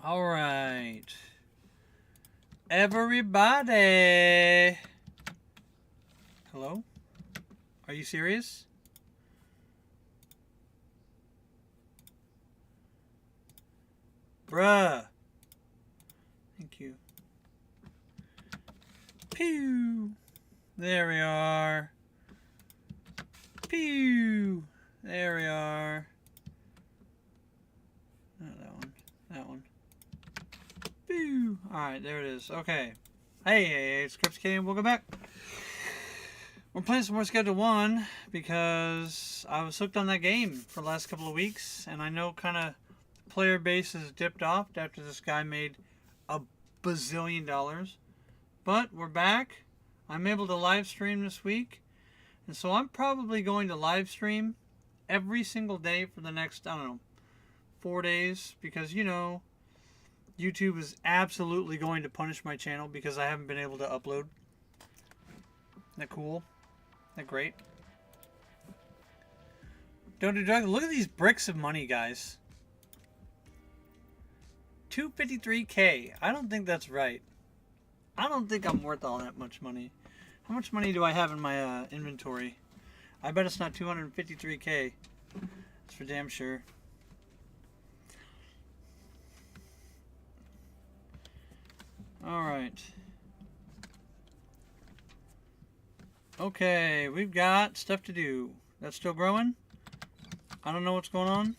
All right. Everybody. Hello? Are you serious? Bruh. Thank you. Pew. There we are. Pew. There we are. Not that one. That one. Pew. Alright, there it is. Okay. Hey, Scripts King, welcome back. We're playing some more Schedule 1 because I was hooked on that game for the last couple of weeks, and I know kind of player base has dipped off after this guy made a bazillion dollars. But we're back. I'm able to live stream this week, and so I'm probably going to live stream every single day for the next, I don't know, 4 days, because, you know, YouTube is absolutely going to punish my channel because I haven't been able to upload. Isn't that cool? Isn't that great? Don't do drugs. Look at these bricks of money, guys. 253K. I don't think that's right. I don't think I'm worth all that much money. How much money do I have in my inventory? I bet it's not 253K. That's for damn sure. Alright. Okay, we've got stuff to do. That's still growing. I don't know what's going on.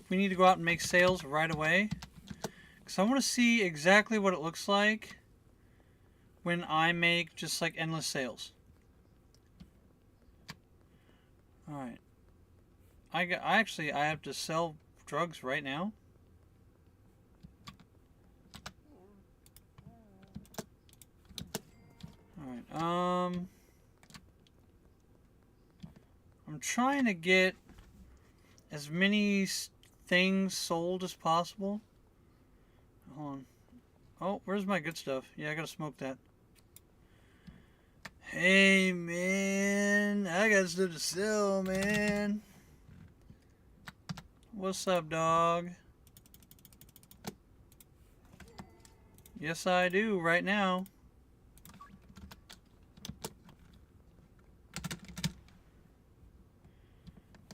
We need to go out and make sales right away. Because I want to see exactly what it looks like when I make just like endless sales. Alright. I have to sell drugs right now. Alright, I'm trying to get as many things sold as possible. Hold on. Oh, where's my good stuff? Yeah, I gotta smoke that. Hey, man. I got stuff to sell, man. What's up, dog? Yes, I do, right now.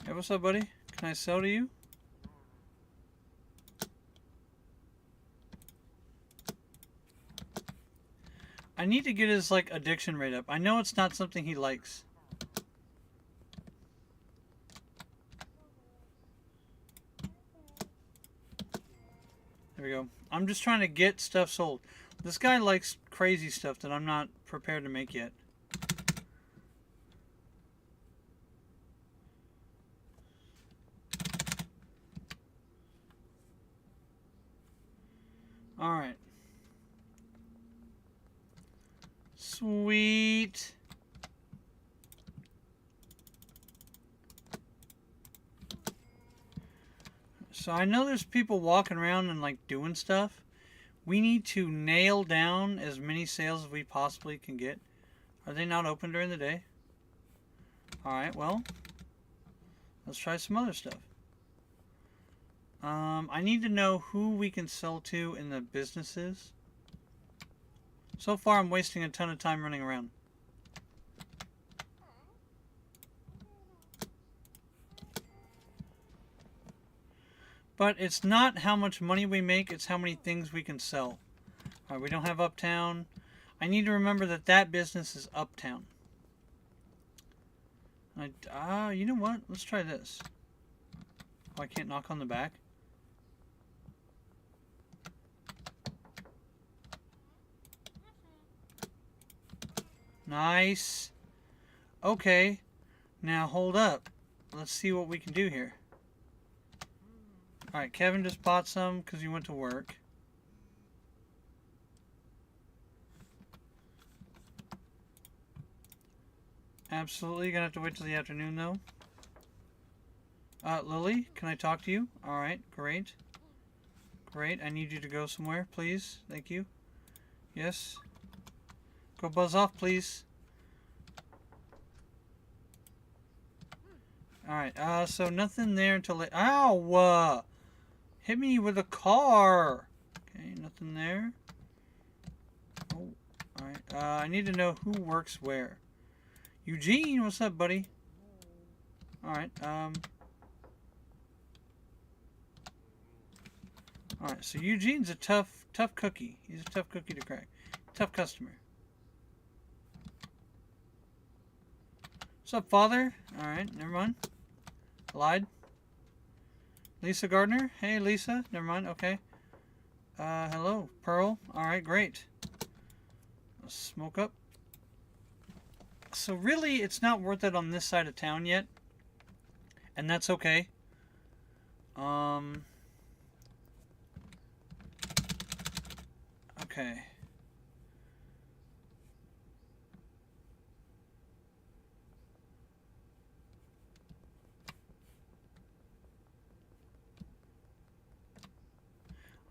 Hey, what's up, buddy? Can I sell to you? I need to get his, like, addiction rate up. I know it's not something he likes. There we go. I'm just trying to get stuff sold. This guy likes crazy stuff that I'm not prepared to make yet. Alright. Sweet. So I know there's people walking around and like doing stuff. We need to nail down as many sales as we possibly can get. Are they not open during the day? Alright, well, let's try some other stuff. I need to know who we can sell to in the businesses. So far, I'm wasting a ton of time running around. But it's not how much money we make, it's how many things we can sell. Alright, we don't have Uptown. I need to remember that that business is Uptown. You know what? Let's try this. Oh, I can't knock on the back. Nice. Okay. Now hold up. Let's see what we can do here. Alright, Kevin just bought some because he went to work. Absolutely gonna have to wait till the afternoon though. Lily, can I talk to you? Alright, great. Great, I need you to go somewhere, please. Thank you. Yes. Go buzz off, please. Alright, so nothing there until... Ow! Hit me with a car. Okay, nothing there. Oh, alright. I need to know who works where. Eugene, what's up, buddy? Alright, Alright, so Eugene's a tough cookie. He's a tough cookie to crack. Tough customer. What's up, father? Alright, never mind. Lied. Lisa Gardner? Hey, Lisa. Never mind, okay. Hello, Pearl. Alright, great. Let's smoke up. So really, it's not worth it on this side of town yet. And that's okay. Okay.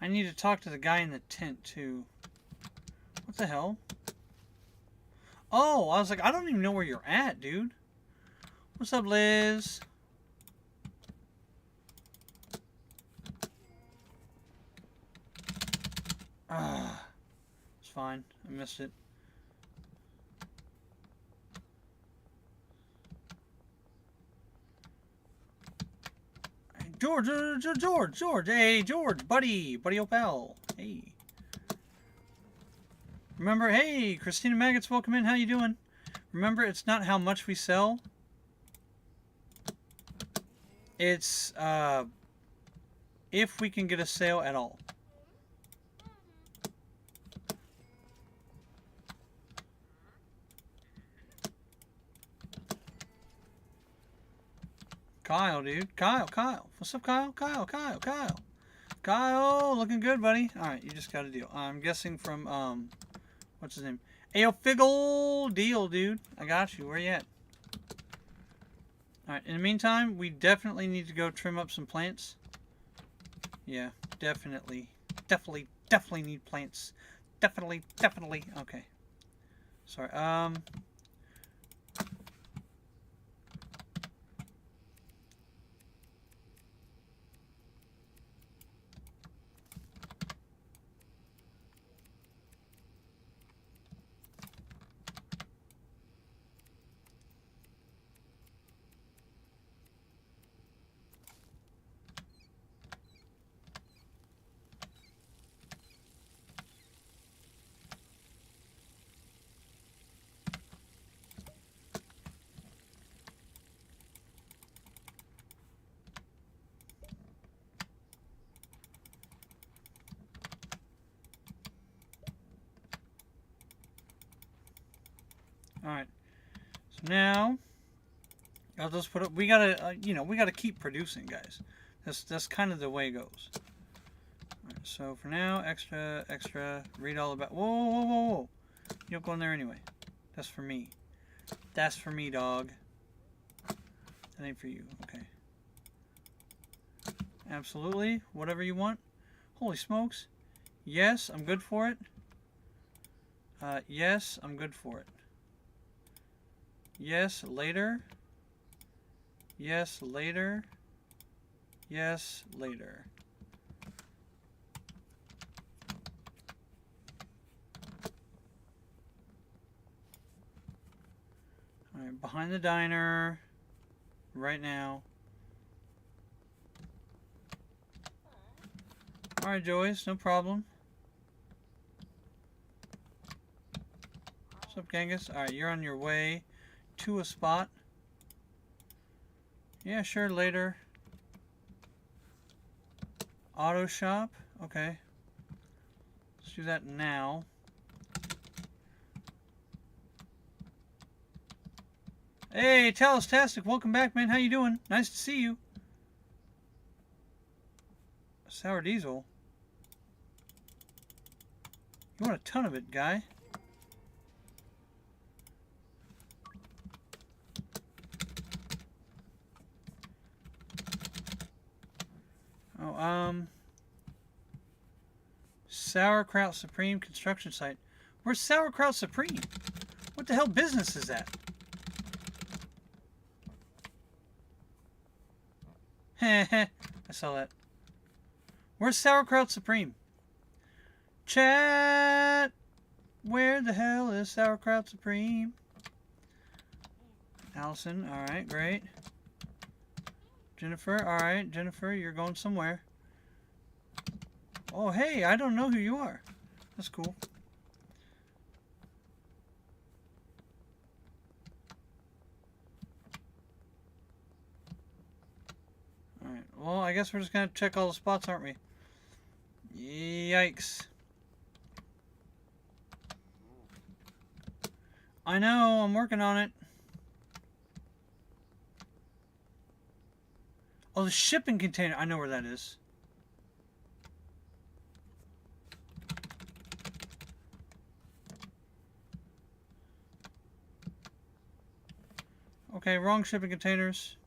I need to talk to the guy in the tent, too. What the hell? Oh, I was like, I don't even know where you're at, dude. What's up, Liz? It's fine. I missed it. George. Hey, George, buddy, old pal. Hey. Remember, hey, Christina Maggots, welcome in. How you doing? Remember, it's not how much we sell. It's if we can get a sale at all. Kyle, dude. Kyle. What's up, Kyle? Kyle, looking good, buddy. Alright, you just got a deal. I'm guessing from, what's his name? Ayo Figgle deal, dude. I got you. Where you at? Alright, in the meantime, we definitely need to go trim up some plants. Yeah, definitely need plants. Definitely. Okay. Sorry, Alright, so now I'll just put up. We gotta, we gotta keep producing, guys. That's kind of the way it goes. Alright, so for now, extra. Read all about. Whoa! You don't go in there anyway. That's for me. That's for me, dog. That ain't for you. Okay. Absolutely, whatever you want. Holy smokes! Yes, I'm good for it. Yes, I'm good for it. Yes, later. Yes, later. Yes, later. Alright, behind the diner. Right now. Alright, Joyce, no problem. What's up, Genghis? Alright, you're on your way to a spot. Yeah, sure, later. Auto shop. Okay. Let's do that now. Hey, Talastastic, welcome back, man. How you doing? Nice to see you. Sour diesel. You want a ton of it, guy. Oh, Sauerkraut Supreme construction site. Where's Sauerkraut Supreme? What the hell business is that? Heh, I saw that. Where's Sauerkraut Supreme? Chat! Where the hell is Sauerkraut Supreme? Allison, alright, great. Jennifer, alright, Jennifer, you're going somewhere. Oh, hey, I don't know who you are. That's cool. Alright, well, I guess we're just gonna check all the spots, aren't we? Yikes. I know, I'm working on it. Oh, the shipping container. I know where that is. Okay, wrong shipping containers.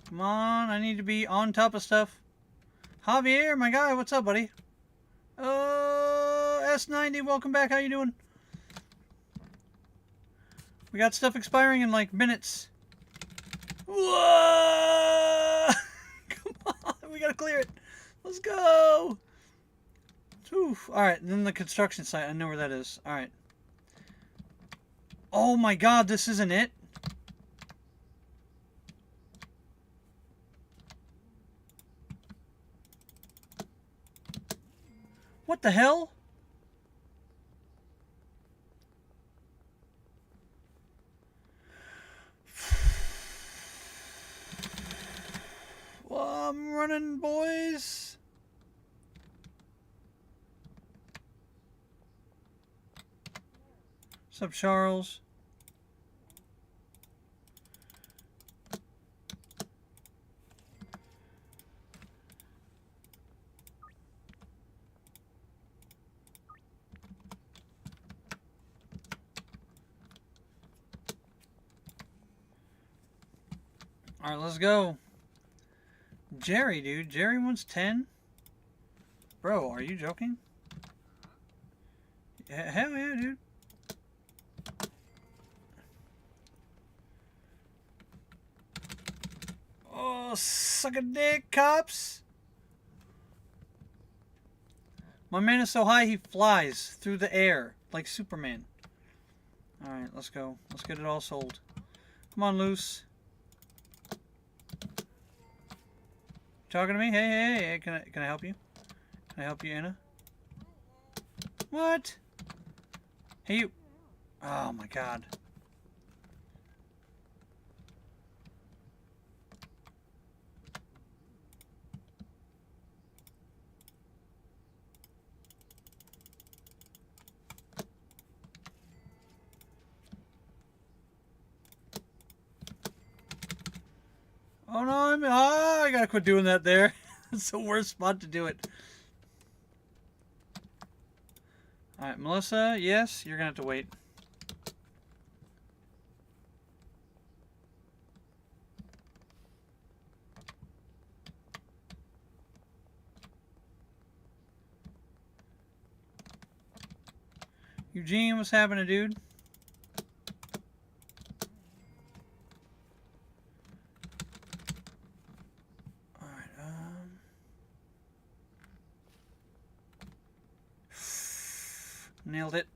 Come on, I need to be on top of stuff. Javier, my guy, what's up, buddy? S90, welcome back. How you doing? We got stuff expiring in like minutes. Whoa! Come on, we gotta clear it. Let's go. Oof. All right, then the construction site. I know where that is. All right. Oh my God, this isn't it. What the hell? Well, I'm running, boys. What's up, Charles? All right, let's go. Jerry, dude. Jerry wants 10? Bro, are you joking? Yeah, hell yeah, dude. Oh, suck a dick, cops. My man is so high he flies through the air like Superman. Alright, let's go. Let's get it all sold. Come on, Luce. Talking to me? Hey, can I help you? Can I help you, Anna? What? Hey, you. Oh my God. Oh no, I gotta quit doing that there. It's the worst spot to do it. Alright, Melissa, yes, you're gonna have to wait. Eugene, what's happening, dude? Nailed it.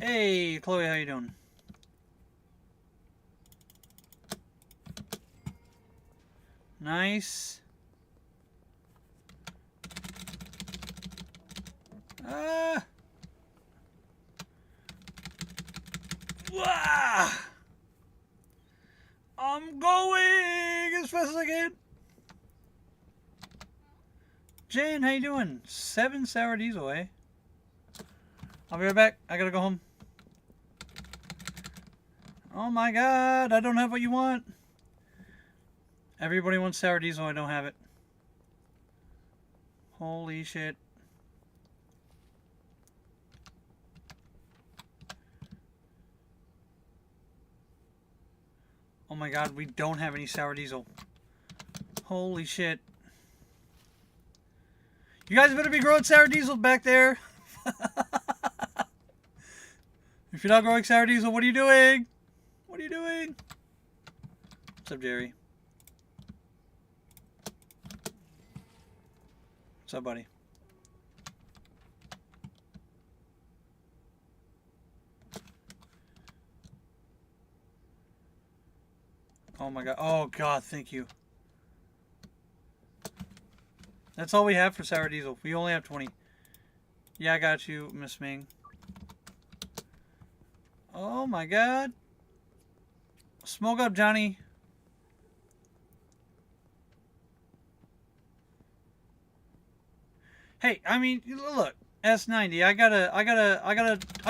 Hey, Chloe, how you doing? Nice. I'm going as fast as I can. Jan, how you doing? 7 sour diesel, eh? I'll be right back. I gotta go home. Oh my God, I don't have what you want. Everybody wants sour diesel, I don't have it. Holy shit. Oh my God, we don't have any sour diesel. Holy shit. You guys better be growing sour diesel back there. If you're not growing sour diesel, what are you doing? What are are you doing? What's up, Jerry? What's up, buddy? Oh my god. Oh god, thank you. That's all we have for sour diesel. We only have 20. Yeah, I got you, Miss Ming. Oh my god. Smoke up, Johnny. Hey, I mean, look, S90. I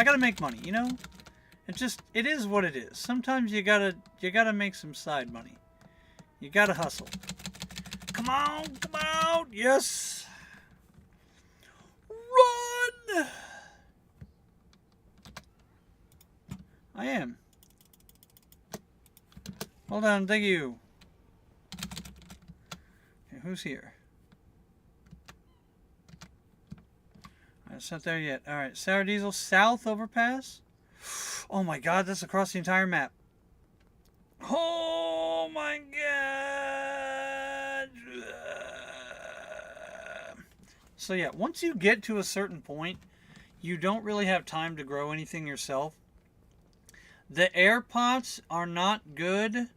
gotta make money. You know, it is what it is. Sometimes you gotta make some side money. You gotta hustle. Come on, come on, yes. Run. I am. Hold on, thank you. Okay, who's here? It's not there yet. Alright, sour diesel, south overpass. Oh my god, that's across the entire map. Oh my god. So yeah, once you get to a certain point, you don't really have time to grow anything yourself. The air pots are not good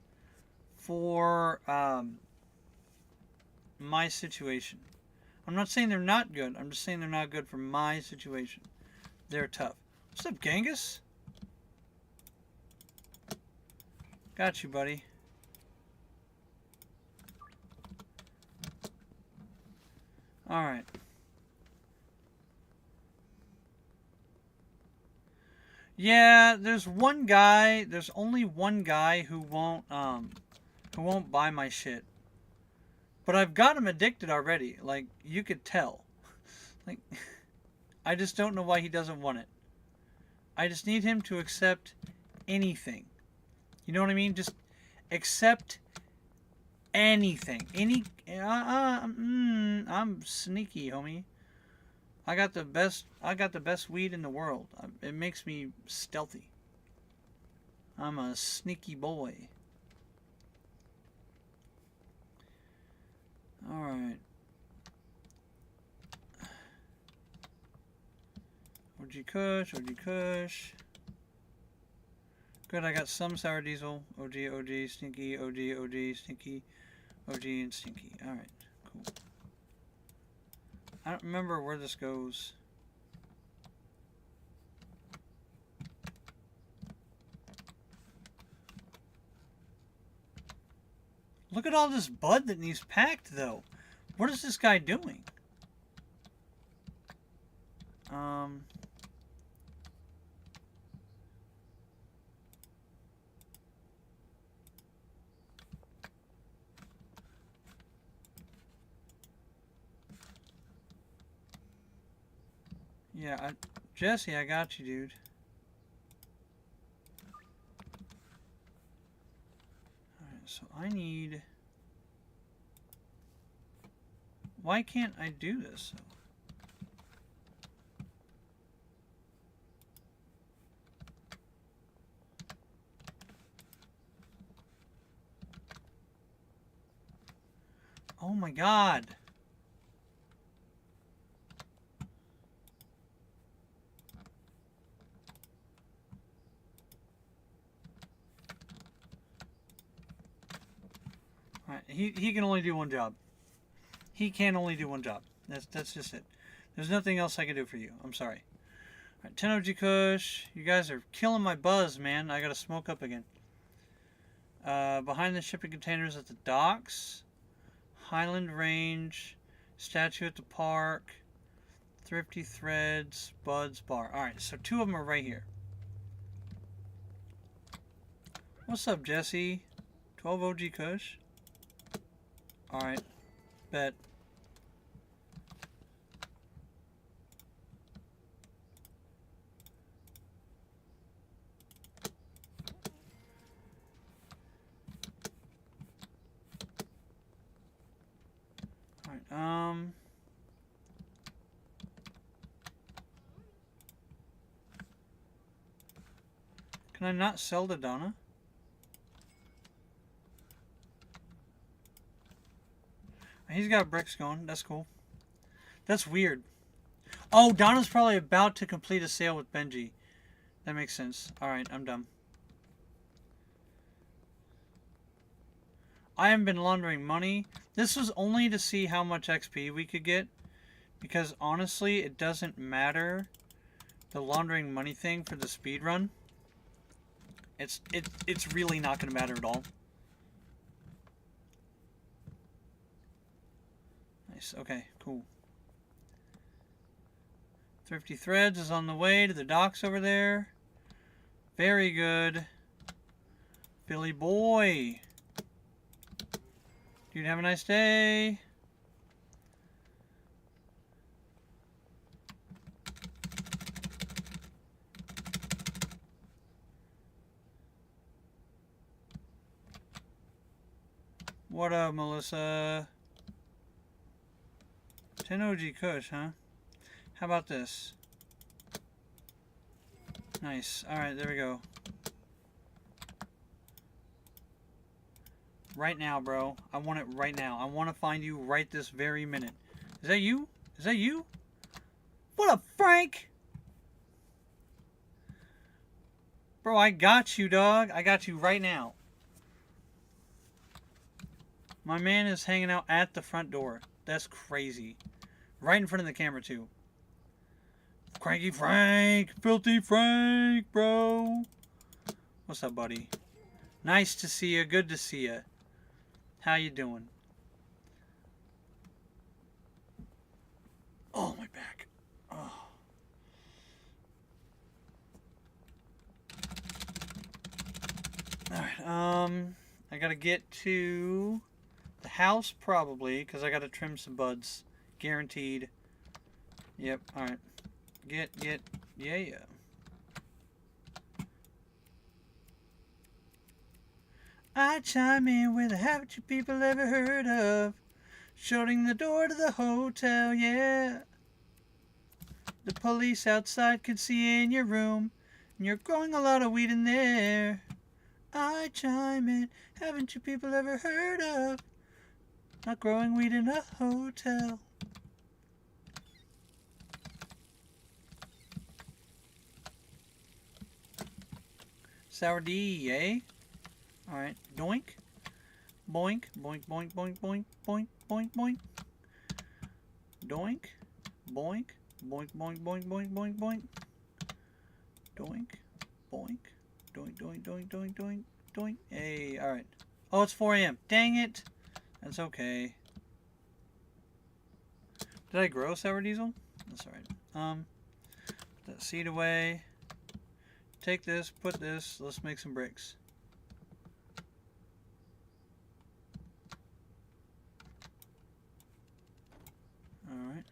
for my situation. I'm not saying they're not good. I'm just saying they're not good for my situation. They're tough. What's up, Genghis? Got you, buddy. Alright. Yeah, there's one guy. There's only one guy who won't buy my shit. But I've got him addicted already. Like, you could tell. Like, I just don't know why he doesn't want it. I just need him to accept anything. You know what I mean? Just accept anything. I'm sneaky, homie. I got the best weed in the world. It makes me stealthy. I'm a sneaky boy. Alright. OG Kush, OG Kush. Good, I got some sour diesel. OG, OG, stinky, OG, OG, stinky, OG, and stinky. Alright, cool. I don't remember where this goes. Look at all this bud that needs packed, though. What is this guy doing? Yeah, Jesse, I got you, dude. Alright, so I need... Why can't I do this? Oh my god. Alright, he can only do one job. He can only do one job. That's just it. There's nothing else I can do for you. I'm sorry. Alright, 10 OG Kush. You guys are killing my buzz, man. I gotta smoke up again. Behind the shipping containers at the docks. Highland Range. Statue at the park. Thrifty Threads. Bud's Bar. Alright, so 2 of them are right here. What's up, Jesse? 12 OG Kush. Alright. Bet. Alright, can I not sell to Donna? he's got bricks going. That's cool. That's weird. Oh, Donna's probably about to complete a sale with Benji. That makes sense. Alright, I'm done. I haven't been laundering money. This was only to see how much XP we could get. Because honestly, it doesn't matter. The laundering money thing for the speed run. It's really not going to matter at all. Nice. Okay, cool. Thrifty Threads is on the way to the docks over there. Very good. Billy boy. Dude, have a nice day. What up, Melissa? 10 OG Kush, huh? How about this? Nice. Alright, there we go. Right now, bro. I want it right now. I want to find you right this very minute. Is that you? Is that you? What up, Frank? Bro, I got you, dog. I got you right now. My man is hanging out at the front door. That's crazy. Right in front of the camera, too. Cranky Frank! Filthy Frank, bro! What's up, buddy? Nice to see you. Good to see you. How you doing? Oh, my back. Oh. Alright, I gotta get to the house probably, because I gotta trim some buds. Guaranteed. Yep, alright. Yeah. I chime in with a haven't you people ever heard of? Shutting the door to the hotel, yeah. The police outside could see in your room, and you're growing a lot of weed in there. I chime in, haven't you people ever heard of? Not growing weed in a hotel. Sour D, eh? Alright, doink. Boink, boink, boink, boink, boink, boink, boink, boink. Doink, boink, boink, boink, boink, boink, boink, boink. Doink, boink, doink, doink, doink, doink, doink, doink. Hey, alright. Oh, it's 4 a.m. Dang it! That's okay. Did I grow sour diesel? That's alright. Put that seed away. Take this, put this, let's make some bricks. Alright.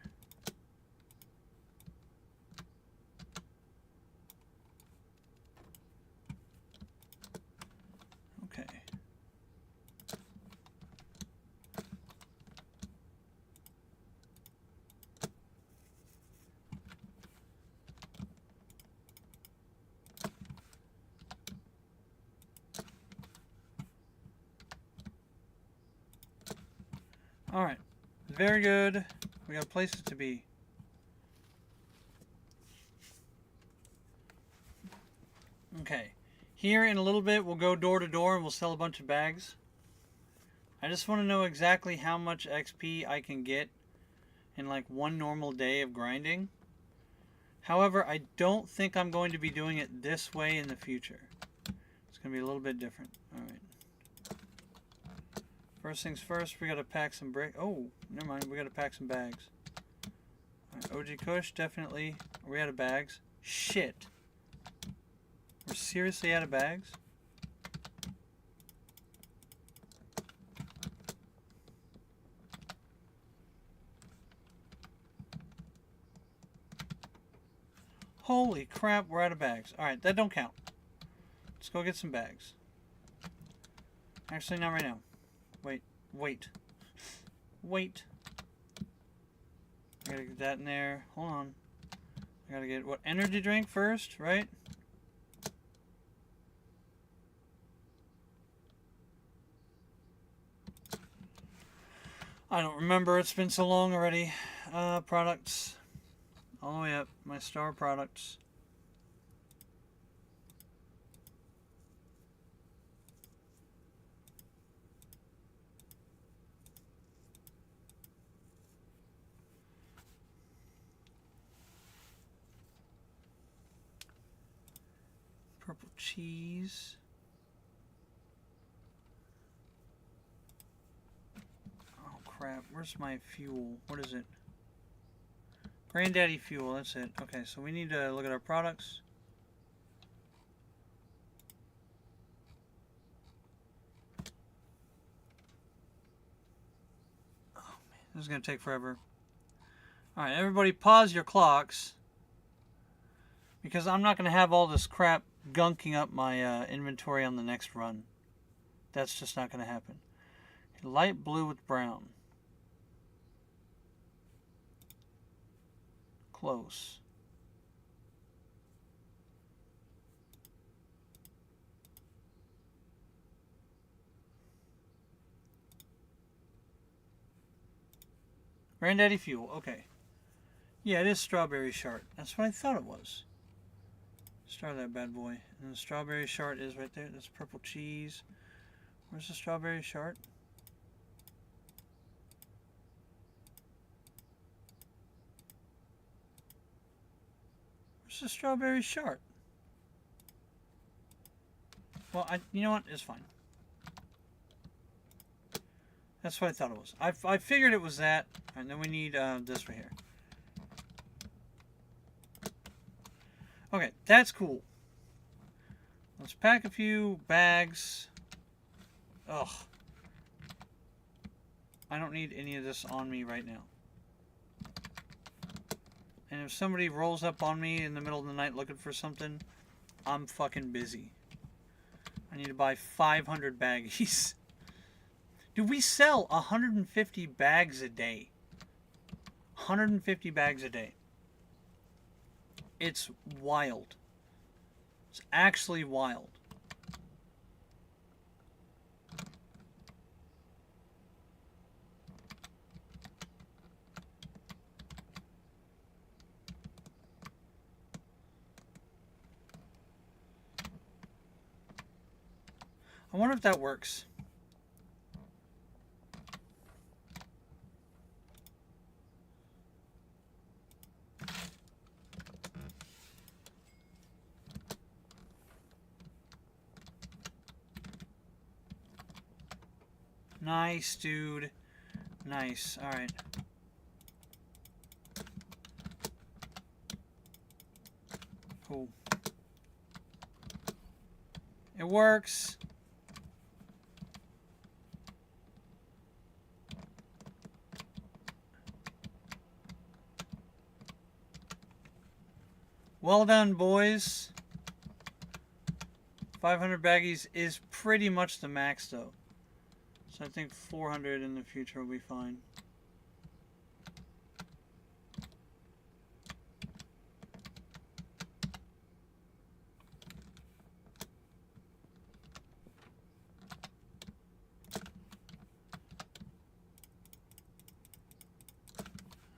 Okay. Alright. Very good. We got places to be. Okay. Here in a little bit we'll go door to door and we'll sell a bunch of bags. I just want to know exactly how much XP I can get in like one normal day of grinding. However, I don't think I'm going to be doing it this way in the future. It's going to be a little bit different. Alright. First things first, we gotta pack some brick. Oh, never mind. We gotta pack some bags. Alright, OG Kush, definitely. Are we out of bags? Shit. We're seriously out of bags? Holy crap, we're out of bags. Alright, that don't count. Let's go get some bags. Actually, not right now. Wait. I gotta get that in there. Hold on. I gotta get, what, energy drink first, right? I don't remember. It's been so long already. Products. All the way up. My star products. Purple cheese. Oh crap, where's my fuel? What is it? Granddaddy fuel, that's it. Okay, so we need to look at our products. Oh man, this is gonna take forever. Alright, everybody pause your clocks. Because I'm not gonna have all this crap gunking up my inventory on the next run. That's just not gonna happen. Light blue with brown. Close. Granddaddy fuel, okay. Yeah, it is strawberry shart. That's what I thought it was. Start that bad boy. And the strawberry shart is right there. That's purple cheese. Where's the strawberry shart? Where's the strawberry shart? Well, you know what? It's fine. That's what I thought it was. I figured it was that. And then we need this right here. Okay, that's cool. Let's pack a few bags. Ugh. I don't need any of this on me right now. And if somebody rolls up on me in the middle of the night looking for something, I'm fucking busy. I need to buy 500 baggies. Dude, we sell 150 bags a day. 150 bags a day. It's wild. It's actually wild. I wonder if that works. Nice, dude. Nice. Alright. Cool. It works. Well done, boys. 500 baggies is pretty much the max, though. So I think 400 in the future will be fine.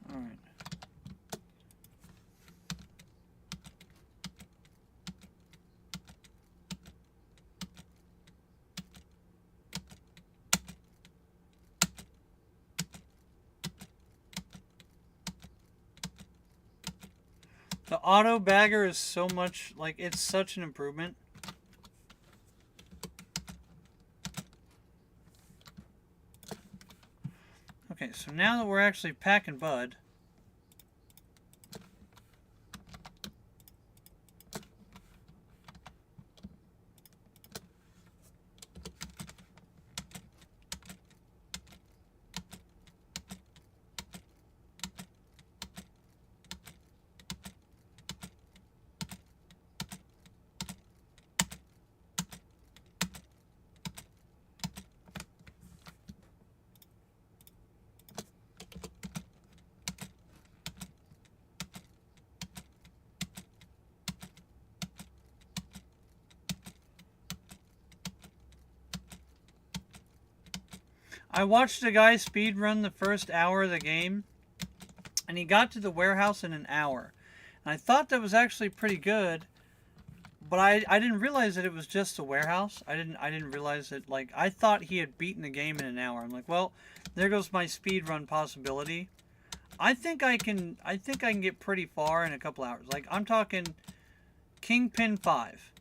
All right. The auto bagger is so much, like, it's such an improvement. Okay, so now that we're actually packing bud, I watched a guy speed run the first hour of the game, and he got to the warehouse in an hour. And I thought that was actually pretty good, but I didn't realize that it was just a warehouse. I didn't realize that, like, I thought he had beaten the game in an hour. I'm like, well, there goes my speed run possibility. I think I can get pretty far in a couple hours. Like, I'm talking Kingpin 5.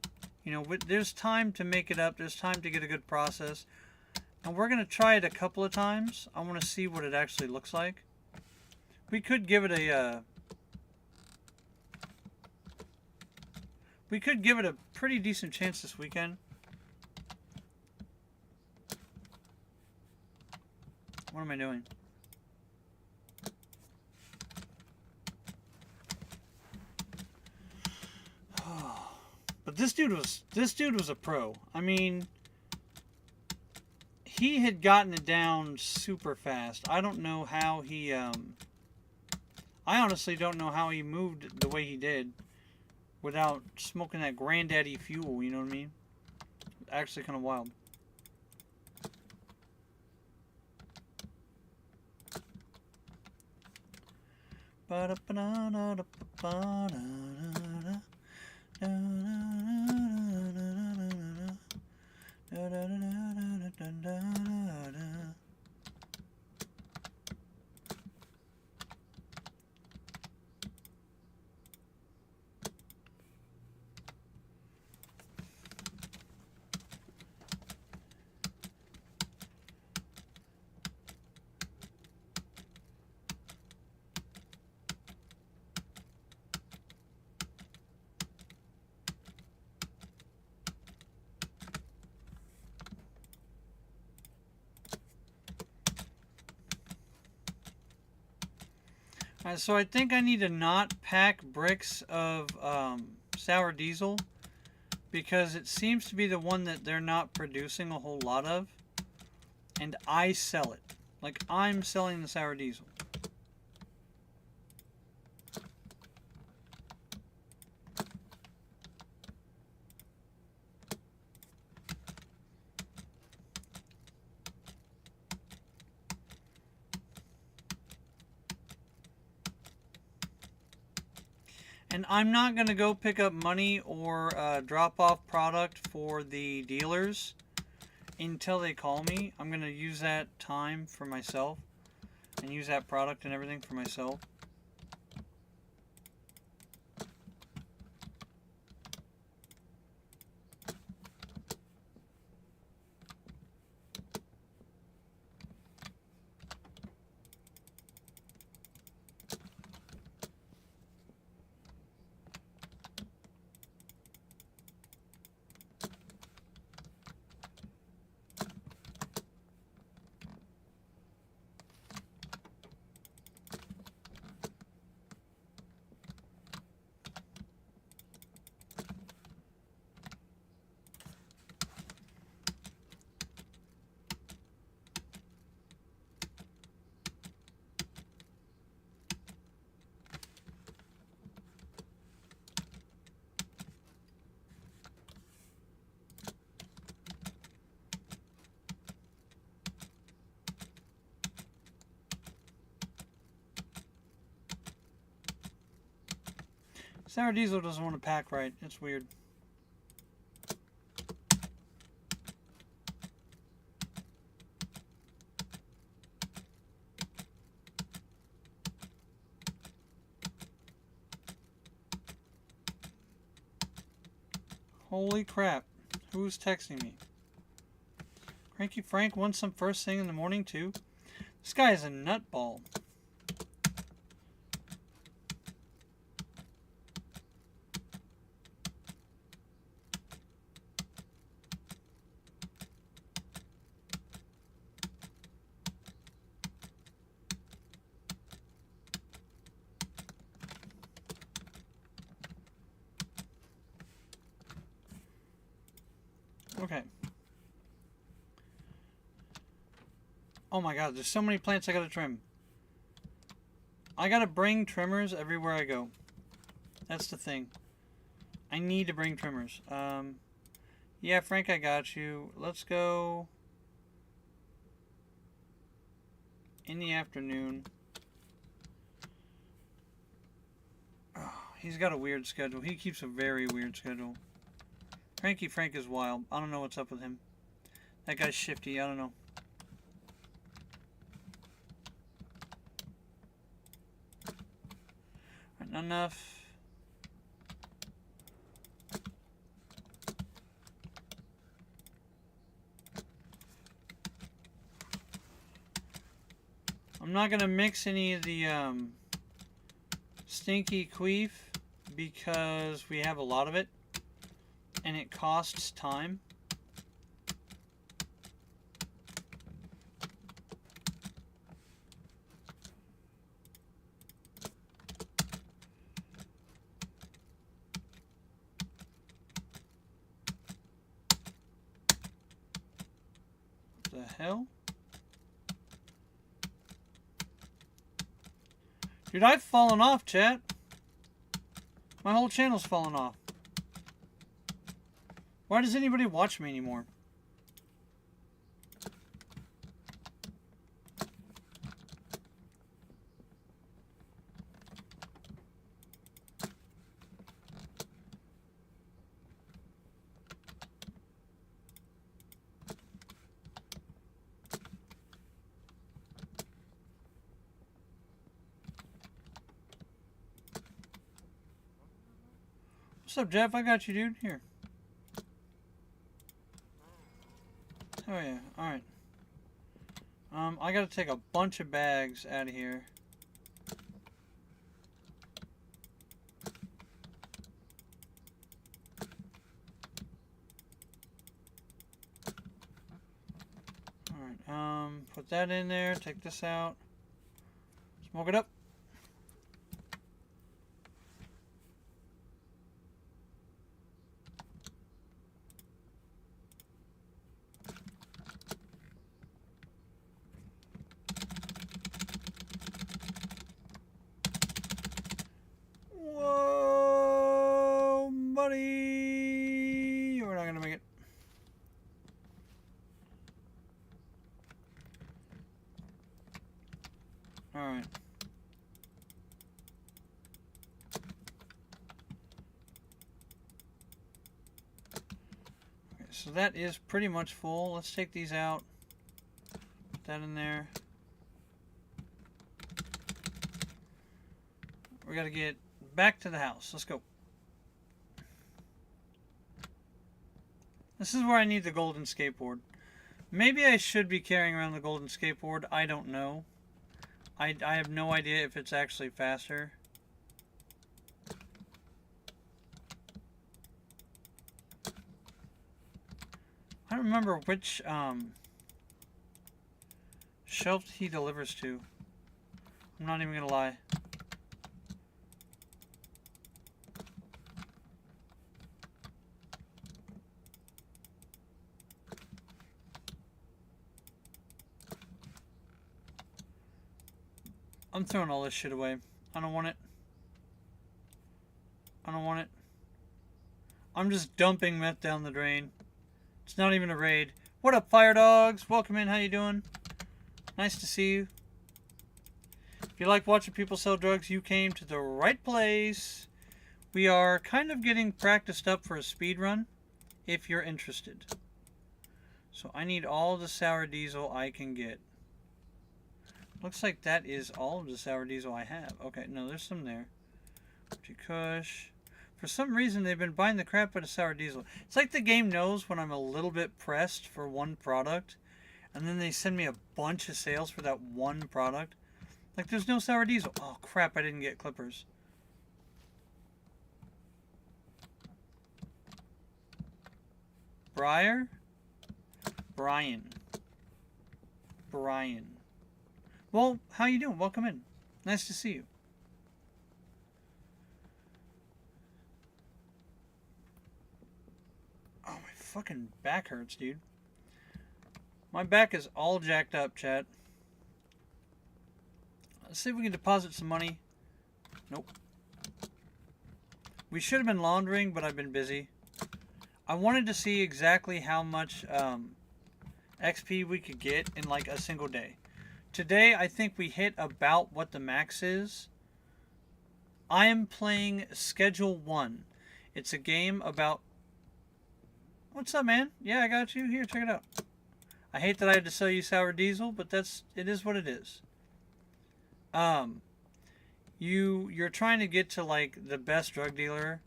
You know, there's time to make it up. There's time to get a good process. And we're going to try it a couple of times. I want to see what it actually looks like. We could give it a pretty decent chance this weekend. What am I doing? But this dude was a pro. I mean, he had gotten it down super fast. I don't know how he I honestly don't know how he moved the way he did without smoking that granddaddy fuel, you know what I mean? Actually kind of wild. Alright, so I think I need to not pack bricks of sour diesel because it seems to be the one that they're not producing a whole lot of, and I sell it. Like, I'm selling the sour diesel. And I'm not going to go pick up money or drop off product for the dealers until they call me. I'm going to use that time for myself and use that product and everything for myself. Sour diesel doesn't want to pack right. It's weird. Holy crap. Who's texting me? Cranky Frank wants some first thing in the morning too? This guy is a nutball. Okay. Oh my god, there's so many plants I gotta trim. I gotta bring trimmers everywhere I go. That's the thing. I need to bring trimmers. Yeah, Frank, I got you. Let's go. in the afternoon. Oh, he's got a weird schedule. He keeps a very weird schedule. Cranky Frank is wild. I don't know what's up with him. That guy's shifty. I don't know. Right, not enough. I'm not going to mix any of the stinky queef because we have a lot of it and it costs time. What the hell? Dude, I've fallen off, chat. My whole channel's fallen off. Why does anybody watch me anymore? What's up, Jeff? I got you, dude. Here. Oh, yeah. Alright. I gotta take a bunch of bags out of here. Alright, put that in there. Take this out. Smoke it up. Whoa, buddy. We're not gonna make it. Alright. Okay, so that is pretty much full. Let's take these out. Put that in there. We gotta get back to the house. Let's go. This is where I need the golden skateboard. Maybe I should be carrying around the golden skateboard. I don't know. I have no idea if it's actually faster. I don't remember which shelf he delivers to. I'm not even gonna lie. I'm throwing all this shit away. I don't want it. I don't want it. I'm just dumping meth down the drain. It's not even a raid. What up, Fire Dogs? Welcome in. How you doing? Nice to see you. If you like watching people sell drugs, you came to the right place. We are kind of getting practiced up for a speed run, if you're interested. So I need all the sour diesel I can get. Looks like that is all of the sour diesel I have. Okay, no, there's some there. Kush. For some reason, they've been buying the crap out of sour diesel. It's like the game knows when I'm a little bit pressed for one product, and then they send me a bunch of sales for that one product. Like, there's no sour diesel. Oh, crap, I didn't get clippers. Brian. Well, how you doing? Welcome in. Nice to see you. Oh, my fucking back hurts, dude. My back is all jacked up, chat. Let's see if we can deposit some money. Nope. We should have been laundering, but I've been busy. I wanted to see exactly how much XP we could get in like a single day. today I think we hit about what the max is. I am playing Schedule 1. It's a game about... What's up, man? Yeah, I got you. Here, check it out. I hate that I had to sell you sour diesel, but it is what it is. You're trying to get to like the best drug dealer,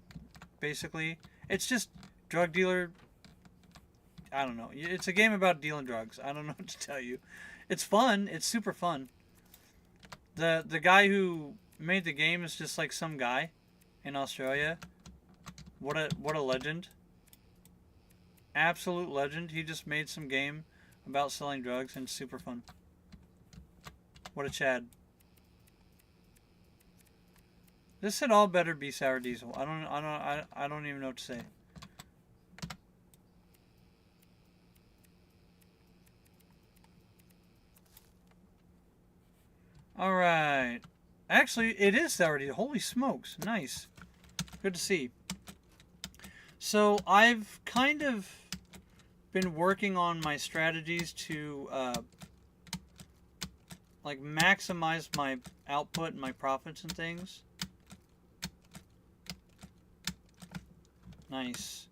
basically. It's just drug dealer. I don't know. It's a game about dealing drugs. I don't know what to tell you. It's fun. It's super fun. The guy who made the game is just like some guy in Australia. What a legend. Absolute legend. He just made some game about selling drugs and it's super fun. What a Chad. This had all better be sour diesel. I don't even know what to say. All right. Actually, it is sour diesel. Holy smokes. Nice. Good to see. So, I've kind of been working on my strategies to like maximize my output and my profits and things. Nice.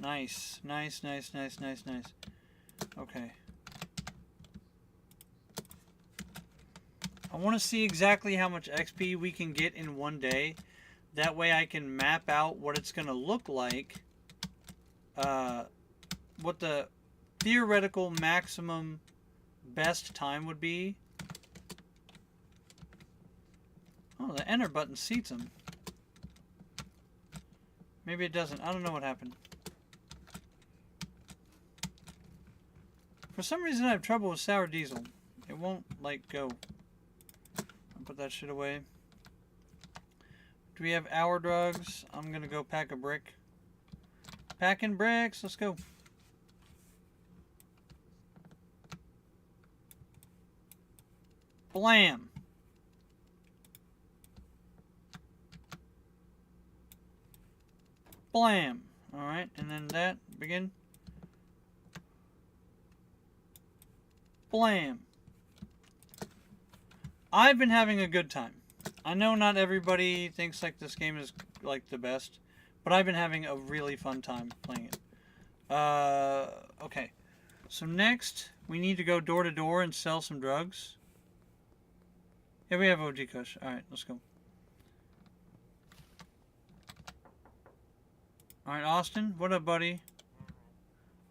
Nice. Nice, nice, nice, nice, nice. Okay. I want to see exactly how much XP we can get in one day. That way I can map out what it's going to look like. What the theoretical maximum best time would be. Oh, the enter button seats them. Maybe it doesn't. I don't know what happened. For some reason I have trouble with sour diesel. It won't, like, go. I'll put that shit away. Do we have hour drugs? I'm gonna go pack a brick. Packing bricks. Let's go. Blam. Blam. Alright, and then that. Begin. Blam. I've been having a good time. I know not everybody thinks like this game is like the best, but I've been having a really fun time playing it. Okay. So next, we need to go door to door and sell some drugs. Yeah, we have OG Kush. Alright, let's go. Alright, Austin, what up, buddy?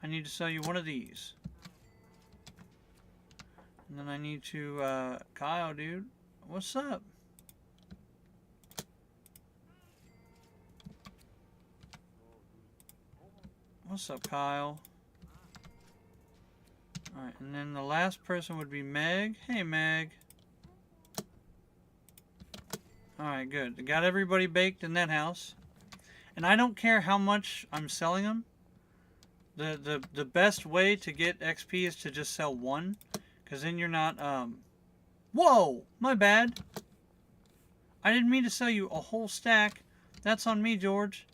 I need to sell you one of these. And then I need to, Kyle, dude. What's up? What's up, Kyle? Alright, and then the last person would be Meg. Hey, Meg. Alright, good. Got everybody baked in that house. And I don't care how much I'm selling them. The best way to get XP is to just sell one. Because then you're not, Whoa! My bad. I didn't mean to sell you a whole stack. That's on me, George.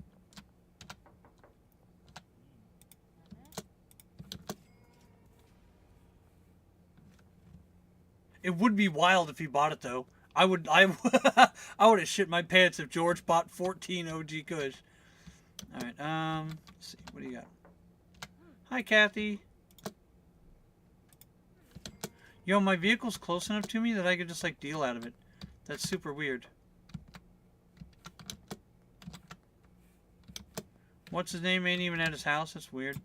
It would be wild if he bought it, though. I would have shit my pants if George bought 14 OG Kush. Alright, let's see. What do you got? Hi, Kathy. Yo, my vehicle's close enough to me that I could just, like, deal out of it. That's super weird. What's his name? Ain't even at his house. That's weird.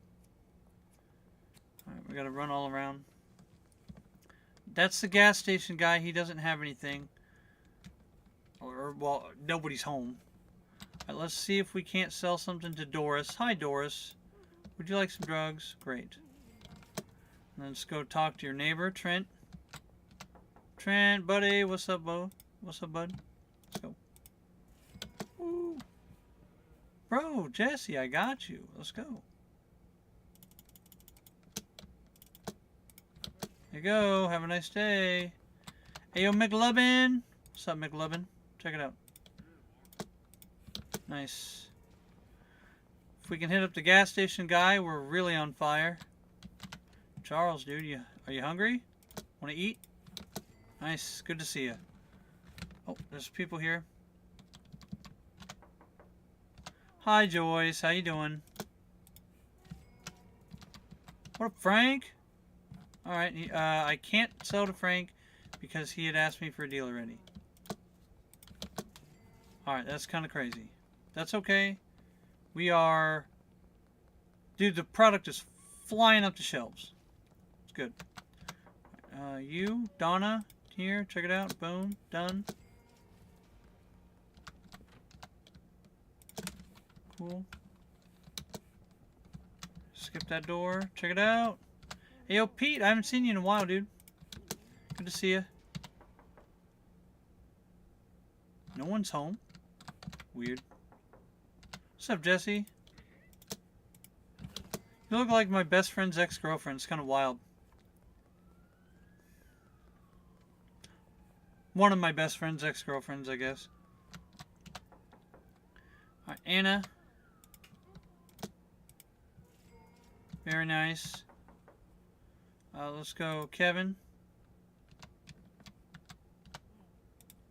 Alright, we gotta run all around. That's the gas station guy. He doesn't have anything. Or, well, nobody's home. Alright, let's see if we can't sell something to Doris. Hi, Doris. Would you like some drugs? Great. And let's go talk to your neighbor, Trent. Trent, buddy. What's up, Bo? What's up, bud? Let's go. Woo. Bro, Jesse, I got you. Let's go. There you go. Have a nice day. Hey, yo, McLovin. What's up, McLovin? Check it out. Nice. If we can hit up the gas station guy, we're really on fire. Charles, dude, are you hungry? Want to eat? Nice. Good to see you. Oh, there's people here. Hi, Joyce. How you doing? What up, Frank? Alright, I can't sell to Frank because he had asked me for a deal already. Alright, that's kind of crazy. That's okay. We are... Dude, the product is flying up the shelves. It's good. You, Donna, here, check it out. Boom, done. Cool. Skip that door. Check it out. Hey, yo, Pete, I haven't seen you in a while, dude. Good to see you. No one's home. Weird. What's up, Jesse? You look like my best friend's ex-girlfriend. It's kind of wild. One of my best friend's ex-girlfriends, I guess. Alright, Anna. Very nice. Let's go, Kevin.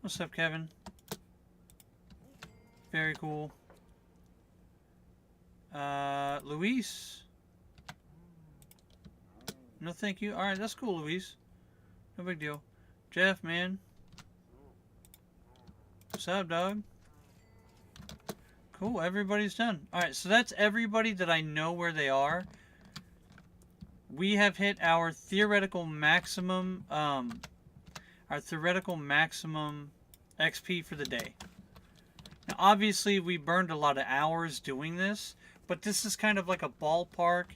What's up, Kevin? Very cool. Luis. No, thank you. Alright, that's cool, Luis. No big deal. Jeff, man. What's up, dog? Cool, everybody's done. Alright, so that's everybody that I know where they are. We have hit our theoretical maximum, XP for the day. Now, obviously, we burned a lot of hours doing this, but this is kind of like a ballpark.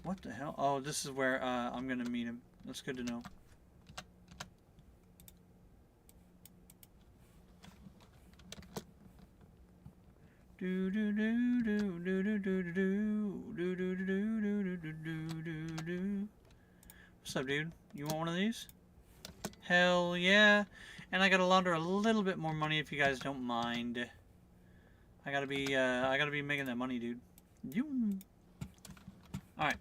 What the hell? Oh, this is where I'm going to meet him. That's good to know. Do do do do do do do do do do do do do do do. What's up, dude? You want one of these? Hell yeah! And I gotta launder a little bit more money if you guys don't mind. I gotta be making that money, dude. You. All right.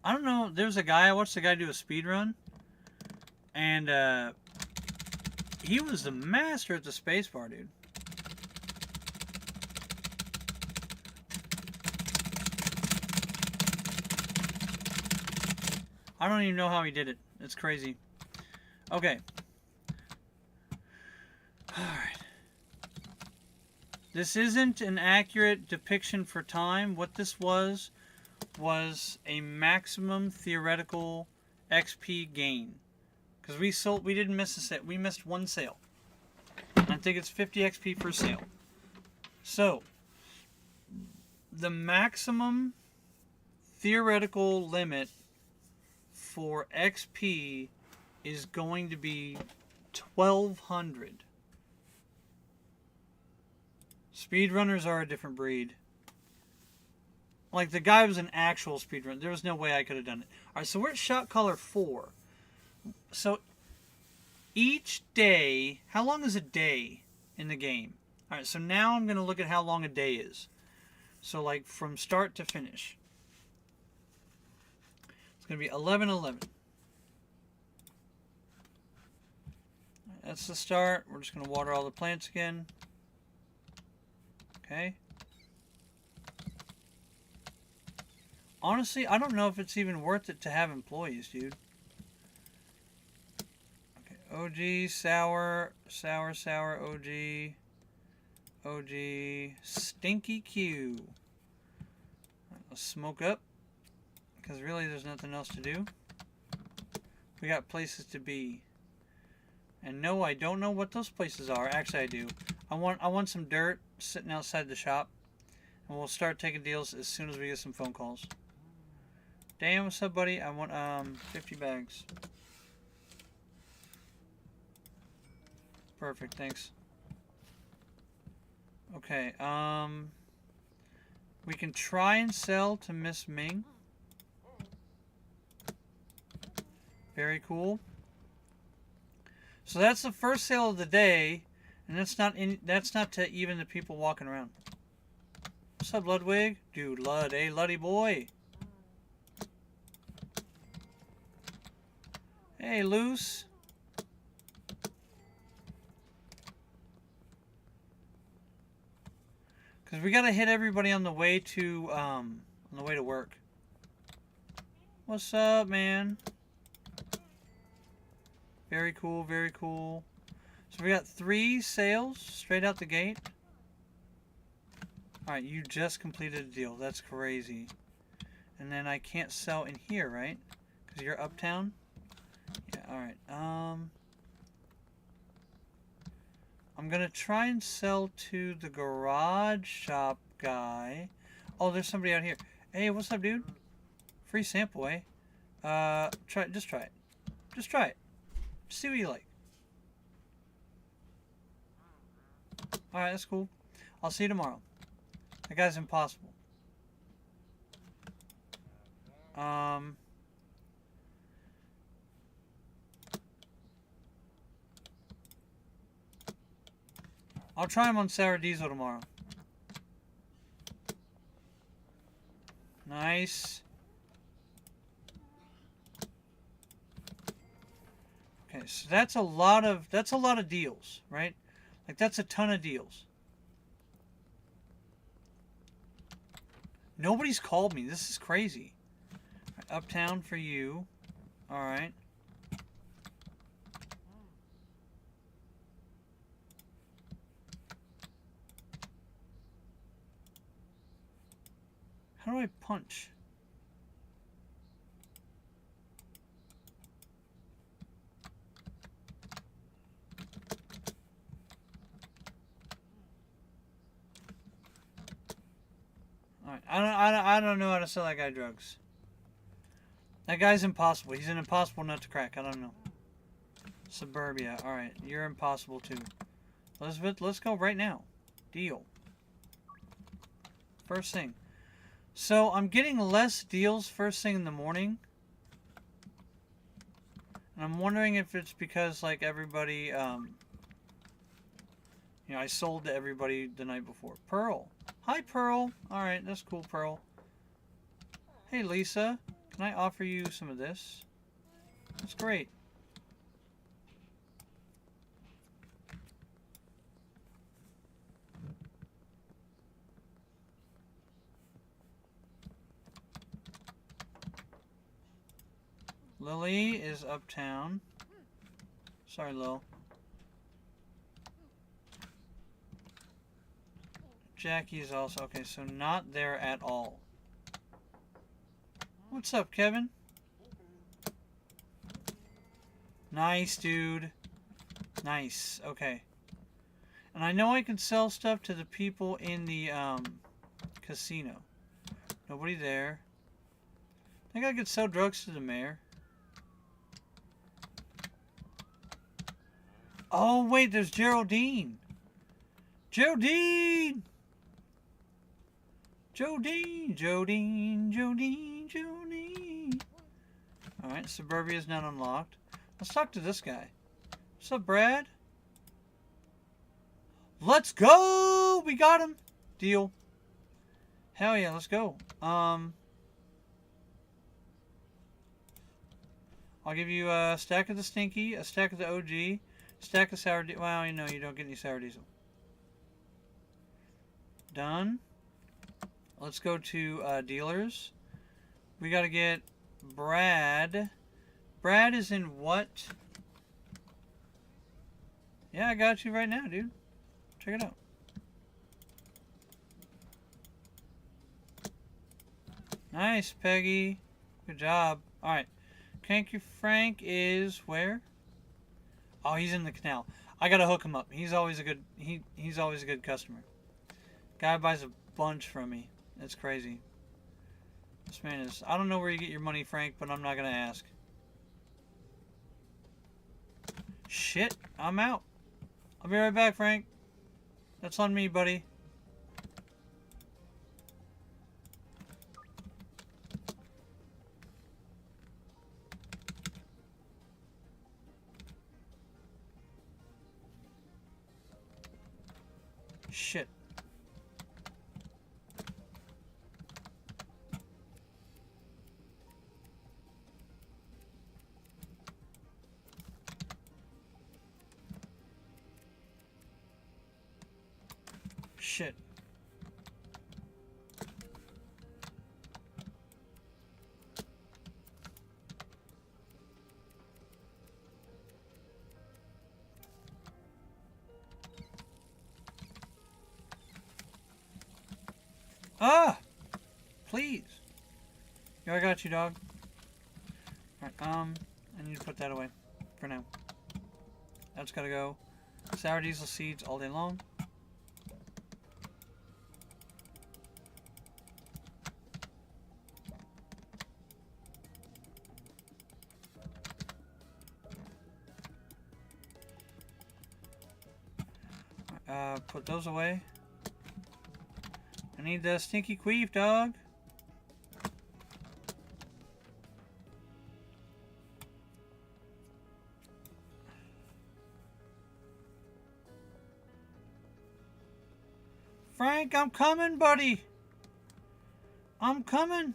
I don't know, there's a guy, I watched a guy do a speed run, and he was the master at the spacebar, dude. I don't even know how he did it. It's crazy. Okay. Alright. This isn't an accurate depiction for time. What this was a maximum theoretical XP gain, because we didn't miss a sale. We missed one sale. I think it's 50 XP per sale. So the maximum theoretical limit for XP is going to be 1200. Speedrunners are a different breed. Like, the guy was an actual speedrunner. There was no way I could have done it. Alright, so we're at shot color 4. So, each day... How long is a day in the game? Alright, so now I'm going to look at how long a day is. So, like, from start to finish. It's going to be 11:11. That's the start. We're just going to water all the plants again. Okay. Honestly, I don't know if it's even worth it to have employees, dude. Okay, OG, sour, OG, stinky Q. Right, let's smoke up, because really there's nothing else to do. We got places to be. And no, I don't know what those places are. Actually, I do. I want some dirt sitting outside the shop. And we'll start taking deals as soon as we get some phone calls. Damn, what's up, buddy? I want 50 bags. Perfect, thanks. Okay, we can try and sell to Miss Ming. Very cool. So that's the first sale of the day. And that's not to even the people walking around. What's up, Ludwig? Dude, Lud, hey, Luddy boy. Hey, Loose. Because we gotta hit everybody on the way to work. What's up, man? Very cool, very cool. So we got 3 sales straight out the gate. Alright, you just completed a deal. That's crazy. And then I can't sell in here, right? Because you're uptown? Yeah, alright. I'm gonna try and sell to the garage shop guy. Oh, there's somebody out here. Hey, what's up, dude? Free sample, eh? Just try it. Just try it. Just see what you like. Alright, that's cool. I'll see you tomorrow. That guy's impossible. I'll try him on Sour Diesel tomorrow. Nice. Okay, so that's a lot of deals, right? Like that's a ton of deals. Nobody's called me. This is crazy. Right, uptown for you. All right. How do I punch? Alright, I don't know how to sell that guy drugs. That guy's impossible. He's an impossible nut to crack. I don't know. Suburbia. Alright, you're impossible too. Elizabeth, let's go right now. Deal. First thing. So, I'm getting less deals first thing in the morning. And I'm wondering if it's because, like, everybody, you know, I sold to everybody the night before. Pearl. Hi, Pearl. Alright, that's cool, Pearl. Hey, Lisa. Can I offer you some of this? That's great. Lily is uptown. Sorry, Lil. Jackie is also... Okay, so not there at all. What's up, Kevin? Nice, dude. Nice. Okay. And I know I can sell stuff to the people in the casino. Nobody there. I think I could sell drugs to the mayor. Oh, wait, there's Geraldine. Geraldine! Jodine, Jodine, Jodine, Jodine. Alright, Suburbia is not unlocked. Let's talk to this guy. What's up, Brad? Let's go! We got him! Deal. Hell yeah, let's go. I'll give you a stack of the Stinky, a stack of the OG, stack of Sour Diesel. Well, you know, you don't get any Sour Diesel. Done. Let's go to dealers. We gotta get Brad. Brad is in what? Yeah, I got you right now, dude. Check it out. Nice, Peggy. Good job. Alright. Thank you, Frank is where? Oh, he's in the canal. I gotta hook him up. He's always a good he's always a good customer. Guy buys a bunch from me. That's crazy. This man is... I don't know where you get your money, Frank, but I'm not gonna ask. Shit, I'm out. I'll be right back, Frank. That's on me, buddy. Shit. Shit. Ah! Please. Yo, I got you, dog. Alright, I need to put that away. For now. That's gotta go. Sour diesel seeds all day long. Put those away. I need the stinky queef, dog. Frank, I'm coming, buddy. I'm coming.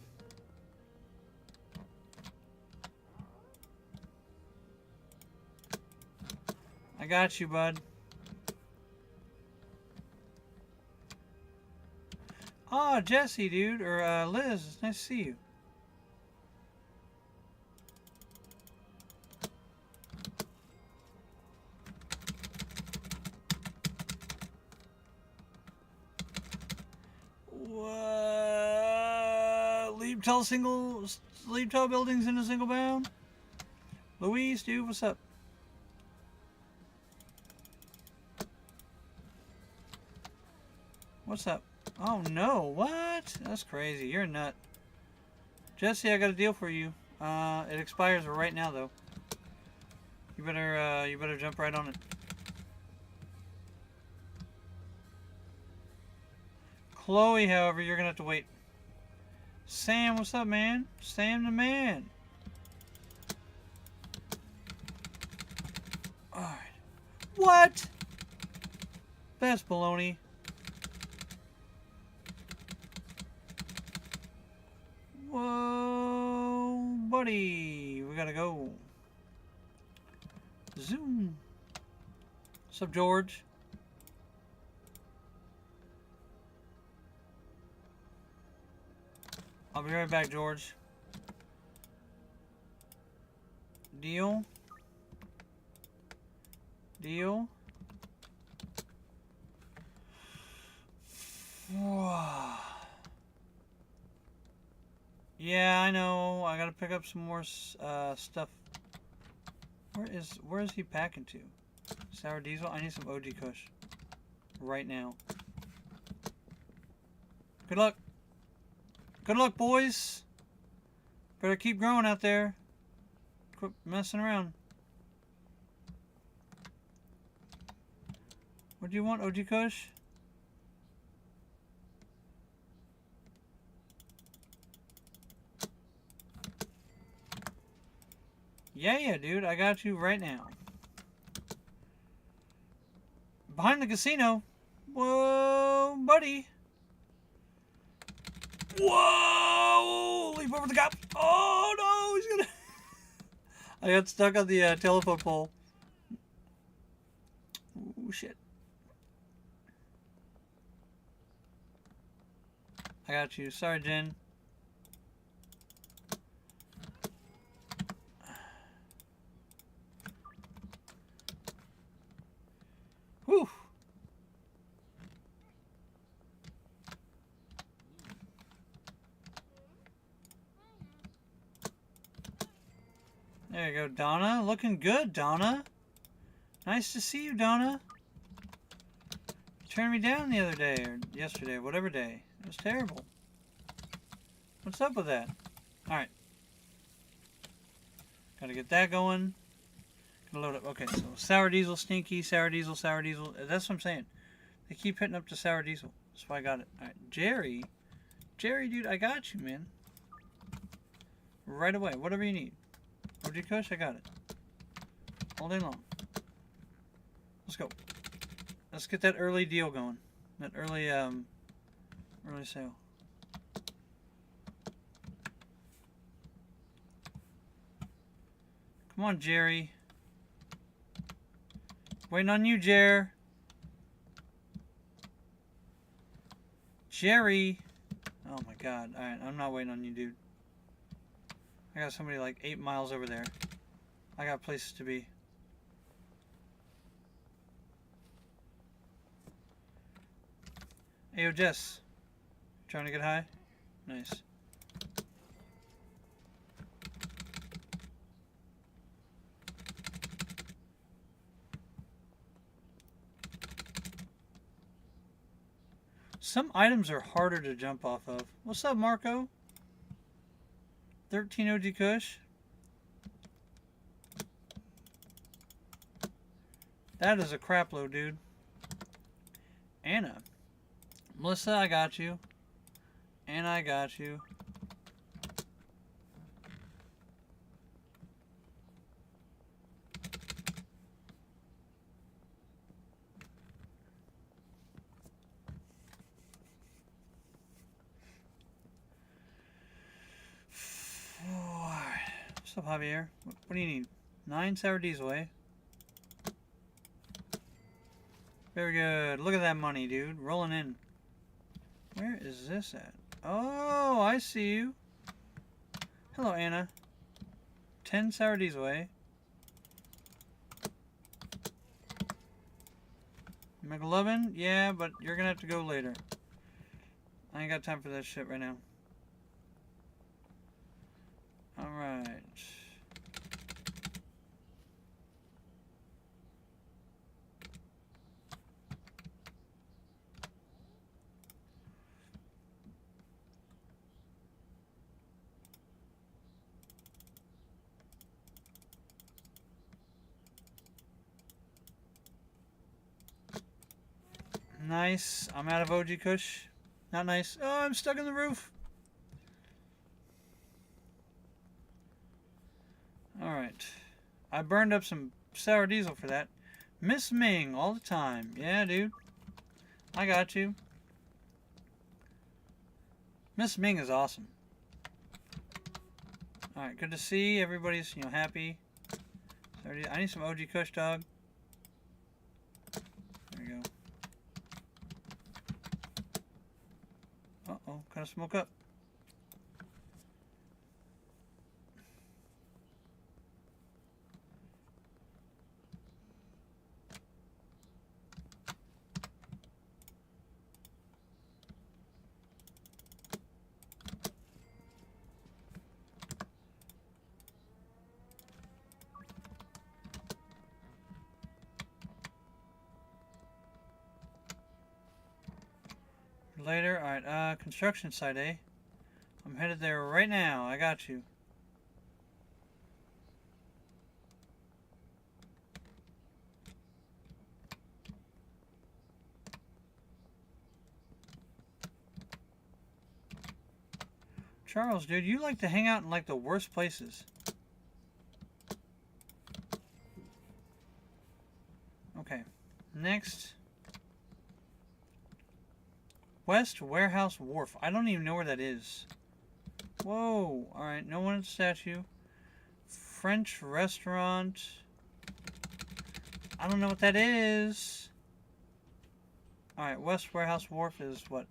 I got you, bud. Oh, Jesse, dude, or Liz, it's nice to see you. Leave tall buildings in a single bound. Louise, dude, what's up? What's up? Oh no, what? That's crazy. You're a nut. Jesse, I got a deal for you. It expires right now though. You better jump right on it. Chloe, however, you're gonna have to wait. Sam, what's up, man? Sam the man. Alright. What? That's baloney. Whoa, buddy. We gotta go. Zoom. What's up, George? I'll be right back, George. Deal. Deal. Yeah, I know. I gotta pick up some more stuff. Where is he packing to? Sour diesel? I need some OG Kush. Right now. Good luck. Good luck, boys. Better keep growing out there. Quit messing around. What do you want, OG Kush? Yeah, dude. I got you right now. Behind the casino. Whoa, buddy. Whoa! Leap over the cop. Oh, no. He's gonna... I got stuck on the telephone pole. Oh, shit. I got you. Sorry, Jen. Whew. There you go, Donna. Looking good, Donna. Nice to see you, Donna. You turned me down the other day, or yesterday, whatever day. It was terrible. What's up with that? Alright. Gotta get that going. Gotta load up. Okay, so sour diesel, stinky, sour diesel, sour diesel. That's what I'm saying. They keep hitting up to sour diesel. That's why I got it. Alright, Jerry. Jerry, dude, I got you, man. Right away. Whatever you need. OG Kush, I got it. All day long. Let's go. Let's get that early deal going. That early sale. Come on, Jerry. Waiting on you, Jer. Jerry. Oh my god. Alright, I'm not waiting on you, dude. I got somebody like 8 miles over there. I got places to be. Hey, yo, Jess. Trying to get high? Nice. Some items are harder to jump off of. What's up, Marco? 13 OG Kush. That is a crap load, dude. Anna. Melissa, I got you. Anna, I got you. What's up, Javier? What do you need? 9 sour diesel, eh? Very good. Look at that money, dude. Rolling in. Where is this at? Oh, I see you. Hello, Anna. 10 sour diesel, eh? McLovin? Yeah, but you're gonna have to go later. I ain't got time for that shit right now. Alright. Nice. I'm out of OG Kush. Not nice. Oh, I'm stuck in the roof. Alright. I burned up some sour diesel for that. Miss Ming all the time. Yeah, dude. I got you. Miss Ming is awesome. Alright, good to see. Everybody's, happy. I need some OG Kush, dog. There we go. Uh-oh, gotta smoke up. Later. Alright, construction site, eh? I'm headed there right now. I got you. Charles, dude, you like to hang out in like the worst places. Okay. Next. West Warehouse Wharf. I don't even know where that is. Whoa. Alright, no one at the statue. French restaurant. I don't know what that is. Alright, West Warehouse Wharf is what?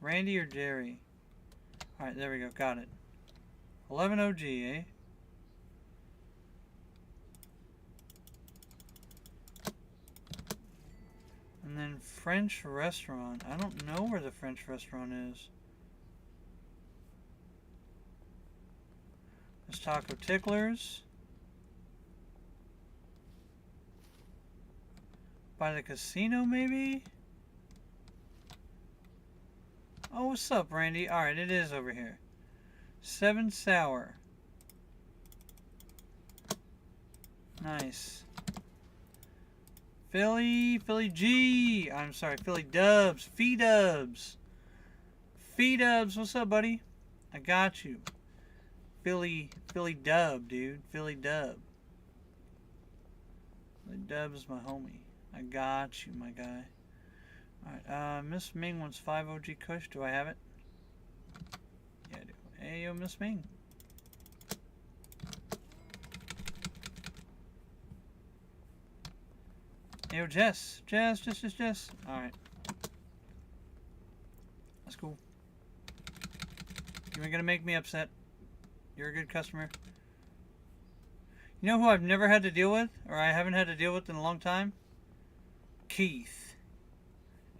Randy or Jerry? Alright, there we go. Got it. 11 OG, eh? And then French restaurant. I don't know where the French restaurant is. There's Taco Ticklers. By the casino, maybe? Oh, what's up, Randy? Alright, it is over here. 7 sour. Nice. Philly G. I'm sorry, Philly Dubs. Fee-Dubs. Fee-Dubs, what's up, buddy? I got you. Philly Dub, dude. Philly Dub. Philly Dub is my homie. I got you, my guy. Alright, Miss Ming wants 5 OG Kush. Do I have it? Yeah, I do. Hey, yo, Miss Ming. Hey, yo, Jess. Jess. Alright. That's cool. You ain't gonna make me upset. You're a good customer. You know who I've never had to deal with? Or I haven't had to deal with in a long time? Keith.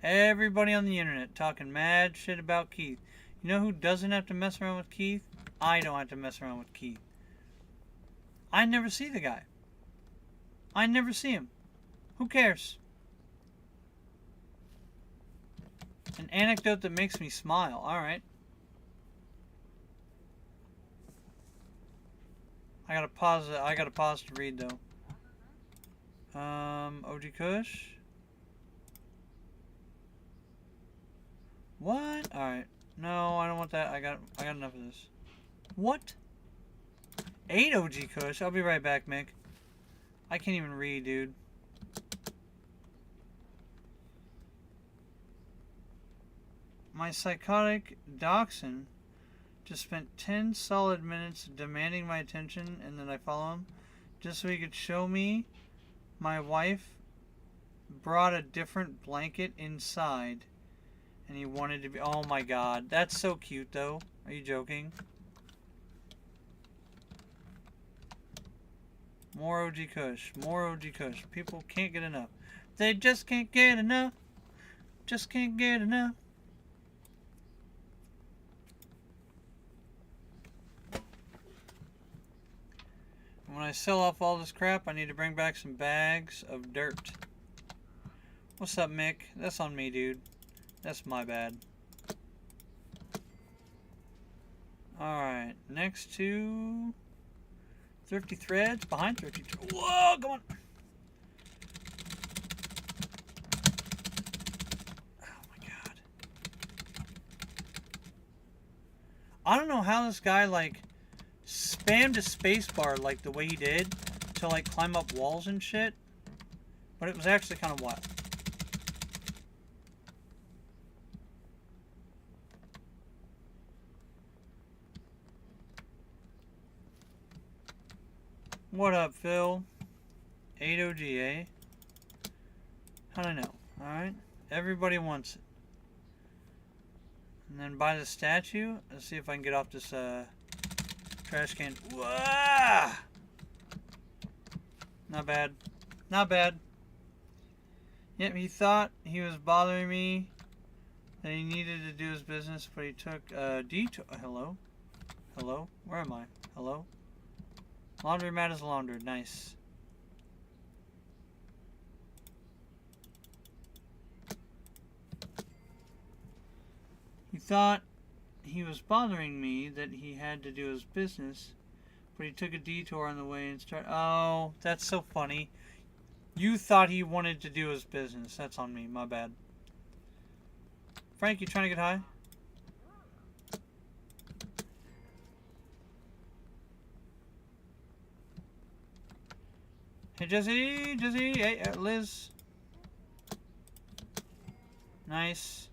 Everybody on the internet talking mad shit about Keith. You know who doesn't have to mess around with Keith? I don't have to mess around with Keith. I never see the guy. I never see him. Who cares? An anecdote that makes me smile. Alright. I gotta pause it. I gotta pause to read though. OG Kush. What? Alright. No, I don't want that. I got enough of this. What? 8 OG Kush? I'll be right back, Mick. I can't even read, dude. My psychotic dachshund just spent 10 solid minutes demanding my attention and that I follow him just so he could show me my wife brought a different blanket inside and he wanted to be... Oh my god. That's so cute though. Are you joking? More OG Kush. More OG Kush. People can't get enough. They just can't get enough. Just can't get enough. When I sell off all this crap, I need to bring back some bags of dirt. What's up, Mick? That's on me, dude. That's my bad. Alright, next to Thrifty Threads. Behind Thrifty Threads. Whoa, come on! Oh my god. I don't know how this guy, like, spammed a spacebar like the way he did to like climb up walls and shit, but it was actually kind of wild. What up, Phil? 8 OGA. How'd I know? Alright. Everybody wants it. And then buy the statue. Let's see if I can get off this trash can. Whoa! Not bad. Not bad. Yep, he thought he was bothering me, that he needed to do his business, but he took a detour. Hello? Hello? Where am I? Hello? Laundromat is laundered. Nice. He thought he was bothering me, that he had to do his business, but he took a detour on the way and started... Oh, that's so funny. You thought he wanted to do his business. That's on me. My bad. Frank, you trying to get high? Hey, Jesse. Hey, Liz. Nice.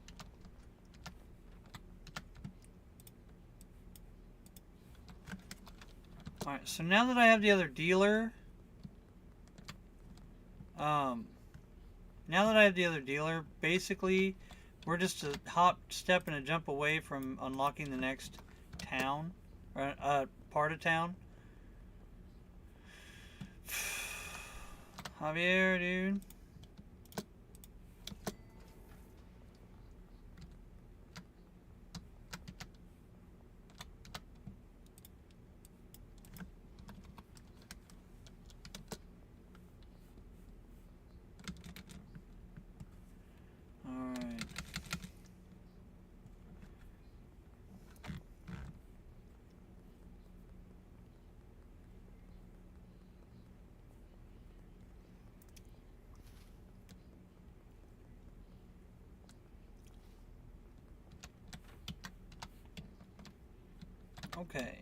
Alright, so now that I have the other dealer, basically, we're just a hop, step, and a jump away from unlocking the next town, or part of town. Javier, dude. Alright. Okay.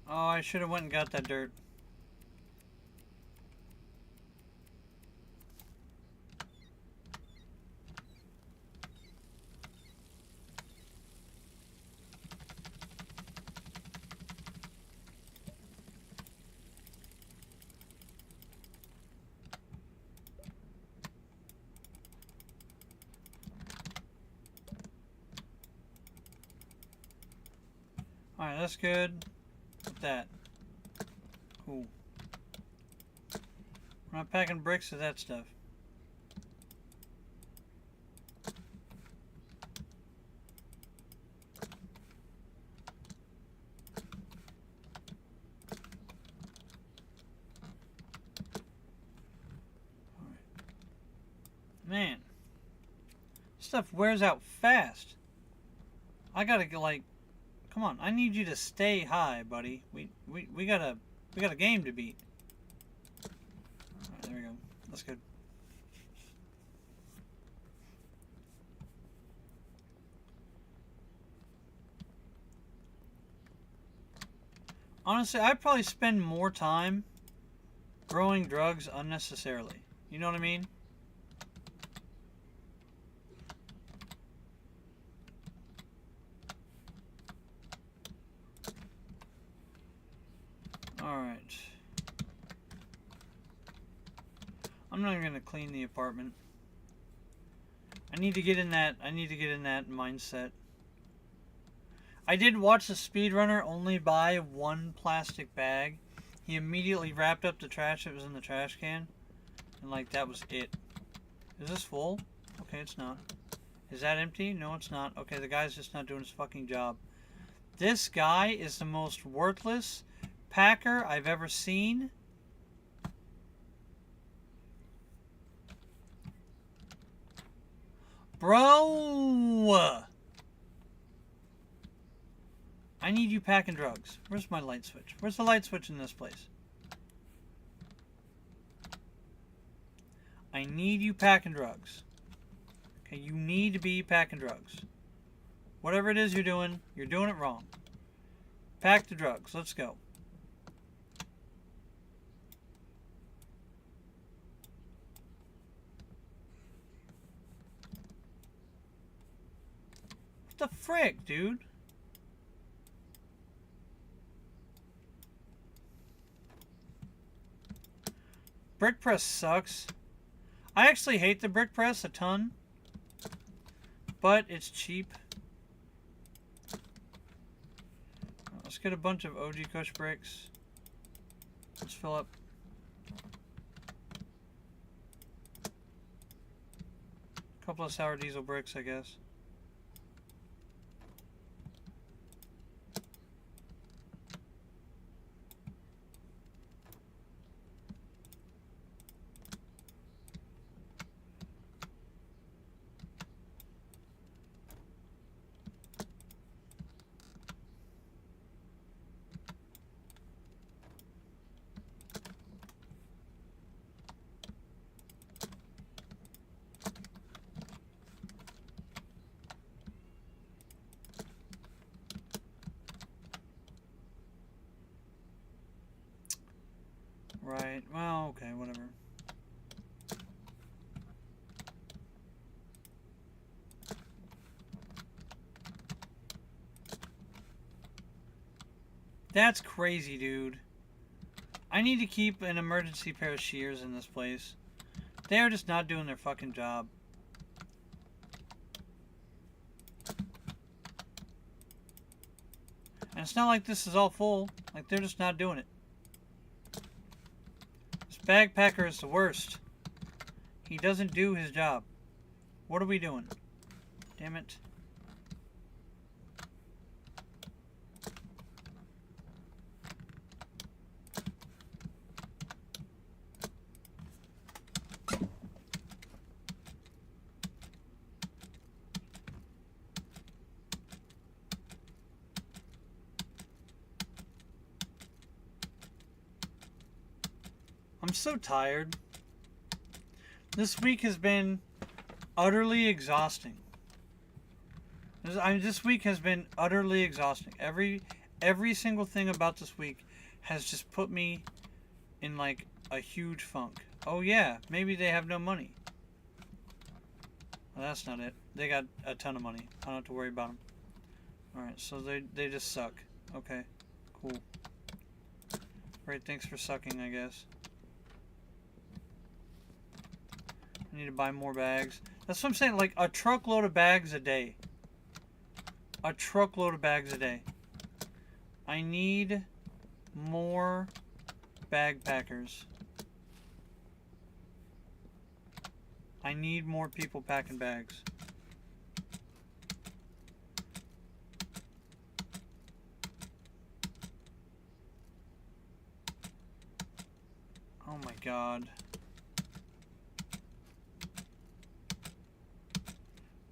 Oh, I should have went and got that dirt. Alright, that's good. What's that? Cool. We're not packing bricks of that stuff. Alright. Man. Stuff wears out fast. I gotta get like... Come on, I need you to stay high, buddy. We got a game to beat. Alright, there we go. That's good. Honestly, I'd probably spend more time growing drugs unnecessarily. You know what I mean? Alright. I'm not gonna clean the apartment. I need to get in that mindset. I did watch the speedrunner only buy one plastic bag. He immediately wrapped up the trash that was in the trash can. And like that was it. Is this full? Okay, it's not. Is that empty? No, it's not. Okay, the guy's just not doing his fucking job. This guy is the most worthless packer I've ever seen. Bro! I need you packing drugs. Where's my light switch? Where's the light switch in this place? I need you packing drugs. Okay, you need to be packing drugs. Whatever it is you're doing it wrong. Pack the drugs. Let's go. What the frick, dude? Brick press sucks. I actually hate the brick press a ton, but it's cheap. Let's get a bunch of OG Kush bricks. Let's fill up. A couple of sour diesel bricks, I guess. Right, well, okay, whatever. That's crazy, dude. I need to keep an emergency pair of shears in this place. They're just not doing their fucking job. And it's not like this is all full. Like, they're just not doing it. This bag packer is the worst. He doesn't do his job. What are we doing? Damn it. I'm so tired. This week has been utterly exhausting. This week has been utterly exhausting. Every every single thing about this week has just put me in like a huge funk. Oh yeah, maybe they have no money. Well, that's not it. They got a ton of money. I don't have to worry about them. Alright, so they just suck. Okay, cool. Great, thanks for sucking, I guess. I need to buy more bags. That's what I'm saying, like a truckload of bags a day. A truckload of bags a day. I need more bag packers. I need more people packing bags. Oh my god.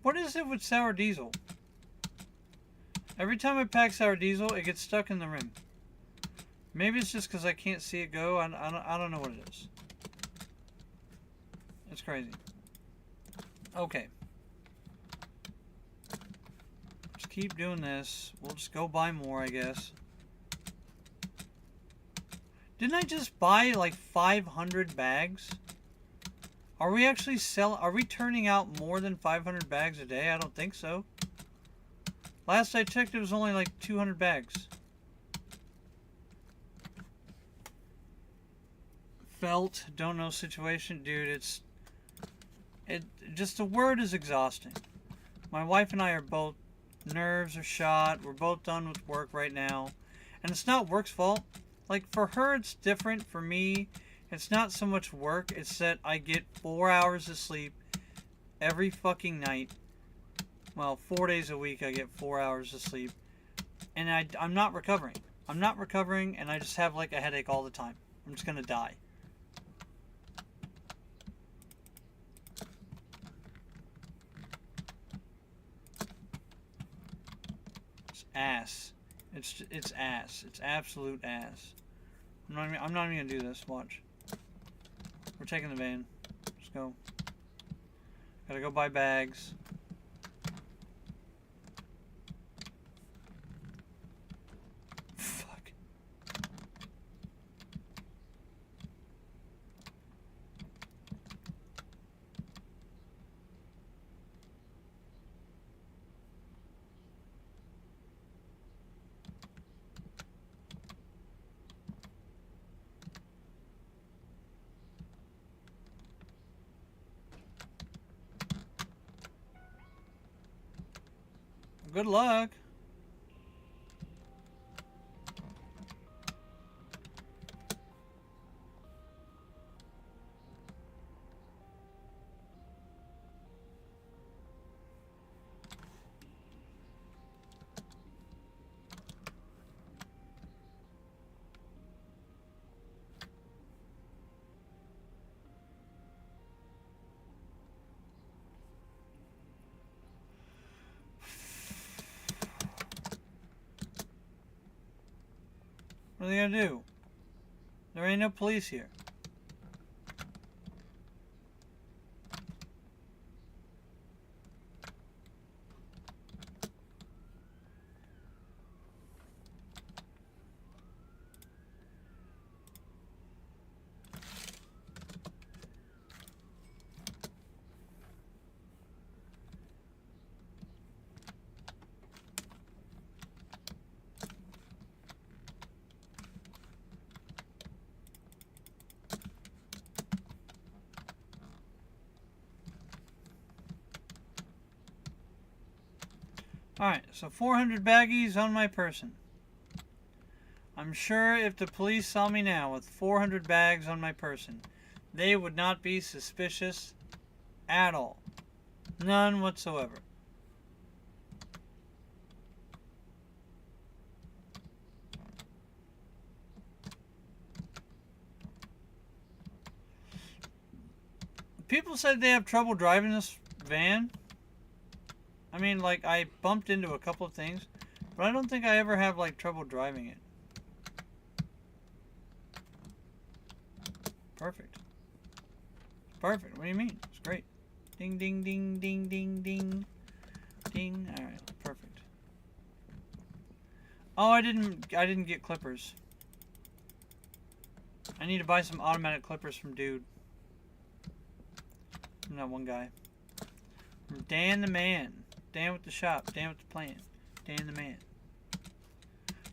What is it with sour diesel? Every time I pack sour diesel, it gets stuck in the rim. Maybe it's just because I can't see it go. I don't know what it is. It's crazy. Okay. Just keep doing this. We'll just go buy more, I guess. Didn't I just buy like 500 bags? Are we actually are we turning out more than 500 bags a day? I don't think so. Last I checked, it was only like 200 bags. Felt, don't know situation. Dude, just the word is exhausting. My wife and I are both, nerves are shot. We're both done with work right now. And it's not work's fault. Like, for her, it's different. For me, it's not so much work. It's that I get 4 hours of sleep every fucking night. Well, 4 days a week I get 4 hours of sleep. And I'm not recovering. I'm not recovering, and I just have, like, a headache all the time. I'm just gonna die. It's ass. It's ass. It's absolute ass. I'm not even gonna do this. Watch. We're taking the van. Let's go. Gotta go buy bags. Fuck. Good luck. What are they gonna do? There ain't no police here. Alright, so 400 baggies on my person. I'm sure if the police saw me now with 400 bags on my person, they would not be suspicious at all. None whatsoever. People said they have trouble driving this van. I mean, like, I bumped into a couple of things, but I don't think I ever have, like, trouble driving it. Perfect. Perfect. What do you mean? It's great. Ding, ding, ding, ding, ding, ding. Ding. Alright, perfect. Oh, I didn't get clippers. I need to buy some automatic clippers from dude. From that one guy. From Dan the man. Dan with the shop. Dan with the plan. Dan the man.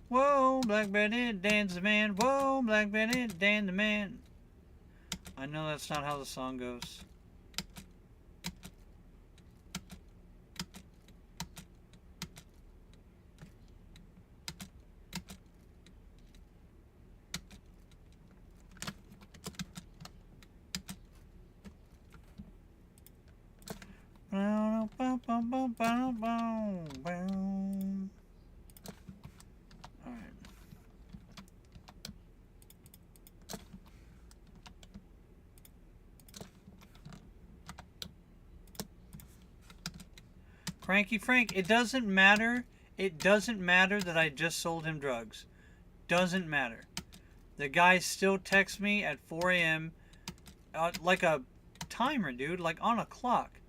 Whoa, Black Betty, Dan's the man. Whoa, Black Betty, Dan the man. I know that's not how the song goes. Cranky Frank, it doesn't matter. It doesn't matter that I just sold him drugs. Doesn't matter. The guy still texts me at 4 a.m. Like a timer, dude. Like on a clock.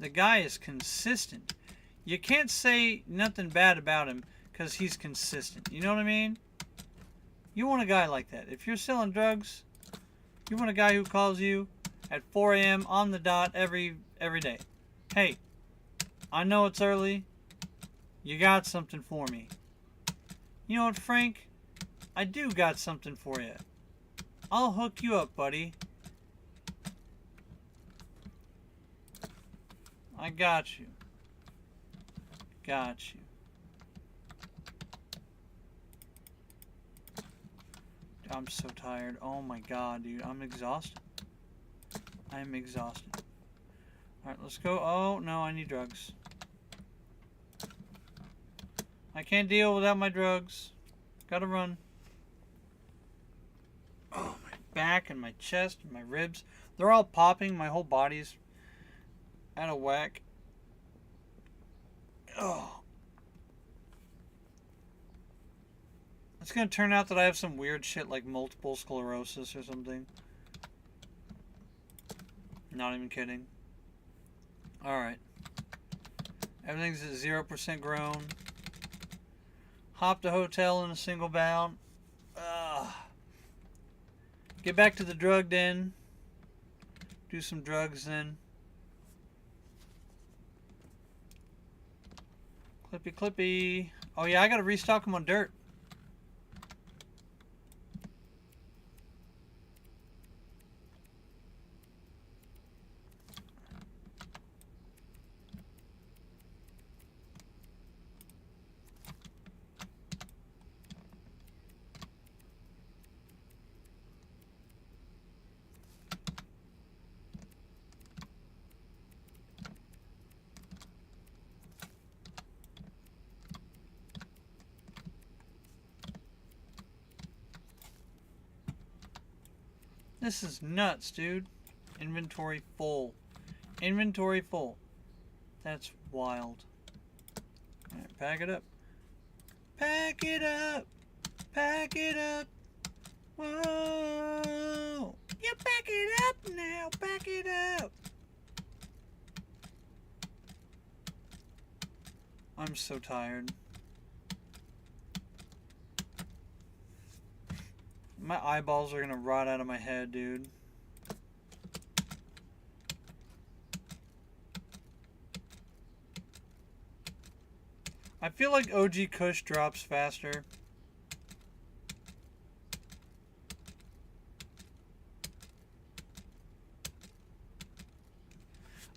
The guy is consistent. You can't say nothing bad about him because he's consistent. You know what I mean? You want a guy like that. If you're selling drugs, you want a guy who calls you at 4 a.m. on the dot every day. Hey, I know it's early. You got something for me. You know what, Frank? I do got something for you. I'll hook you up, buddy. I got you. Got you. I'm so tired. Oh my god, dude. I'm exhausted. I'm exhausted. Alright, let's go. Oh, no, I need drugs. I can't deal without my drugs. Gotta run. Oh, my back and my chest and my ribs. They're all popping. My whole body's out of whack. Oh. It's gonna turn out that I have some weird shit like multiple sclerosis or something. Not even kidding. Alright. Everything's at 0% grown. Hopped a hotel in a single bound. Get back to the drug den. Do some drugs then. Clippy clippy. Oh yeah, I gotta restock them on dirt. This is nuts, dude. Inventory full. Inventory full. That's wild. Alright, pack it up. Pack it up. Pack it up. Whoa. You pack it up now. Pack it up. I'm so tired. My eyeballs are gonna rot out of my head, dude. I feel like OG Kush drops faster.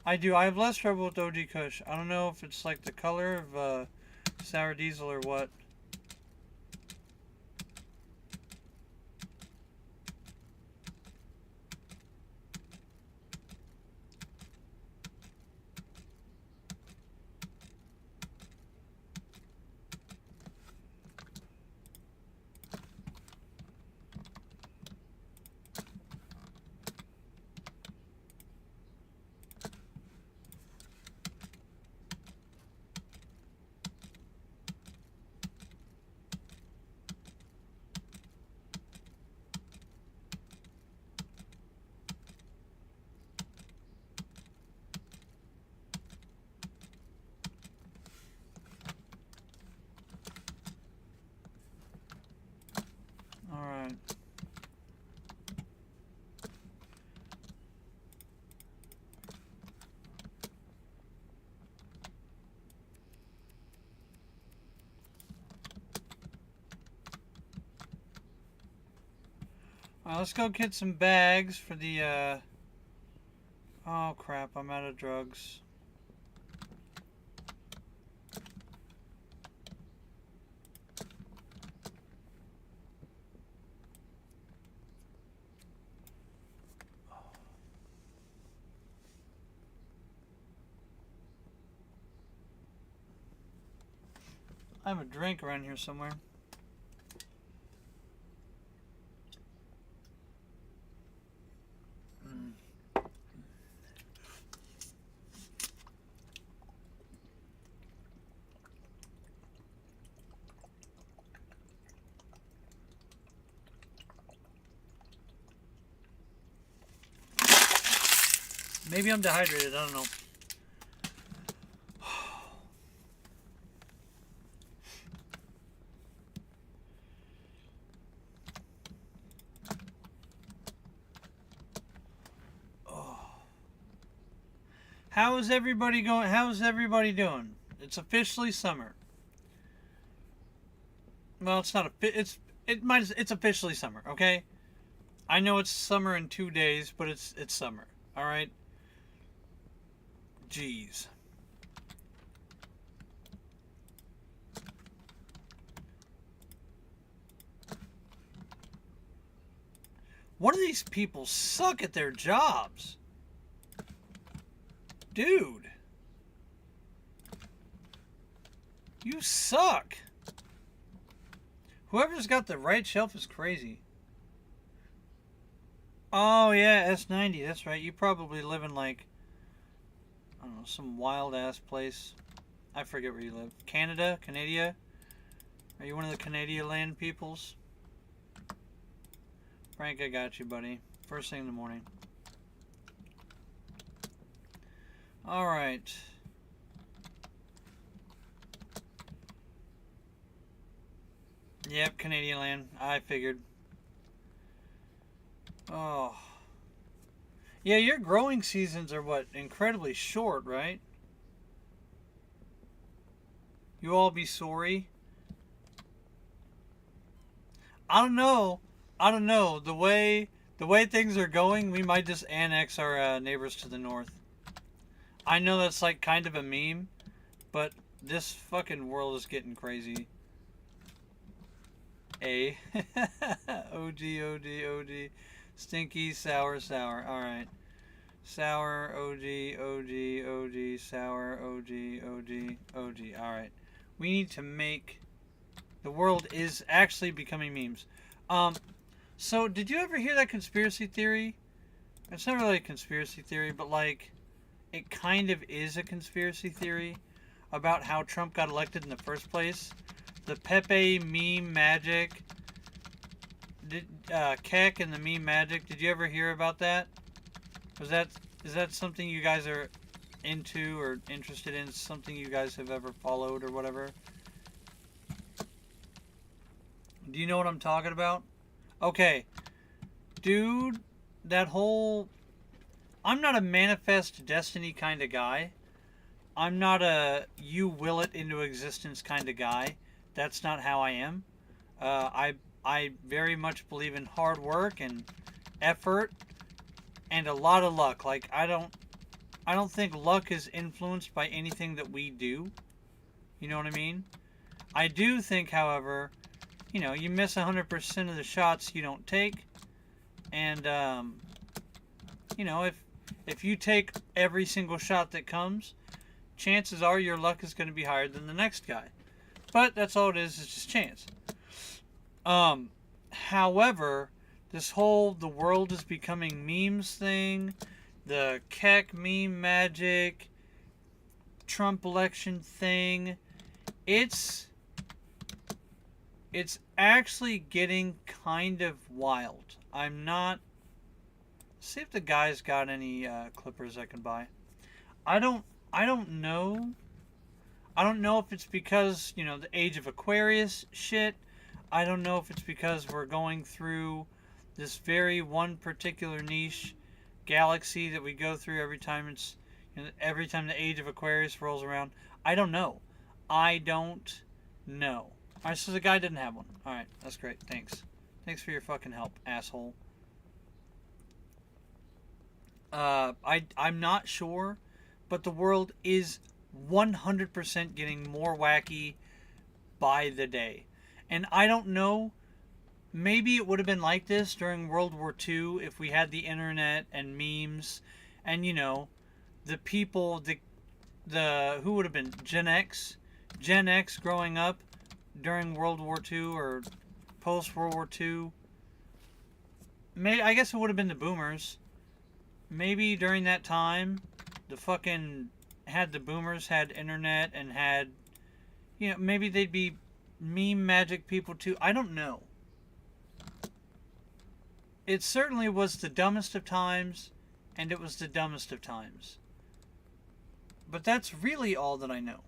I do. I have less trouble with OG Kush. I don't know if it's like the color of Sour Diesel or what. Alright. Alright, let's go get some bags for the, oh crap, I'm out of drugs. I have a drink around here somewhere. Maybe I'm dehydrated, I don't know. How is everybody going? How is everybody doing? It's officially summer. Well, it's not it's officially summer, okay? I know it's summer in 2 days, but it's summer. All right? Jeez. What do these people suck at their jobs? Dude. You suck. Whoever's got the right shelf is crazy. Oh, yeah, S90. That's right. You probably live in, like, I don't know, some wild-ass place. I forget where you live. Canada? Canada? Are you one of the Canadian land peoples? Frank, I got you, buddy. First thing in the morning. Alright. Yep, Canadian land. I figured. Oh. Yeah, your growing seasons are, what, incredibly short, right? You all be sorry. I don't know. I don't know. The way things are going, we might just annex our neighbors to the north. I know that's like kind of a meme, but this fucking world is getting crazy. A. OG, OG, OG. Stinky, sour, sour. Alright. Sour, OG, OG, OG, sour, OG, OG, OG. Alright. We need to make... The world is actually becoming memes. So, did you ever hear that conspiracy theory? It's not really a conspiracy theory, but like... It kind of is a conspiracy theory about how Trump got elected in the first place. The Pepe meme magic... Keck and the meme magic. Did you ever hear about that? Is that something you guys are into or interested in? Something you guys have ever followed or whatever? Do you know what I'm talking about? Okay. Dude, that whole... I'm not a manifest destiny kind of guy. I'm not a you will it into existence kind of guy. That's not how I am. I very much believe in hard work and effort and a lot of luck. Like I don't think luck is influenced by anything that we do. You know what I mean? I do think, however, you know, you miss 100% of the shots you don't take, and you know, if you take every single shot that comes, chances are your luck is going to be higher than the next guy. But that's all it is just chance. However, this whole the world is becoming memes thing, the Keck meme magic, Trump election thing, it's actually getting kind of wild. I'm not... See if the guy's got any clippers I can buy. I don't know. I don't know if it's because, you know, the age of Aquarius shit. I don't know if it's because we're going through this very one particular niche galaxy that we go through every time every time the age of Aquarius rolls around. I don't know. I don't know. Alright, so the guy didn't have one. Alright, that's great. Thanks. Thanks for your fucking help, asshole. I'm not sure, but the world is 100% getting more wacky by the day. And I don't know, maybe it would have been like this during World War II if we had the internet and memes and, you know, the people, who would have been Gen X growing up during World War II or post World War II. Maybe, I guess it would have been the boomers. Maybe during that time, the boomers had internet and had, you know, maybe they'd be meme magic people too. I don't know. It certainly was the dumbest of times, and it was the dumbest of times. But that's really all that I know.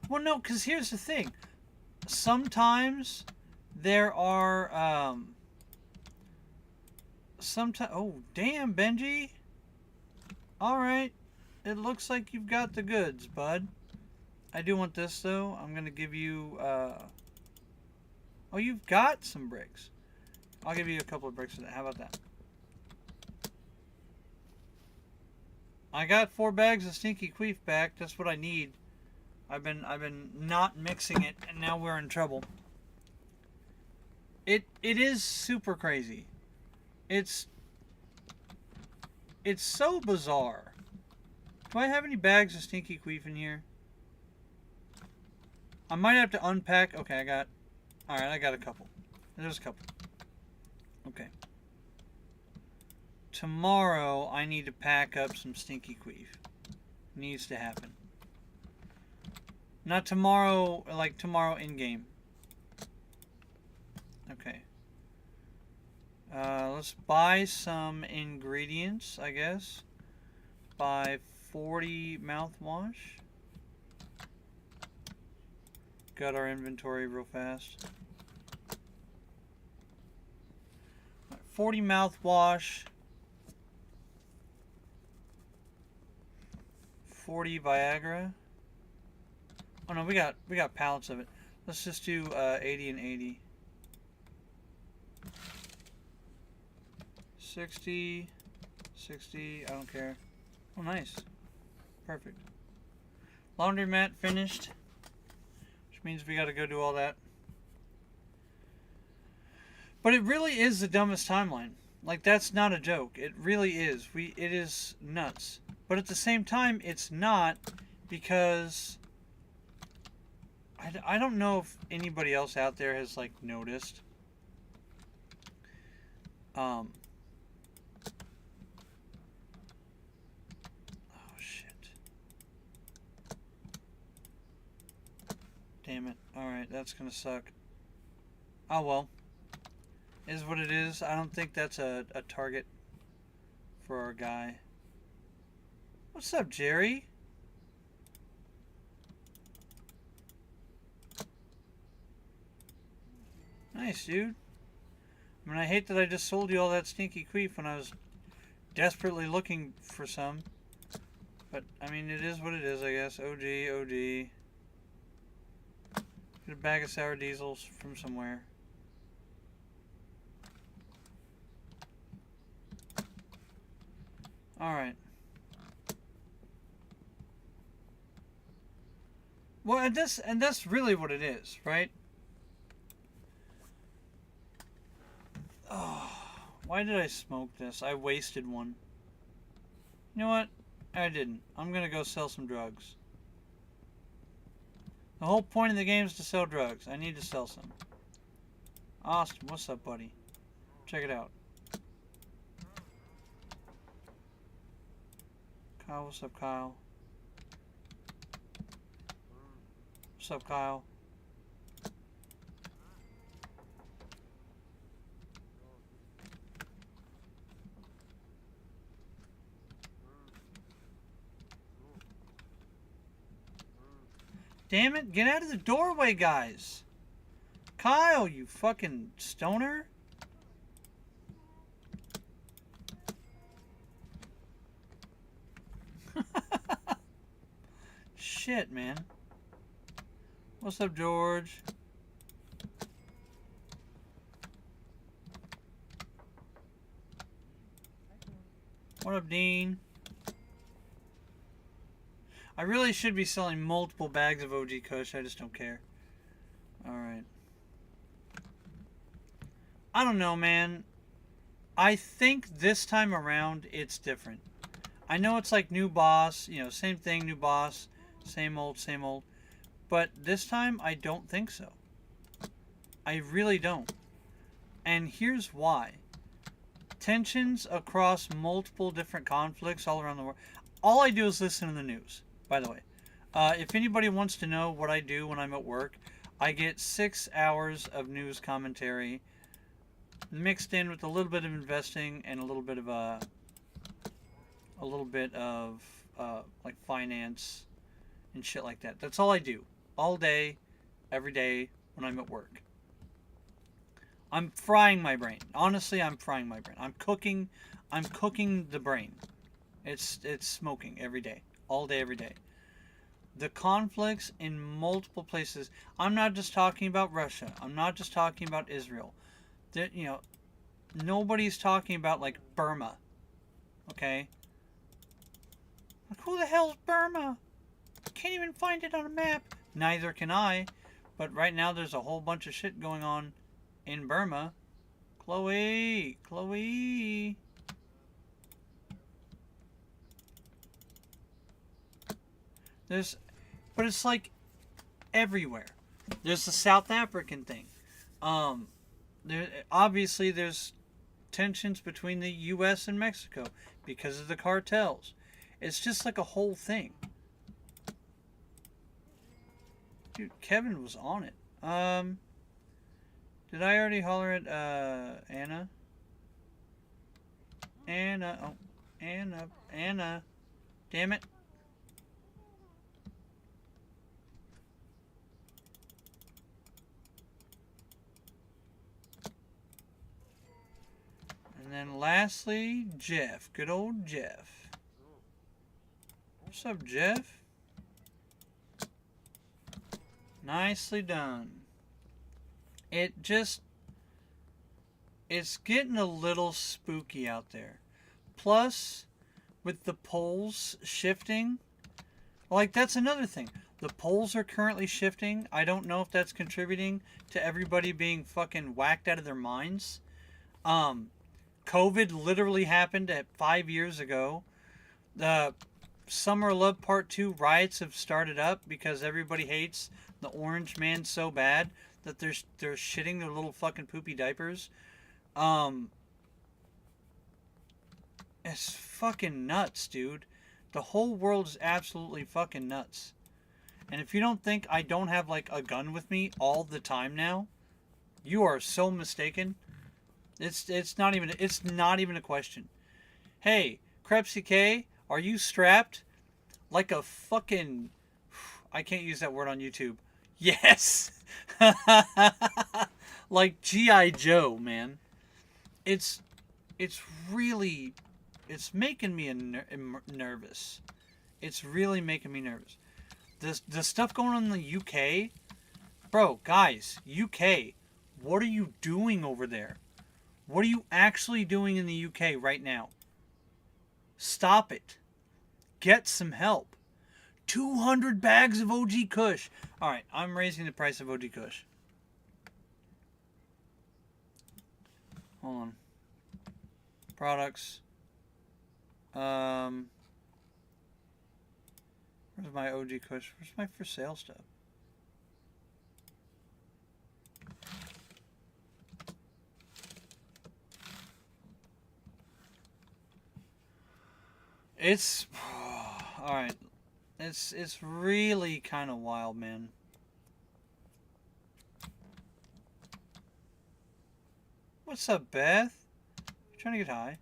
Well, no, because here's the thing. Sometimes there are, oh, damn, Benji. Alright. It looks like you've got the goods, bud. I do want this, though. I'm going to give you, oh, you've got some bricks. I'll give you a couple of bricks for that. How about that? I got 4 bags of stinky queef back. That's what I need. I've been not mixing it, and now we're in trouble. It is super crazy. It's so bizarre. Do I have any bags of stinky queef in here? I might have to unpack. Okay, alright, I got a couple. There's a couple. Okay. Tomorrow, I need to pack up some stinky queef. Needs to happen. Not tomorrow, like tomorrow in-game. Okay. Let's buy some ingredients, I guess. Buy 40 mouthwash. Got our inventory real fast. 40 mouthwash. 40 Viagra. Oh no, we got pallets of it. Let's just do 80 and 80. 60, 60, I don't care. Oh, nice. Perfect. Laundromat finished. Which means we gotta go do all that. But it really is the dumbest timeline. Like, that's not a joke. It really is. It is nuts. But at the same time, it's not, because I don't know if anybody else out there has, like, noticed. Oh, shit. Damn it. Alright, that's gonna suck. Oh, well. Is what it is. I don't think that's a target for our guy. What's up, Jerry? Nice, dude. I mean, I hate that I just sold you all that stinky queef when I was desperately looking for some. But, I mean, it is what it is, I guess. OG, OG. Get a bag of sour diesels from somewhere. Alright. Well, and that's really what it is, right? Oh, why did I smoke this? I wasted one. You know what? I didn't. I'm gonna go sell some drugs. The whole point of the game is to sell drugs. I need to sell some. Austin, what's up, buddy? Check it out. Kyle, what's up, Kyle? What's up, Kyle? Damn it, get out of the doorway, guys. Kyle, you fucking stoner. Shit, man. What's up, George? What up, Dean? I really should be selling multiple bags of OG Kush. I just don't care. Alright. I don't know, man. I think this time around it's different. I know it's like new boss, you know, same thing, new boss, same old, same old. But this time I don't think so. I really don't. And here's why. Tensions across multiple different conflicts all around the world. All I do is listen to the news, by the way. If anybody wants to know what I do when I'm at work, I get 6 hours of news commentary mixed in with a little bit of investing and a little bit of like finance and shit like that. That's all I do. All day, every day when I'm at work. I'm frying my brain. Honestly, I'm frying my brain. I'm cooking the brain. It's smoking every day. All day, every day. The conflicts in multiple places. I'm not just talking about Russia. I'm not just talking about Israel. You know, nobody's talking about like Burma. Okay? Like, who the hell's Burma? Can't even find it on a map. Neither can I. But right now there's a whole bunch of shit going on in Burma. Chloe. But it's like everywhere. There's the South African thing. Obviously there's tensions between the U.S. and Mexico because of the cartels. It's just like a whole thing. Dude, Kevin was on it. Did I already holler at Anna? Anna. Damn it. And then lastly, Jeff. Good old Jeff. What's up, Jeff? Nicely done. It's getting a little spooky out there. Plus, with the polls shifting, like that's another thing. The polls are currently shifting. I don't know if that's contributing to everybody being fucking whacked out of their minds. COVID literally happened at 5 years ago. The Summer of Love Part 2 riots have started up because everybody hates the orange man so bad that they're shitting their little fucking poopy diapers. It's fucking nuts, dude. The whole world is absolutely fucking nuts. And if you don't think I don't have like a gun with me all the time now, you are so mistaken. It's not even a question. Hey, Krebsy K, are you strapped like a fucking... I can't use that word on YouTube. Yes! Like G.I. Joe, man. It's really... It's making me nervous. It's really making me nervous. The stuff going on in the UK... Bro, guys, UK, what are you doing over there? What are you actually doing in the UK right now? Stop it. Get some help. 200 bags of OG Kush. Alright, I'm raising the price of OG Kush. Hold on. Products. Where's my OG Kush? Where's my for sale stuff? It's... Alright. It's really kind of wild, man. What's up, Beth? You trying to get high?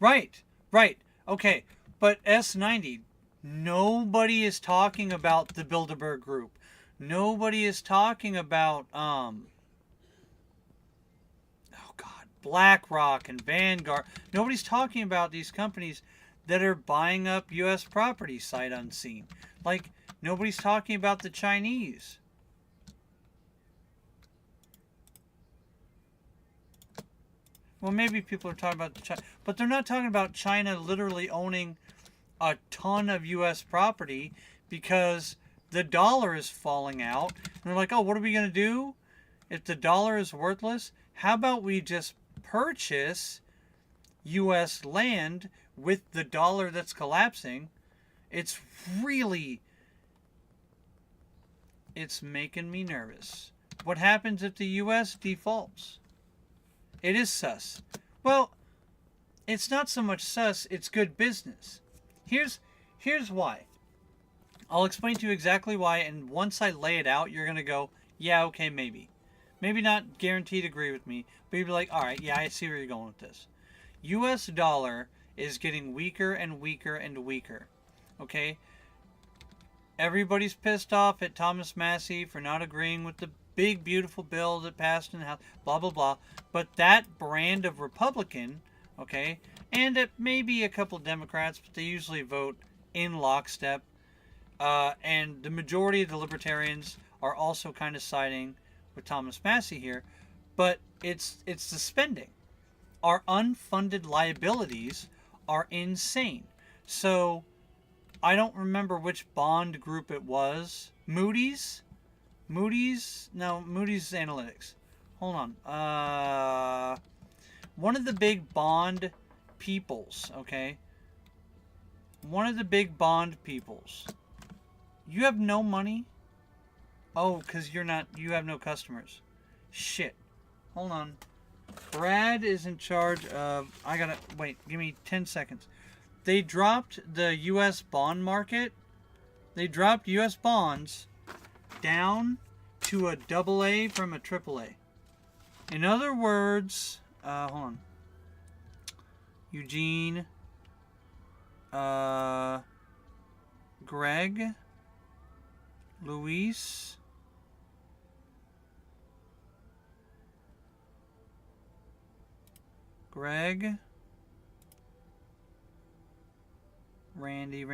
Right, right. Okay, but S90, nobody is talking about the Bilderberg Group. Nobody is talking about oh God, BlackRock and Vanguard. Nobody's talking about these companies that are buying up U.S. property sight unseen. Like, nobody's talking about the Chinese. Well, maybe people are talking about China, but they're not talking about China literally owning a ton of U.S. property because the dollar is falling out. And they're like, oh, what are we going to do? If the dollar is worthless, how about we just purchase U.S. land with the dollar that's collapsing? It's really, it's making me nervous. What happens if the U.S. defaults? It is sus. Well, it's not so much sus, it's good business. Here's why. I'll explain to you exactly why, and once I lay it out, you're going to go, yeah, okay, maybe. Maybe not guaranteed agree with me, but you'll be like, all right, yeah, I see where you're going with this. U.S. dollar is getting weaker and weaker and weaker. Okay? Everybody's pissed off at Thomas Massey for not agreeing with the big, beautiful bill that passed in the House, blah, blah, blah. But that brand of Republican, okay, and it may be a couple Democrats, but they usually vote in lockstep. And the majority of the libertarians are also kind of siding with Thomas Massey here. But it's the spending. Our unfunded liabilities are insane. So I don't remember which bond group it was. Moody's? No, Moody's Analytics. Hold on. One of the big bond peoples, okay? One of the big bond peoples. You have no money? Oh, because you have no customers. Shit. Hold on. Brad is in charge of, wait, give me 10 seconds. They dropped the U.S. bond market. They dropped U.S. bonds down to a AA from a AAA. In other words, hold on. Eugene, Greg, Luis, Greg, Randy,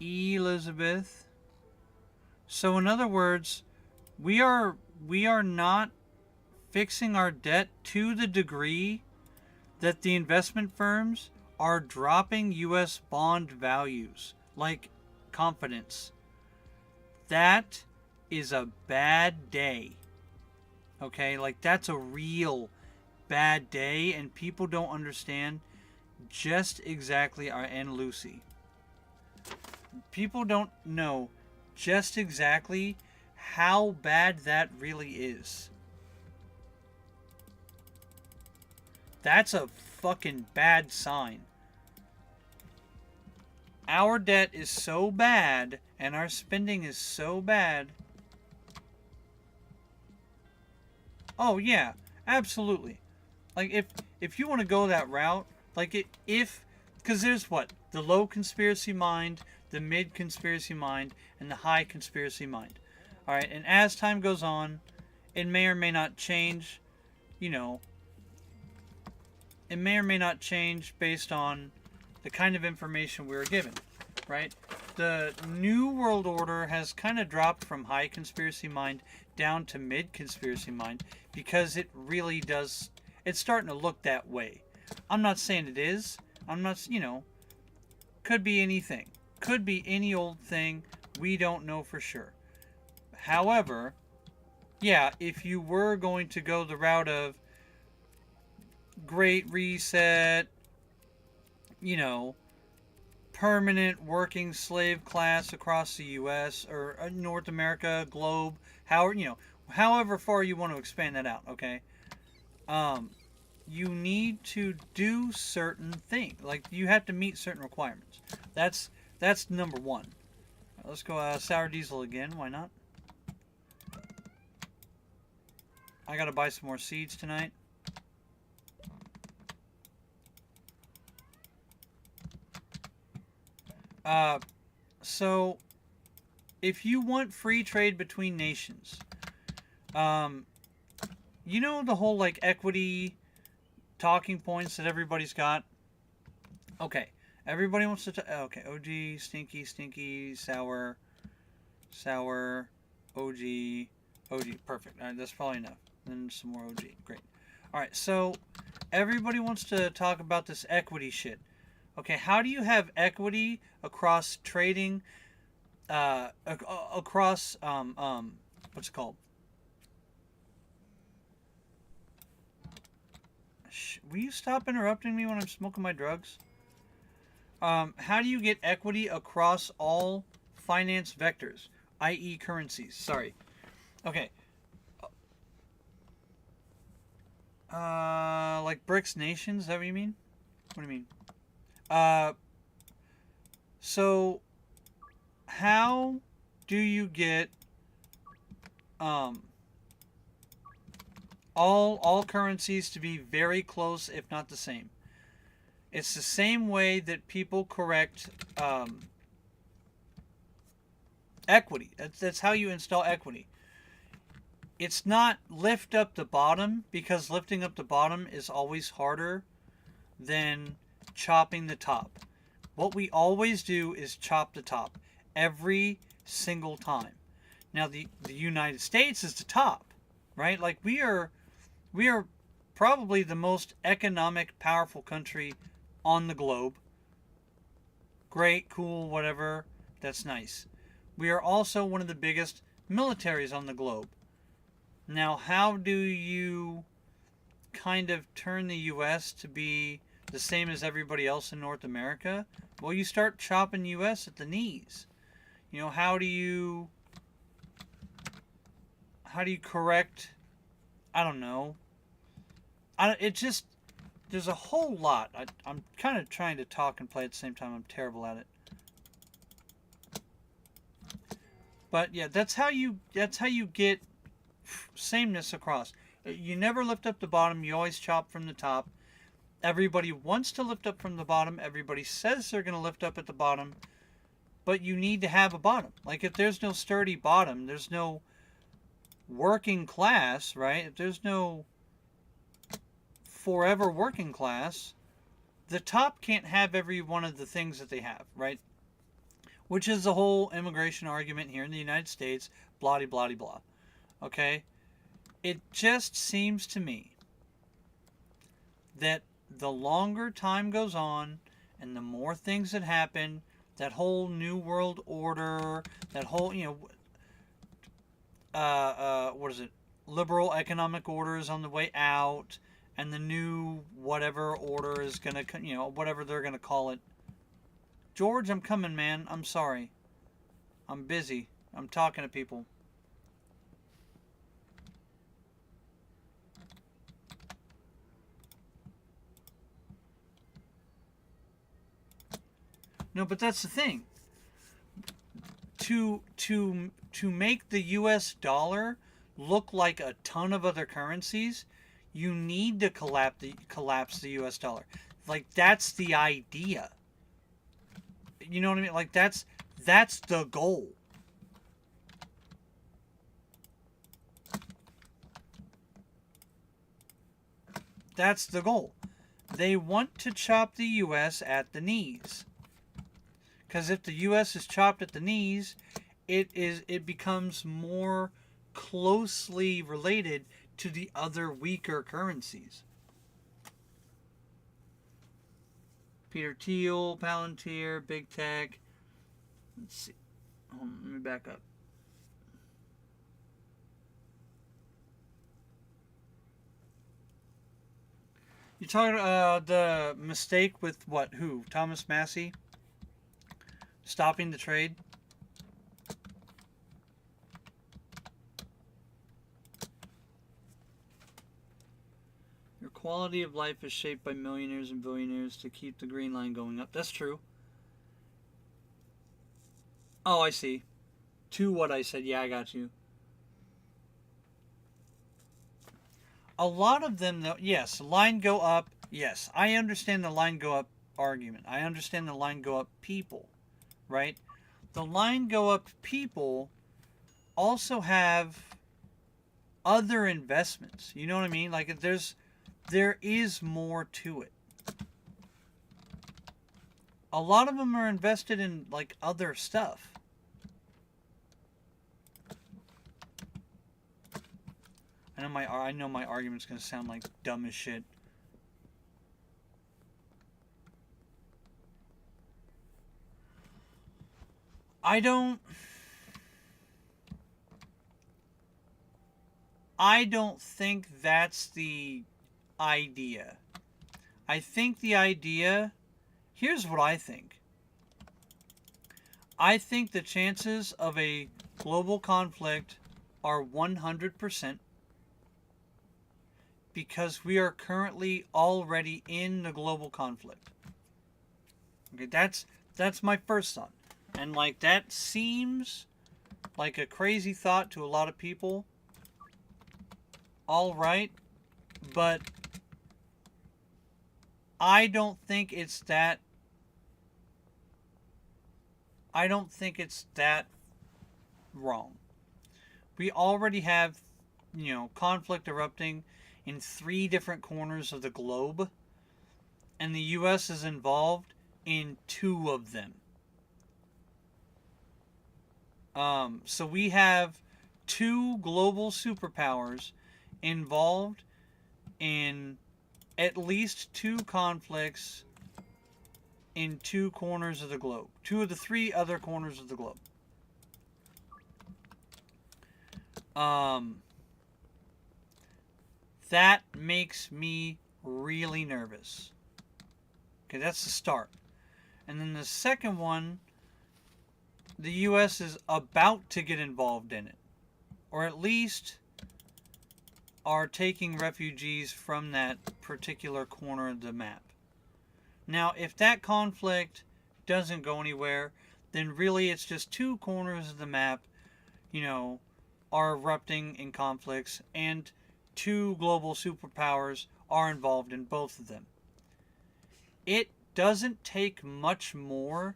Elizabeth. So in other words, we are not fixing our debt to the degree that the investment firms are dropping U.S. bond values, like confidence. That is a bad day. Okay, like that's a real bad day, and people don't understand just exactly, and Lucy. People don't know just exactly how bad that really is. That's a fucking bad sign. Our debt is so bad and our spending is so bad. Oh yeah, absolutely. Like if you want to go that route, like because there's what? The low conspiracy mind, the mid conspiracy mind, and the high conspiracy mind. Alright, and as time goes on, it may or may not change, you know, it may or may not change based on the kind of information we were given, right? The New World Order has kind of dropped from high conspiracy mind down to mid conspiracy mind because it really does, it's starting to look that way. I'm not saying it is. I'm not, could be anything. Could be any old thing. We don't know for sure. However, yeah, if you were going to go the route of Great Reset, permanent working slave class across the U.S. or North America, globe, however far you want to expand that out, okay? You need to do certain things. Like, you have to meet certain requirements. That's number one. Let's go sour diesel again. Why not? I gotta buy some more seeds tonight. So if you want free trade between nations, you know the whole like equity talking points that everybody's got. Okay, everybody wants to. Okay, OG, stinky, stinky, sour, sour, OG, OG. Perfect. All right, that's probably enough. Then some more OG. Great. All right, so everybody wants to talk about this equity shit. Okay, how do you have equity across trading? Across what's it called? Will you stop interrupting me when I'm smoking my drugs? How do you get equity across all finance vectors, i.e., currencies? Sorry. Okay. Like BRICS nations? Is that what you mean? What do you mean? So how do you get all currencies to be very close, if not the same? It's the same way that people correct equity. That's how you install equity. It's not lift up the bottom, because lifting up the bottom is always harder than chopping the top. What we always do is chop the top every single time. Now the United States is the top, right? Like we are probably the most economic powerful country on the globe. Great, cool, whatever. That's nice. We are also one of the biggest militaries on the globe. Now, how do you kind of turn the U.S. to be the same as everybody else in North America? Well, you start chopping U.S. at the knees. You know, how do you correct? I don't know. It just, there's a whole lot. I'm kind of trying to talk and play at the same time. I'm terrible at it. But yeah, that's how you get sameness across. You never lift up the bottom. You always chop from the top. Everybody wants to lift up from the bottom. Everybody says they're going to lift up at the bottom. But you need to have a bottom. Like if there's no sturdy bottom, there's no working class, right? If there's no forever working class, the top can't have every one of the things that they have, right? Which is the whole immigration argument here in the United States, blah, blah, blah, blah. Okay? It just seems to me that the longer time goes on and the more things that happen, that whole New World Order, that whole, what is it? Liberal economic order is on the way out, and the new whatever order is going to, whatever they're going to call it. George, I'm coming, man. I'm sorry. I'm busy. I'm talking to people. No, but that's the thing. To make the US dollar look like a ton of other currencies, you need to collapse the US dollar. Like that's the idea. You know what I mean? Like that's the goal. That's the goal. They want to chop the US at the knees. Because if the U.S. is chopped at the knees, it becomes more closely related to the other weaker currencies. Peter Thiel, Palantir, Big Tech. Let's see. Hold on, let me back up. You're talking the mistake with what? Who? Thomas Massey? Stopping the trade? Your quality of life is shaped by millionaires and billionaires to keep the green line going up. That's true. Oh, I see. To what I said. Yeah, I got you. a lot of them, though, yes, line go up. Yes, I understand the line go up argument. I understand the line go up people, right? The line go up people also have other investments. You know what I mean? Like there is more to it. A lot of them are invested in like other stuff. I know my argument's gonna sound like dumb as shit. I don't think that's the idea. I think the idea, here's what I think. I think the chances of a global conflict are 100% because we are currently already in the global conflict. Okay, that's my first thought. And like that seems like a crazy thought to a lot of people. All right, but I don't think it's that wrong. We already have, conflict erupting in 3 different corners of the globe, and the US is involved in 2 of them. So we have 2 global superpowers involved in at least 2 conflicts in 2 corners of the globe. 2 of the 3 other corners of the globe. That makes me really nervous. Okay, that's the start. And then the second one, the US is about to get involved in it. Or at least are taking refugees from that particular corner of the map. Now, if that conflict doesn't go anywhere, then really it's just 2 corners of the map, are erupting in conflicts, and 2 global superpowers are involved in both of them. It doesn't take much more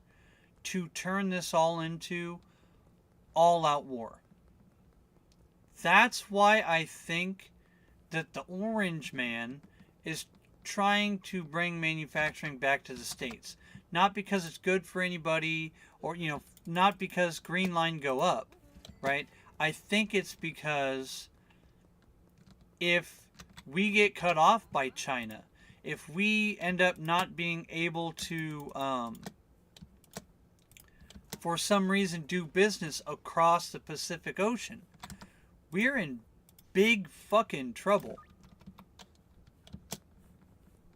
to turn this all into all-out war. That's why I think that the Orange Man is trying to bring manufacturing back to the States. Not because it's good for anybody, or, not because green line go up, right? I think it's because if we get cut off by China, if we end up not being able to, for some reason, do business across the Pacific Ocean, we're in big fucking trouble.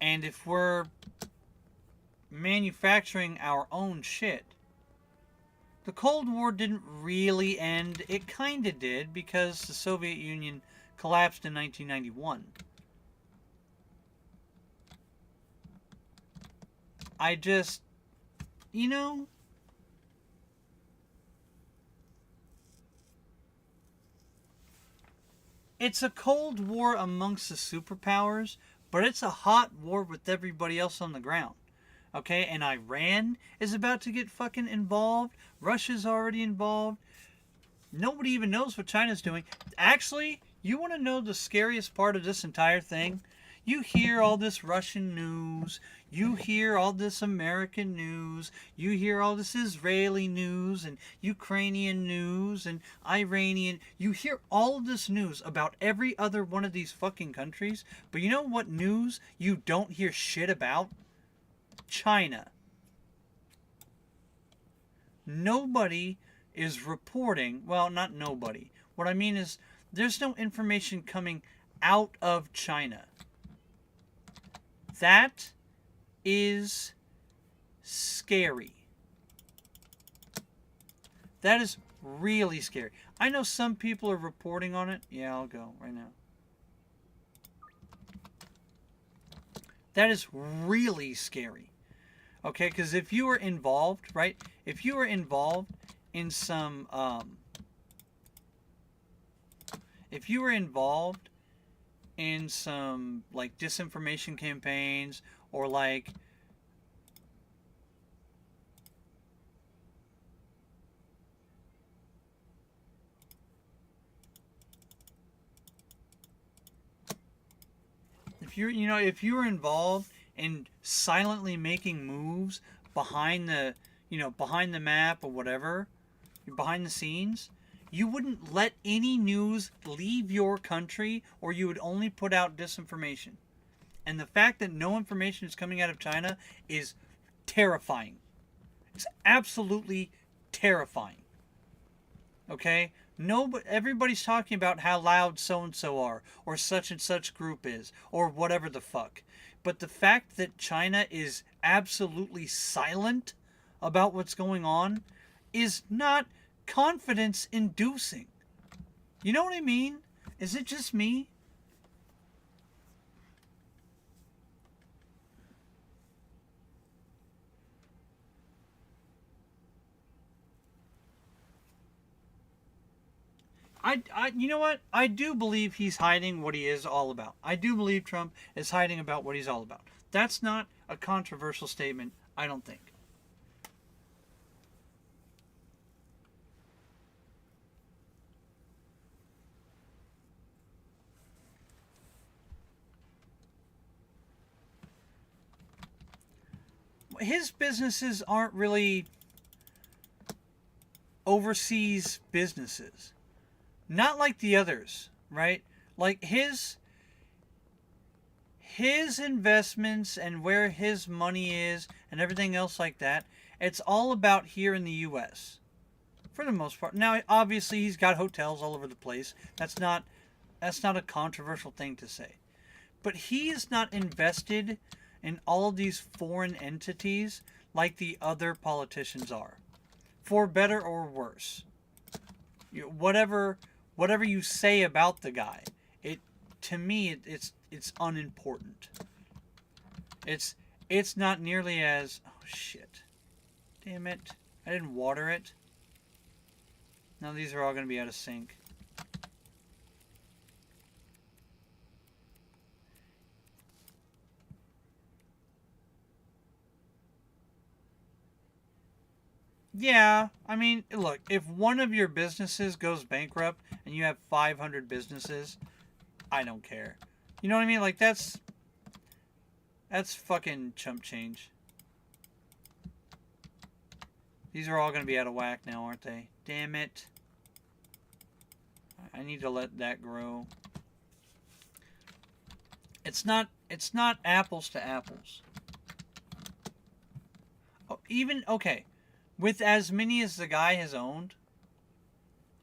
And if we're manufacturing our own shit, the Cold War didn't really end. It kind of did because the Soviet Union collapsed in 1991. I just, it's a Cold War amongst the superpowers, but it's a hot war with everybody else on the ground. Okay, and Iran is about to get fucking involved. Russia's already involved. Nobody even knows what China's doing. Actually, you want to know the scariest part of this entire thing? You hear all this Russian news. You hear all this American news. You hear all this Israeli news and Ukrainian news and Iranian. You hear all of this news about every other one of these fucking countries. But you know what news you don't hear shit about? China. Nobody is reporting, well, not nobody. What I mean is there's no information coming out of China. That is scary. That is really scary. I know some people are reporting on it. Yeah, I'll go right now. That is really scary. Okay, because if you were involved, right? If you were involved in some, if you were involved in some like disinformation campaigns, or like if you're involved in silently making moves behind the behind the map or whatever, behind the scenes, you wouldn't let any news leave your country, or you would only put out disinformation. And the fact that no information is coming out of China is terrifying. It's absolutely terrifying. Okay? Everybody's talking about how loud so and so are, or such and such group is, or whatever the fuck. But the fact that China is absolutely silent about what's going on is not confidence inducing. You know what I mean? Is it just me? You know what? I do believe he's hiding what he is all about. I do believe Trump is hiding about what he's all about. That's not a controversial statement, I don't think. His businesses aren't really overseas businesses. Not like the others, right? Like his investments and where his money is and everything else like that, it's all about here in the US for the most part. Now, obviously he's got hotels all over the place. That's not a controversial thing to say. But he is not invested in all of these foreign entities like the other politicians are. For better or worse. Whatever you say about the guy, to me it's unimportant. It's not nearly as, oh shit. Damn it. I didn't water it. Now these are all going to be out of sync. Yeah, I mean, look, if one of your businesses goes bankrupt and you have 500 businesses, I don't care. You know what I mean? Like that's fucking chump change. These are all going to be out of whack now, aren't they? Damn it. I need to let that grow. It's not apples to apples. Oh, even okay, with as many as the guy has owned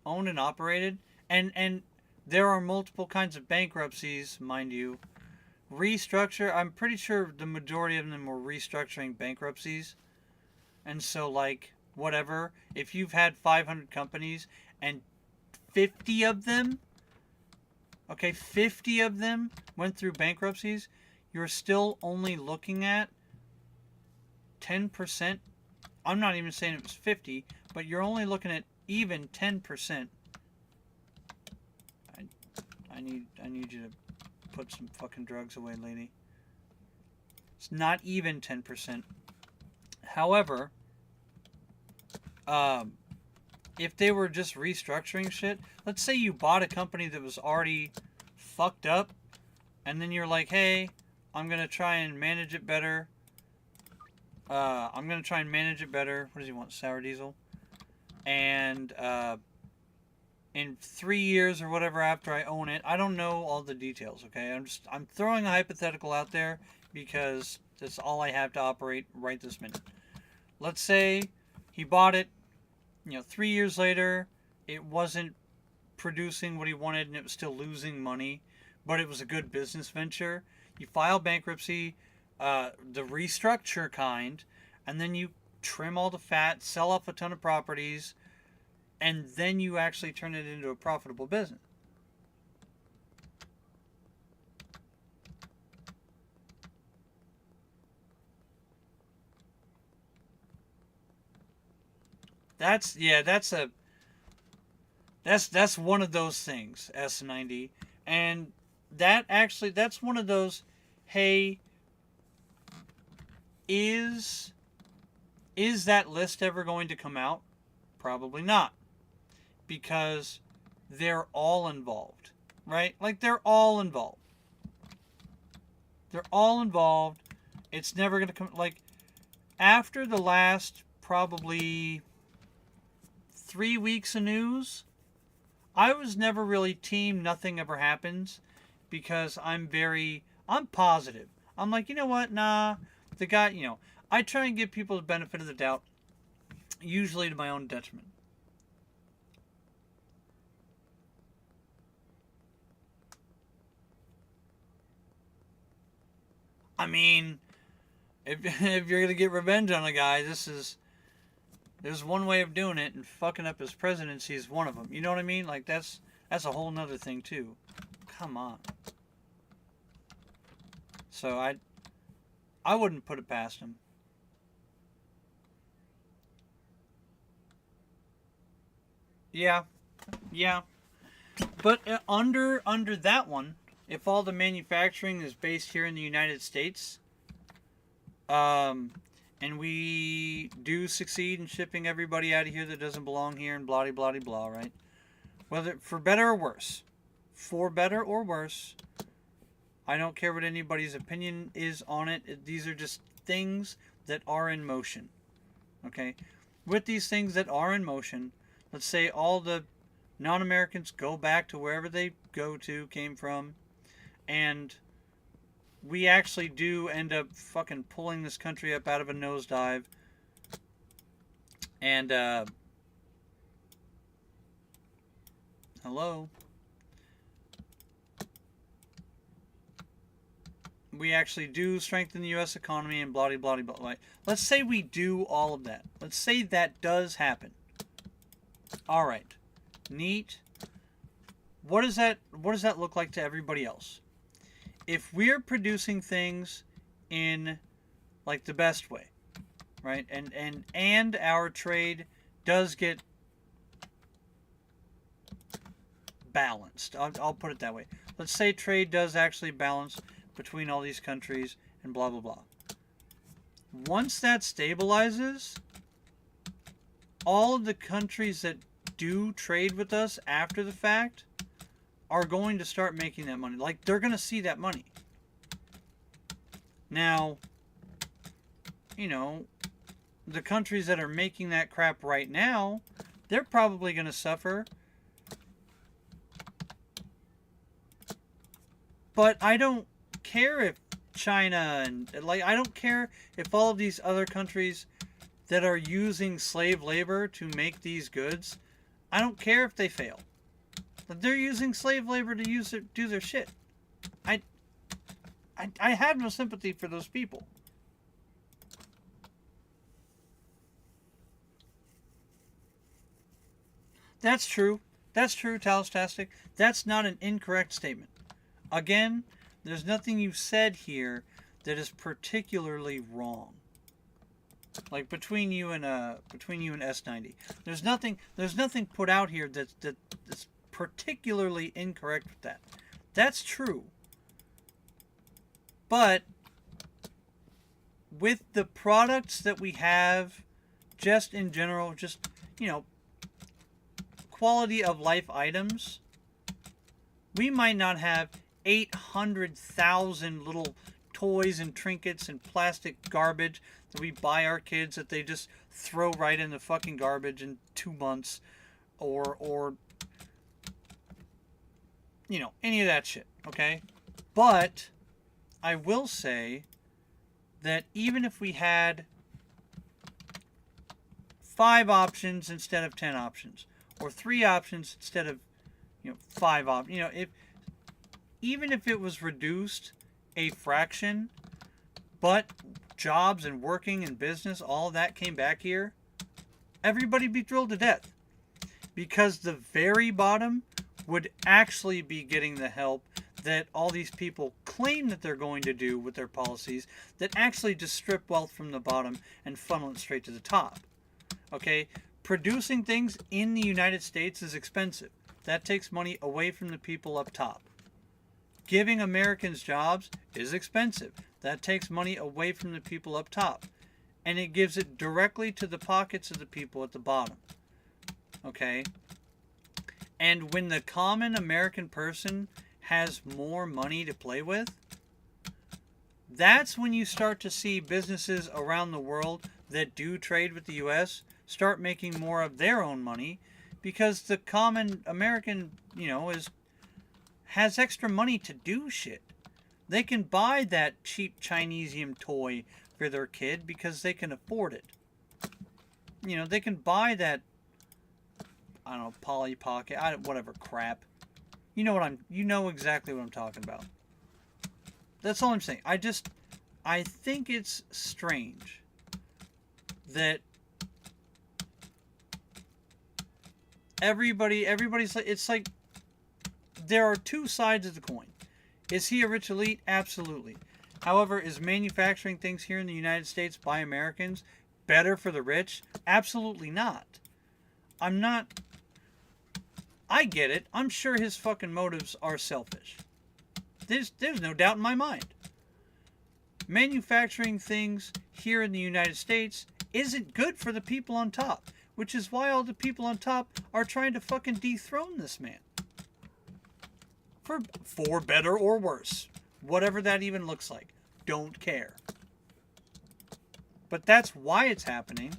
and operated, and there are multiple kinds of bankruptcies, mind you. Restructure, I'm pretty sure the majority of them were restructuring bankruptcies. And so, like, whatever, if you've had 500 companies and 50 of them, okay, 50 of them went through bankruptcies, you're still only looking at 10%. I'm not even saying it was 50, but you're only looking at even 10%. I need you to put some fucking drugs away, lady. It's not even 10%. However, if they were just restructuring shit, let's say you bought a company that was already fucked up, and then you're like, hey, I'm going to try and manage it better. What does he want? Sour diesel? And, in 3 years or whatever after I own it, I don't know all the details, okay? I'm throwing a hypothetical out there because that's all I have to operate right this minute. Let's say he bought it, 3 years later, it wasn't producing what he wanted and it was still losing money, but it was a good business venture. You file bankruptcy, the restructure kind, and then you trim all the fat, sell off a ton of properties, and then you actually turn it into a profitable business. That's one of those things, S90. And that's one of those, hey, is that list ever going to come out? Probably not, because they're all involved, right? Like, they're all involved. They're all involved. It's never going to come, like, after the last probably 3 weeks of news, I was never really team nothing ever happens, because I'm positive. I'm like, you know what? Nah, the guy, I try and give people the benefit of the doubt, usually to my own detriment. I mean, if you're going to get revenge on a guy, there's one way of doing it, and fucking up his presidency is one of them. You know what I mean? Like, that's a whole nother thing, too. Come on. So I wouldn't put it past him. Yeah. But under that one, if all the manufacturing is based here in the United States, and we do succeed in shipping everybody out of here that doesn't belong here, and blah blah blah blah, right? Whether for better or worse, I don't care what anybody's opinion is on it. These are just things that are in motion. Okay? With these things that are in motion, let's say all the non-Americans go back to wherever they came from, and we actually do end up fucking pulling this country up out of a nosedive, and hello, we actually do strengthen the U.S. economy and blah blah blah blah. Let's say we do all of that. Let's say that does happen. All right, neat. What does that look like to everybody else? If we're producing things in, like, the best way, right, and our trade does get balanced. I'll put it that way. Let's say trade does actually balance between all these countries and blah blah blah. Once that stabilizes, all of the countries that do trade with us after the fact are going to start making that money. Like, they're going to see that money. Now, the countries that are making that crap right now, they're probably going to suffer. But I don't care if China I don't care if all of these other countries that are using slave labor to make these goods, I don't care if they fail. But they're using slave labor to do their shit. I have no sympathy for those people. That's true. That's true, Talastastic. That's not an incorrect statement. Again, there's nothing you've said here that is particularly wrong. Like, between you and S90, there's nothing put out here that's particularly incorrect with that. That's true. But with the products that we have, just in general, just, quality of life items, we might not have 800,000 little toys and trinkets and plastic garbage that we buy our kids that they just throw right in the fucking garbage in 2 months, or any of that shit, okay? But I will say that even if we had 5 options instead of 10 options, or 3 options instead of 5 options, even if it was reduced a fraction, but jobs and working and business, all of that came back here, everybody'd be thrilled to death, because the very bottom would actually be getting the help that all these people claim that they're going to do with their policies, that actually just strip wealth from the bottom and funnel it straight to the top. Okay? Producing things in the United States is expensive. That takes money away from the people up top. Giving Americans jobs is expensive. That takes money away from the people up top. And it gives it directly to the pockets of the people at the bottom. Okay? And when the common American person has more money to play with, that's when you start to see businesses around the world that do trade with the U.S. start making more of their own money, because the common American, has extra money to do shit. They can buy that cheap Chinesium toy for their kid because they can afford it. They can buy that, I don't know, Polly Pocket, whatever crap. You know exactly what I'm talking about. That's all I'm saying. I think it's strange that everybody's like, it's like there are two sides of the coin. Is he a rich elite? Absolutely. However, is manufacturing things here in the United States by Americans better for the rich? Absolutely not. I get it. I'm sure his fucking motives are selfish. There's no doubt in my mind. Manufacturing things here in the United States isn't good for the people on top, which is why all the people on top are trying to fucking dethrone this man. For better or worse. Whatever that even looks like. Don't care. But that's why it's happening.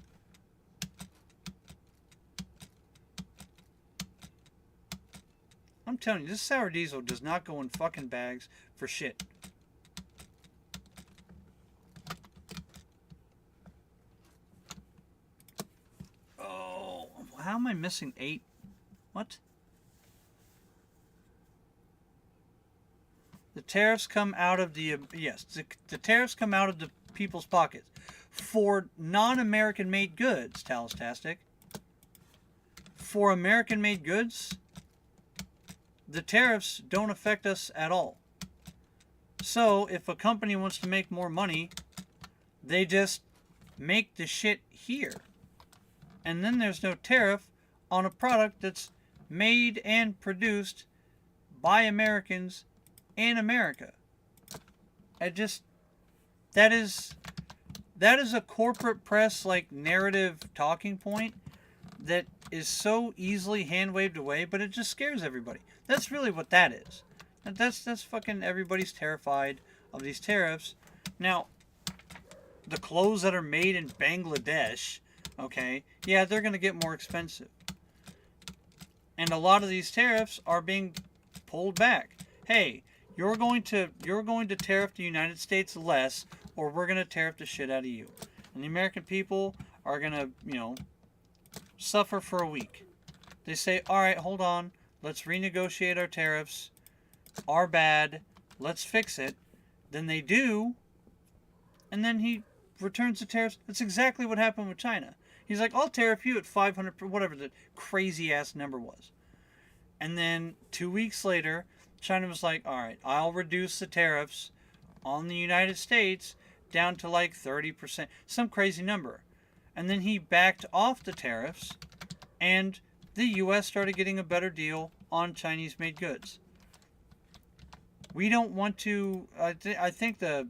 I'm telling you, this sour diesel does not go in fucking bags for shit. Oh, how am I missing 8? What? The tariffs come out of the tariffs come out of the people's pockets for non-American made goods, Talastastic. For American made goods, the tariffs don't affect us at all. So if a company wants to make more money, they just make the shit here. And then there's no tariff on a product that's made and produced by Americans in America. That is a corporate press like narrative talking point that is so easily hand waved away, but it just scares everybody. That's really what that is. That's fucking everybody's terrified of these tariffs. Now, the clothes that are made in Bangladesh, okay, yeah, they're going to get more expensive. And a lot of these tariffs are being pulled back. Hey, you're going to tariff the United States less, or we're going to tariff the shit out of you. And the American people are going to, suffer for a week. They say, all right, hold on. Let's renegotiate our tariffs. Our bad. Let's fix it. Then they do. And then he returns the tariffs. That's exactly what happened with China. He's like, I'll tariff you at 500, whatever the crazy ass number was. And then 2 weeks later, China was like, all right, I'll reduce the tariffs on the United States down to like 30%, some crazy number. And then he backed off the tariffs, and the U.S. started getting a better deal on Chinese-made goods. We don't want to, I think the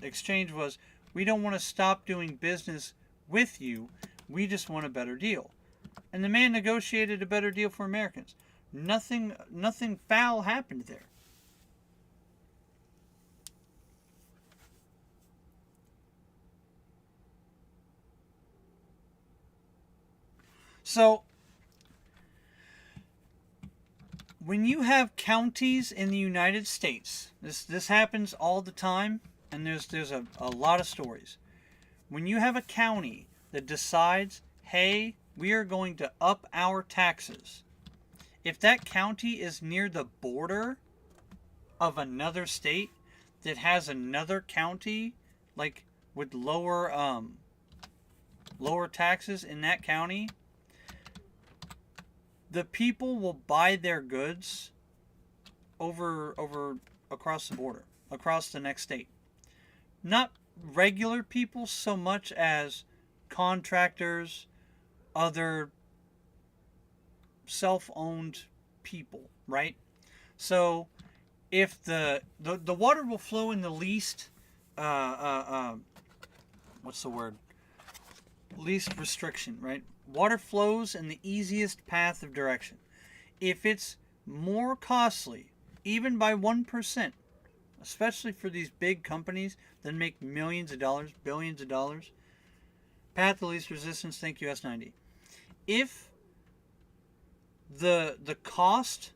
exchange was, we don't want to stop doing business with you, we just want a better deal. And the man negotiated a better deal for Americans. Nothing foul happened there. So, when you have counties in the United States, this happens all the time, and there's a lot of stories. When you have a county that decides, hey, we are going to up our taxes, if that county is near the border of another state that has another county, like with lower taxes in that county, the people will buy their goods over across the border, across the next state. Not regular people so much as contractors, other self-owned people, right? So if the water will flow in the least, uh, uh, uh, what's the word? Least restriction, right? Water flows in the easiest path of direction. If it's more costly, even by 1%, especially for these big companies that make millions of dollars, billions of dollars, path of least resistance, thank you, S90. If the cost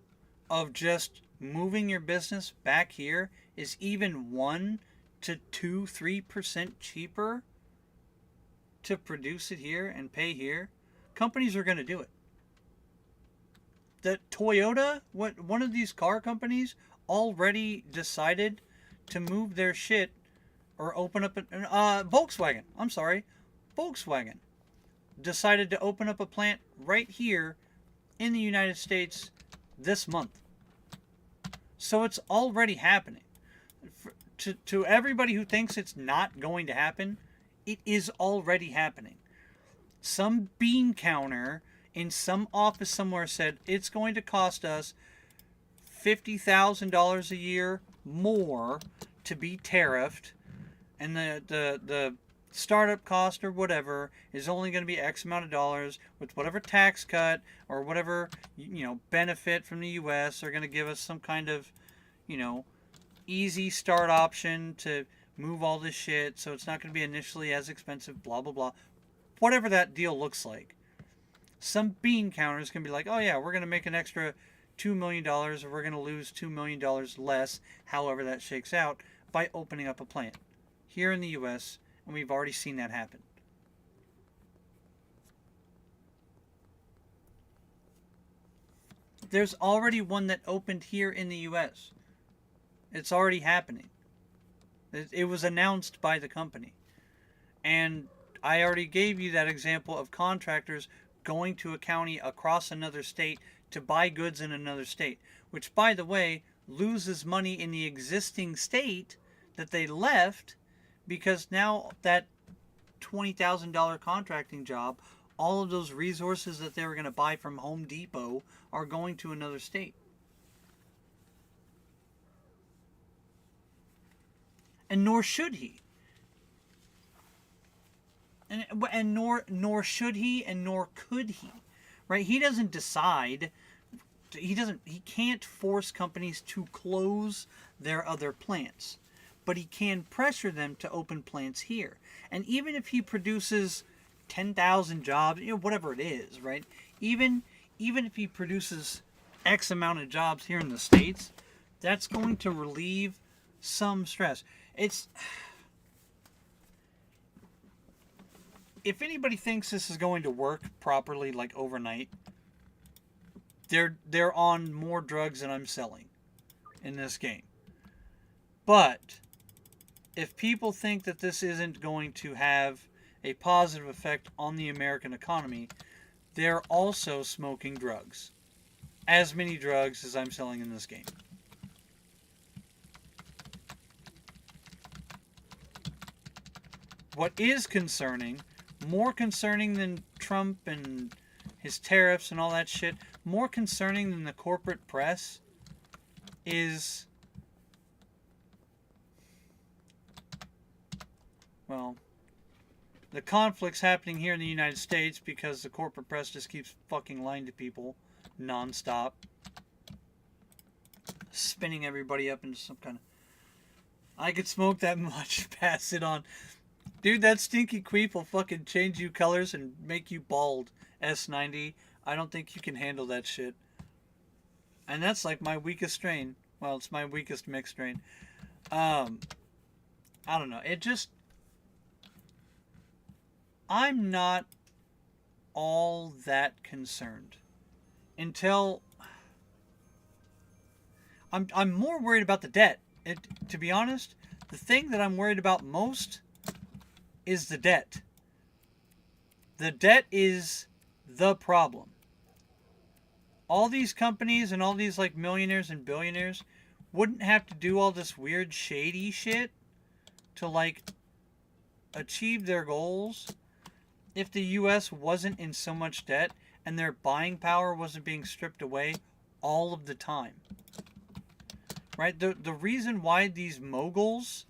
of just moving your business back here is even 1 to 2, 3% cheaper to produce it here and pay here, companies are going to do it. The Toyota, one of these car companies, already decided to move their shit or open up Volkswagen. I'm sorry, Volkswagen decided to open up a plant right here in the United States this month. So it's already happening. To everybody who thinks it's not going to happen, it is already happening. Some bean counter in some office somewhere said it's going to cost us $50,000 a year more to be tariffed, and the startup cost or whatever is only going to be X amount of dollars with whatever tax cut or whatever benefit from the U.S. are going to give us some kind of easy start option to move all this shit, so it's not going to be initially as expensive, blah blah blah, whatever that deal looks like. Some bean counters can be like, oh yeah, we're going to make an extra $2 million, or we're going to lose $2 million less, however that shakes out, by opening up a plant here in the U.S., and we've already seen that happen. There's already one that opened here in the U.S. It's already happening. It was announced by the company. And I already gave you that example of contractors going to a county across another state to buy goods in another state, which, by the way, loses money in the existing state that they left, because now that $20,000 contracting job, all of those resources that they were going to buy from Home Depot are going to another state. And nor should he. And nor should he, and nor could he. Right? He doesn't decide. He can't force companies to close their other plants, but he can pressure them to open plants here. And even if he produces 10,000 jobs, whatever it is, right? Even if he produces X amount of jobs here in the States, that's going to relieve some stress. If anybody thinks this is going to work properly, like overnight, they're on more drugs than I'm selling in this game. But if people think that this isn't going to have a positive effect on the American economy, they're also smoking drugs. As many drugs as I'm selling in this game. What is concerning, more concerning than Trump and his tariffs and all that shit, more concerning than the corporate press, is, well, the conflicts happening here in the United States, because the corporate press just keeps fucking lying to people nonstop, spinning everybody up into some kind of, I could smoke that much, pass it on. Dude, that stinky queef will fucking change you colors and make you bald, S90. I don't think you can handle that shit. And that's like my weakest strain. Well, it's my weakest mixed strain. I don't know. It just, I'm not all that concerned until I'm more worried about the debt. To be honest, the thing that I'm worried about most is the debt. The debt is the problem. All these companies and all these like millionaires and billionaires wouldn't have to do all this weird shady shit to like achieve their goals if the US wasn't in so much debt and their buying power wasn't being stripped away all of the time. right? The reason why these moguls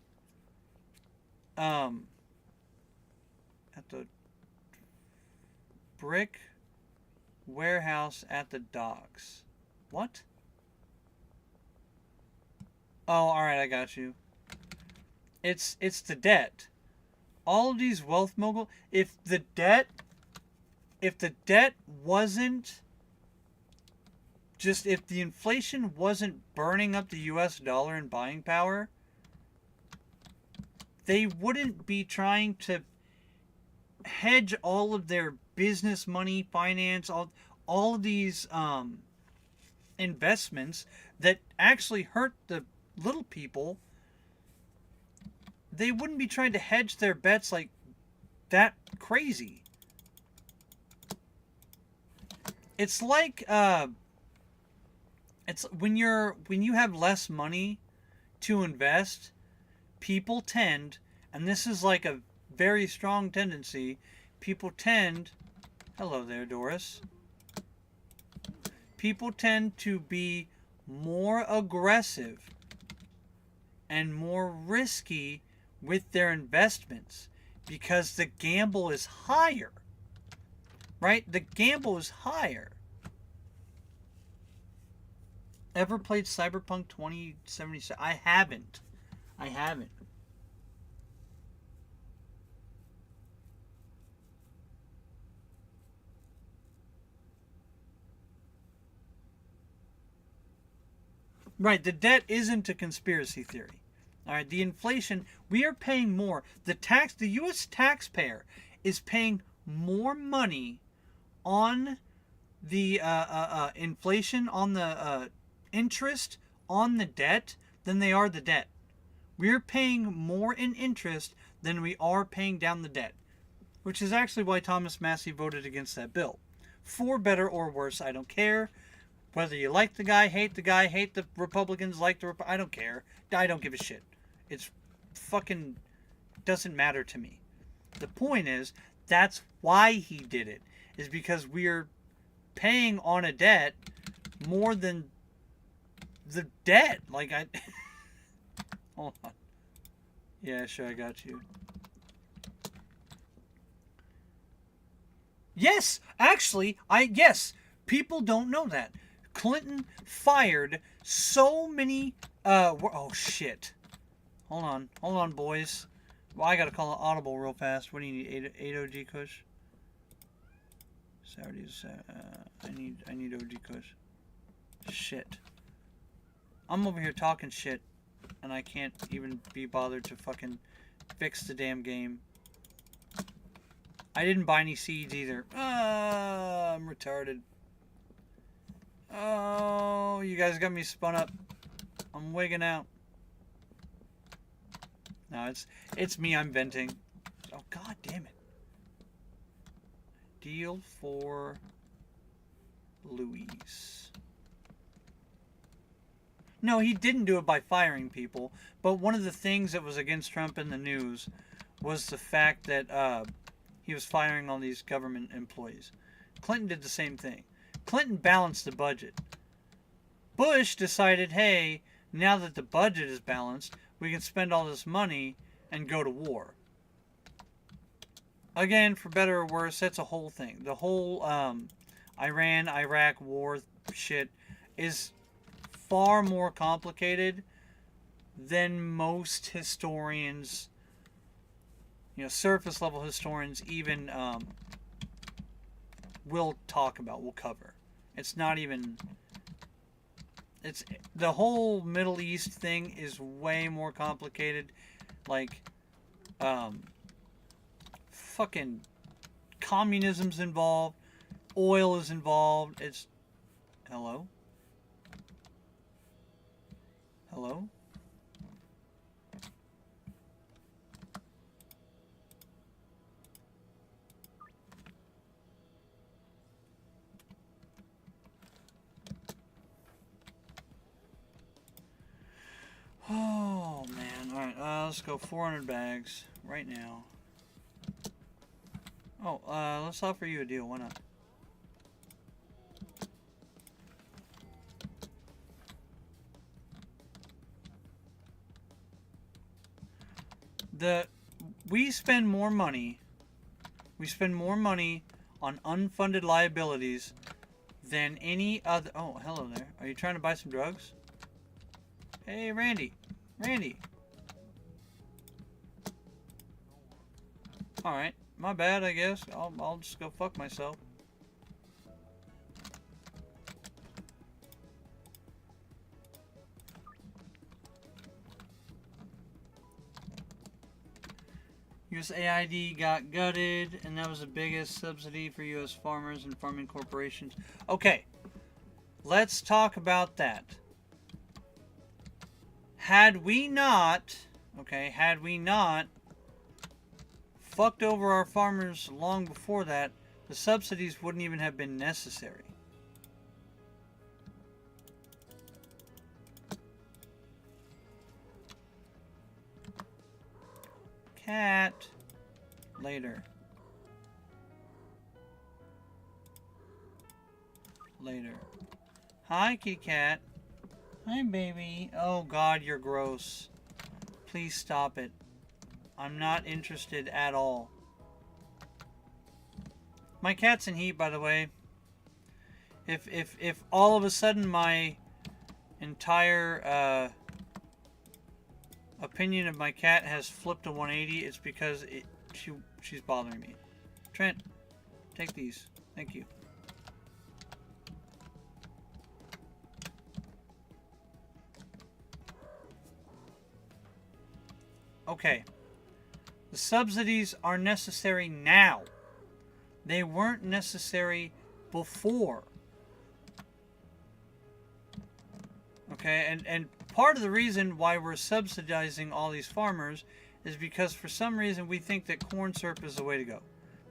at the brick warehouse at the docks. What? Oh, all right, I got you. It's the debt. All of these wealth mogul, if the debt wasn't just, if the inflation wasn't burning up the US dollar in buying power, they wouldn't be trying to hedge all of their business money, finance, all of these investments that actually hurt the little people. They wouldn't be trying to hedge their bets like that crazy. It's like it's when you have less money to invest, people tend, and this is like a very strong tendency, people tend, hello there, Doris. People tend to be more aggressive and more risky with their investments because the gamble is higher. Right? The gamble is higher. Ever played Cyberpunk 2077? I haven't. Right, the debt isn't a conspiracy theory. All right, the inflation, we are paying more. The US taxpayer is paying more money on the inflation, on the interest on the debt than they are the debt. We're paying more in interest than we are paying down the debt, which is actually why Thomas Massie voted against that bill. For better or worse, I don't care. Whether you like the guy, hate the Republicans, I don't care. I don't give a shit. It's fucking doesn't matter to me. The point is, that's why he did it, is because we're paying on a debt more than the debt. Like, hold on. Yeah, sure, I got you. Yes, actually, yes. People don't know that. Clinton fired so many, oh shit. Hold on, boys. Well, I gotta call an audible real fast. What do you need? 8 OG Kush? Saturdays, I need OG Kush. Shit. I'm over here talking shit, and I can't even be bothered to fucking fix the damn game. I didn't buy any seeds either. I'm retarded. Oh, you guys got me spun up. I'm wigging out. No, it's me. I'm venting. Oh, god damn it. Deal for Luis. No, he didn't do it by firing people. But one of the things that was against Trump in the news was the fact that he was firing all these government employees. Clinton did the same thing. Clinton balanced the budget. Bush decided, hey, now that the budget is balanced, we can spend all this money and go to war. Again, for better or worse, that's a whole thing. The whole Iran-Iraq war shit is far more complicated than most historians, surface level historians even will talk about, will cover. It's not even, it's, the whole Middle East thing is way more complicated. Like, fucking communism's involved, oil is involved. It's, hello? Hello? Oh, man. Alright, let's go 400 bags right now. Oh, let's offer you a deal. Why not? we spend more money. We spend more money on unfunded liabilities than any other. Oh, hello there. Are you trying to buy some drugs? Hey, Randy. Randy. Alright. My bad, I guess. I'll just go fuck myself. USAID got gutted, and that was the biggest subsidy for U.S. farmers and farming corporations. Okay, let's talk about that. Had we not fucked over our farmers long before that, the subsidies wouldn't even have been necessary. Cat. Later. Later. Hi, kitty cat. Hi, baby. Oh, God, you're gross. Please stop it. I'm not interested at all. My cat's in heat, by the way. If all of a sudden my entire opinion of my cat has flipped to 180, it's because she's bothering me. Trent, take these. Thank you. Okay. The subsidies are necessary now. They weren't necessary before. Okay, and part of the reason why we're subsidizing all these farmers is because for some reason we think that corn syrup is the way to go.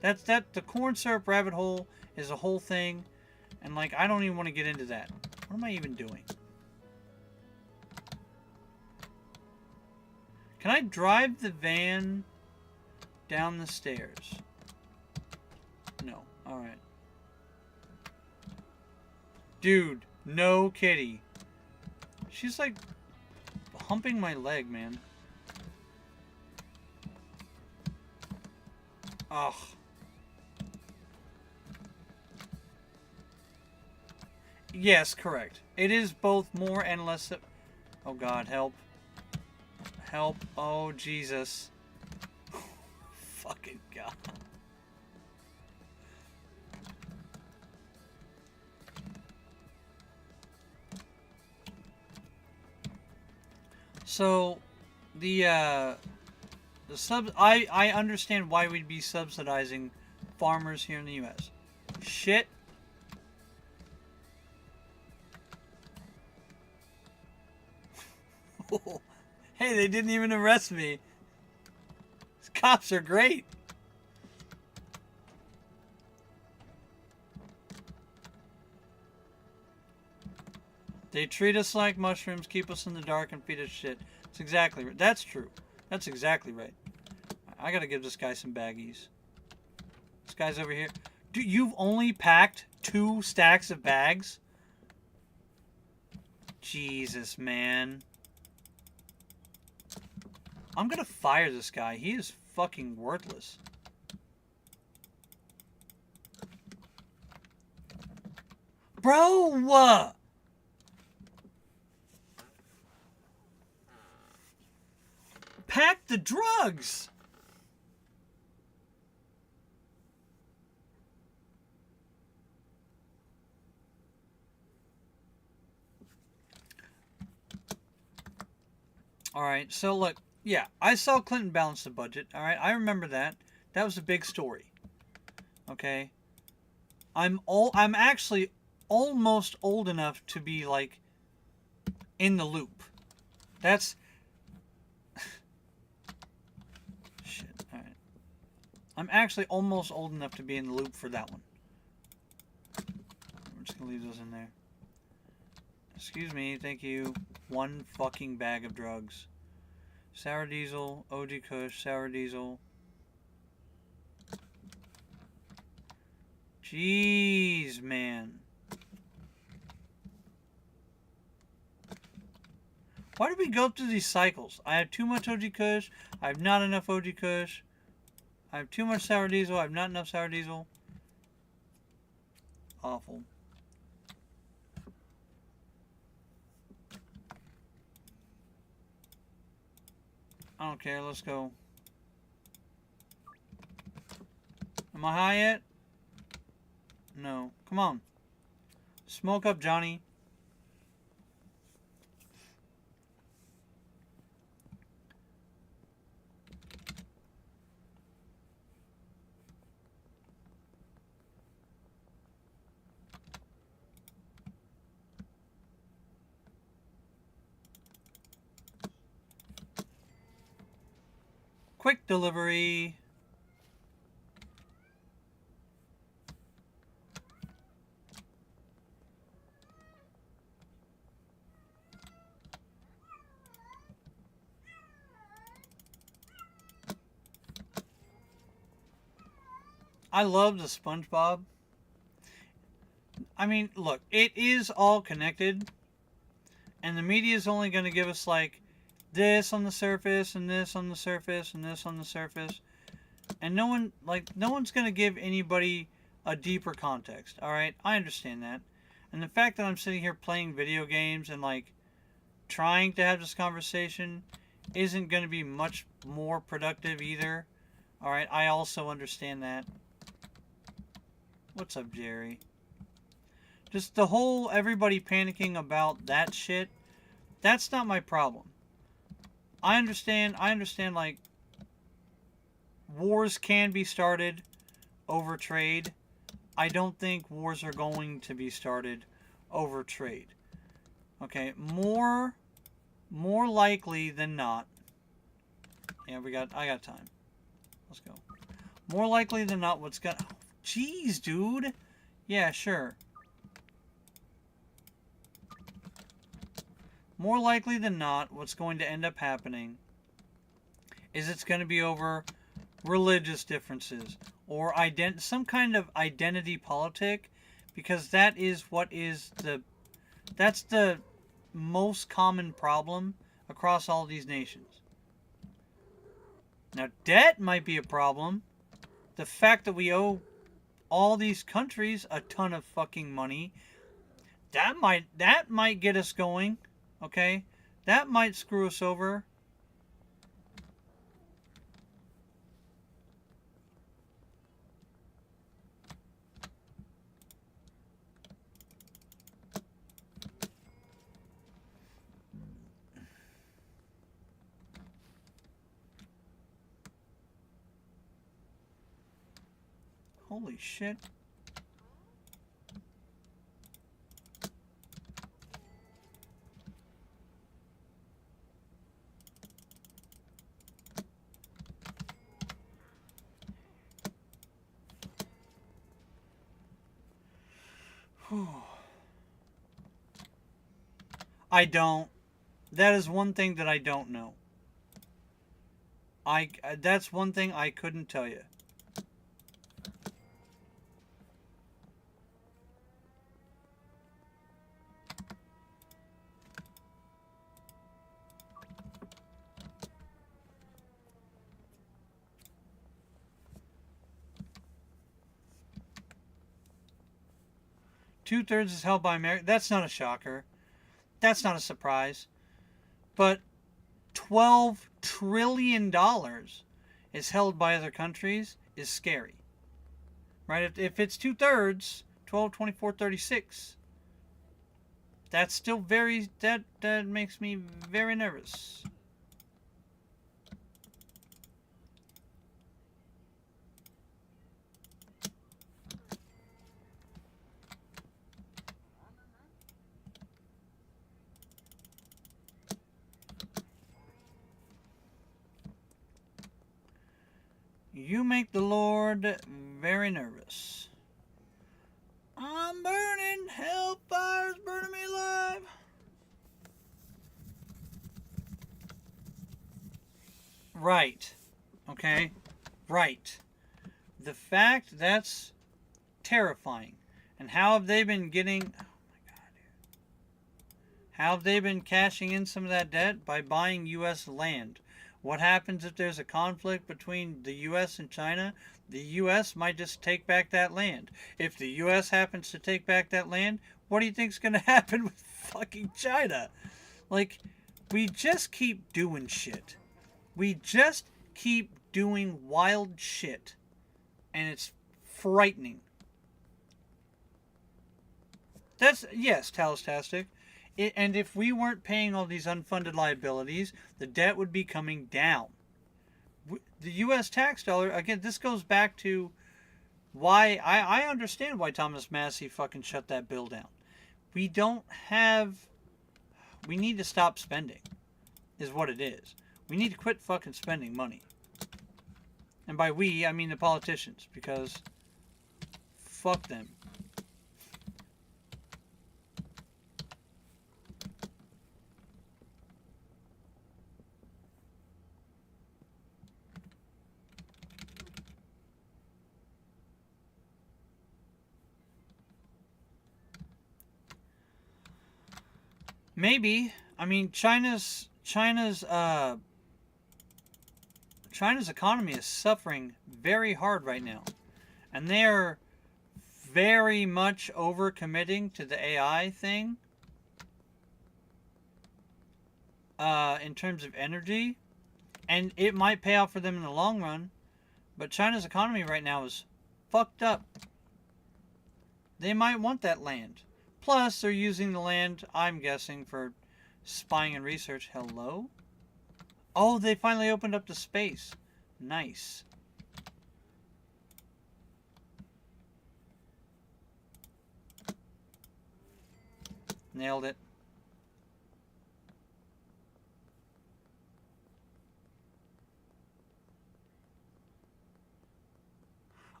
The corn syrup rabbit hole is a whole thing, and like I don't even want to get into that. What am I even doing? Can I drive the van down the stairs? No. Alright. Dude, no kitty. She's like humping my leg, man. Ugh. Yes, correct. It is both more and less. Oh God, help. Help. Oh, Jesus. Fucking God. So, I understand why we'd be subsidizing farmers here in the U.S. Shit. Hey, they didn't even arrest me. These cops are great. They treat us like mushrooms, keep us in the dark, and feed us shit. That's exactly right. That's true. That's exactly right. I gotta give this guy some baggies. This guy's over here. Dude, you've only packed 2 stacks of bags? Jesus, man. I'm gonna fire this guy. He is fucking worthless. Bro! Pack the drugs! Alright, so look. Yeah, I saw Clinton balance the budget. Alright, I remember that. That was a big story. Okay? I'm actually almost old enough to be, like, in the loop. That's... Shit, alright. I'm actually almost old enough to be in the loop for that one. We're just gonna leave those in there. Excuse me, thank you. 1 fucking bag of drugs. Sour diesel, OG Kush, sour diesel. Jeez, man. Why do we go through these cycles? I have too much OG Kush. I have not enough OG Kush. I have too much sour diesel. I have not enough sour diesel. Awful. I don't care. Let's go. Am I high yet? No. Come on. Smoke up, Johnny. Quick delivery. I love the SpongeBob. I mean, look, it is all connected. And the media is only going to give us like this on the surface and this on the surface and this on the surface. And no one's going to give anybody a deeper context. All right? I understand that. And the fact that I'm sitting here playing video games and like trying to have this conversation isn't going to be much more productive either. All right? I also understand that. What's up, Jerry? Just the whole everybody panicking about that shit, that's not my problem. I understand like wars can be started over trade. I don't think wars are going to be started over trade. Okay, more likely than not. Yeah, I got time. Let's go. More likely than not what's got jeez, dude. Yeah, sure. More likely than not, what's going to end up happening is it's going to be over religious differences or some kind of identity politic, because that is that's the most common problem across all these nations. Now, debt might be a problem. The fact that we owe all these countries a ton of fucking money, that might get us going. Okay? That might screw us over. Holy shit. I don't. That is one thing that I don't know. That's one thing I couldn't tell you. Two-thirds is held by America. That's not a shocker. That's not a surprise. But $12 trillion is held by other countries is scary. Right? If it's two-thirds, 12, 24, 36, that's still that makes me very nervous. You make the Lord very nervous. I'm burning. Hellfire's burning me alive. Right. Okay? Right. The fact that's terrifying. And how have they been getting... Oh my god, dude. How have they been cashing in some of that debt? By buying U.S. land. What happens if there's a conflict between the U.S. and China? The U.S. might just take back that land. If the U.S. happens to take back that land, what do you think's going to happen with fucking China? Like, we just keep doing shit. We just keep doing wild shit. And it's frightening. That's, yes, Talastastic. And if we weren't paying all these unfunded liabilities, the debt would be coming down. The U.S. tax dollar, again, this goes back to why I understand why Thomas Massey fucking shut that bill down. We need to stop spending, is what it is. We need to quit fucking spending money. And by we, I mean the politicians, because fuck them. Maybe. I mean, China's economy is suffering very hard right now. And they are very much overcommitting to the AI thing. In terms of energy. And it might pay off for them in the long run. But China's economy right now is fucked up. They might want that land. Plus, they're using the land, I'm guessing, for spying and research. Hello? Oh, they finally opened up the space. Nice. Nailed it.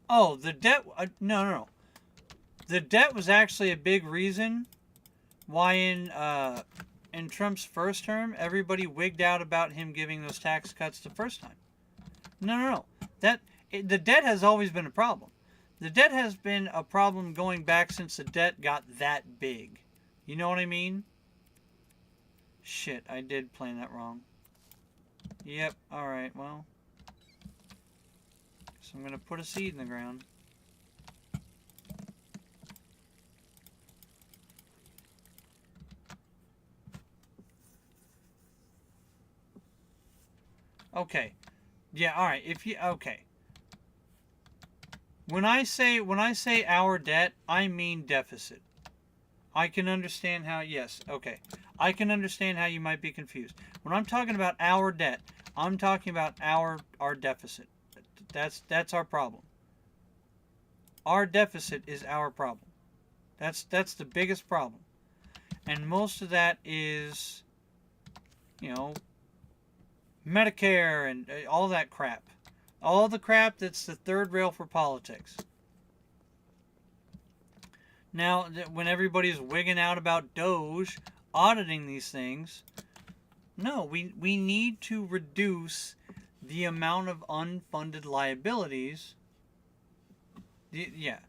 Oh, the debt... no. The debt was actually a big reason why in Trump's first term, everybody wigged out about him giving those tax cuts the first time. No. The debt has always been a problem. The debt has been a problem going back since the debt got that big. You know what I mean? Shit, I did plan that wrong. Yep, alright, well. So I'm going to put a seed in the ground. Okay. Yeah, alright. Okay. When I say our debt, I mean deficit. I can understand how, yes, okay. I can understand how you might be confused. When I'm talking about our debt, I'm talking about our deficit. That's our problem. Our deficit is our problem. That's the biggest problem. And most of that is, you know, Medicare and all that crap. All the crap that's the third rail for politics. Now, when everybody's wigging out about Doge auditing these things, no, we need to reduce the amount of unfunded liabilities. Yeah.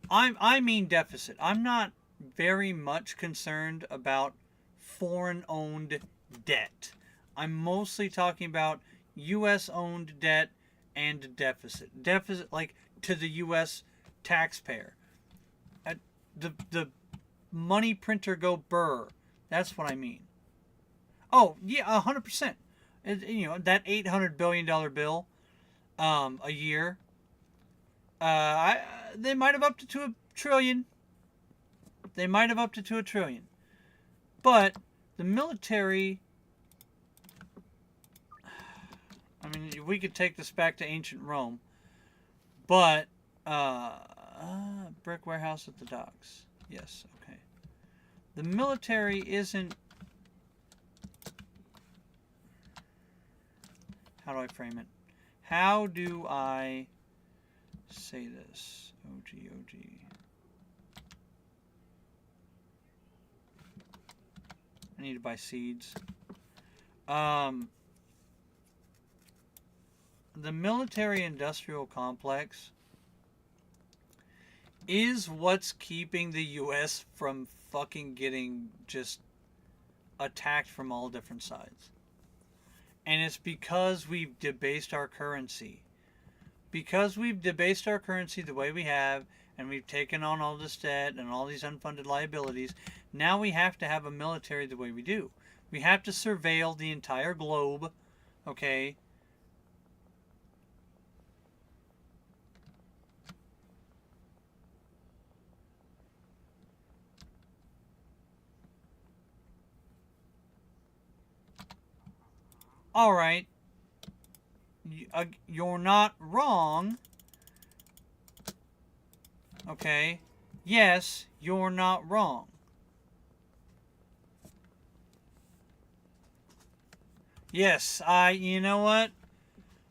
I mean deficit. I'm not very much concerned about foreign-owned debt. I'm mostly talking about U.S.-owned debt and deficit. Deficit, like, to the U.S. taxpayer. The money printer go burr. That's what I mean. Oh, yeah, 100%. You know, that $800 billion bill a year. They might have upped it to $1 trillion. They might have upped it to $1 trillion. But the military... I mean, we could take this back to ancient Rome. But, brick warehouse at the docks. Yes, okay. The military isn't... How do I frame it? How do I say this? OG. I need to buy seeds. The military-industrial complex is what's keeping the U.S. from fucking getting just attacked from all different sides. And it's because we've debased our currency. Because we've debased our currency the way we have, and we've taken on all this debt and all these unfunded liabilities, now we have to have a military the way we do. We have to surveil the entire globe, okay? Alright, you're not wrong. Okay, yes, you're not wrong. Yes, you know what?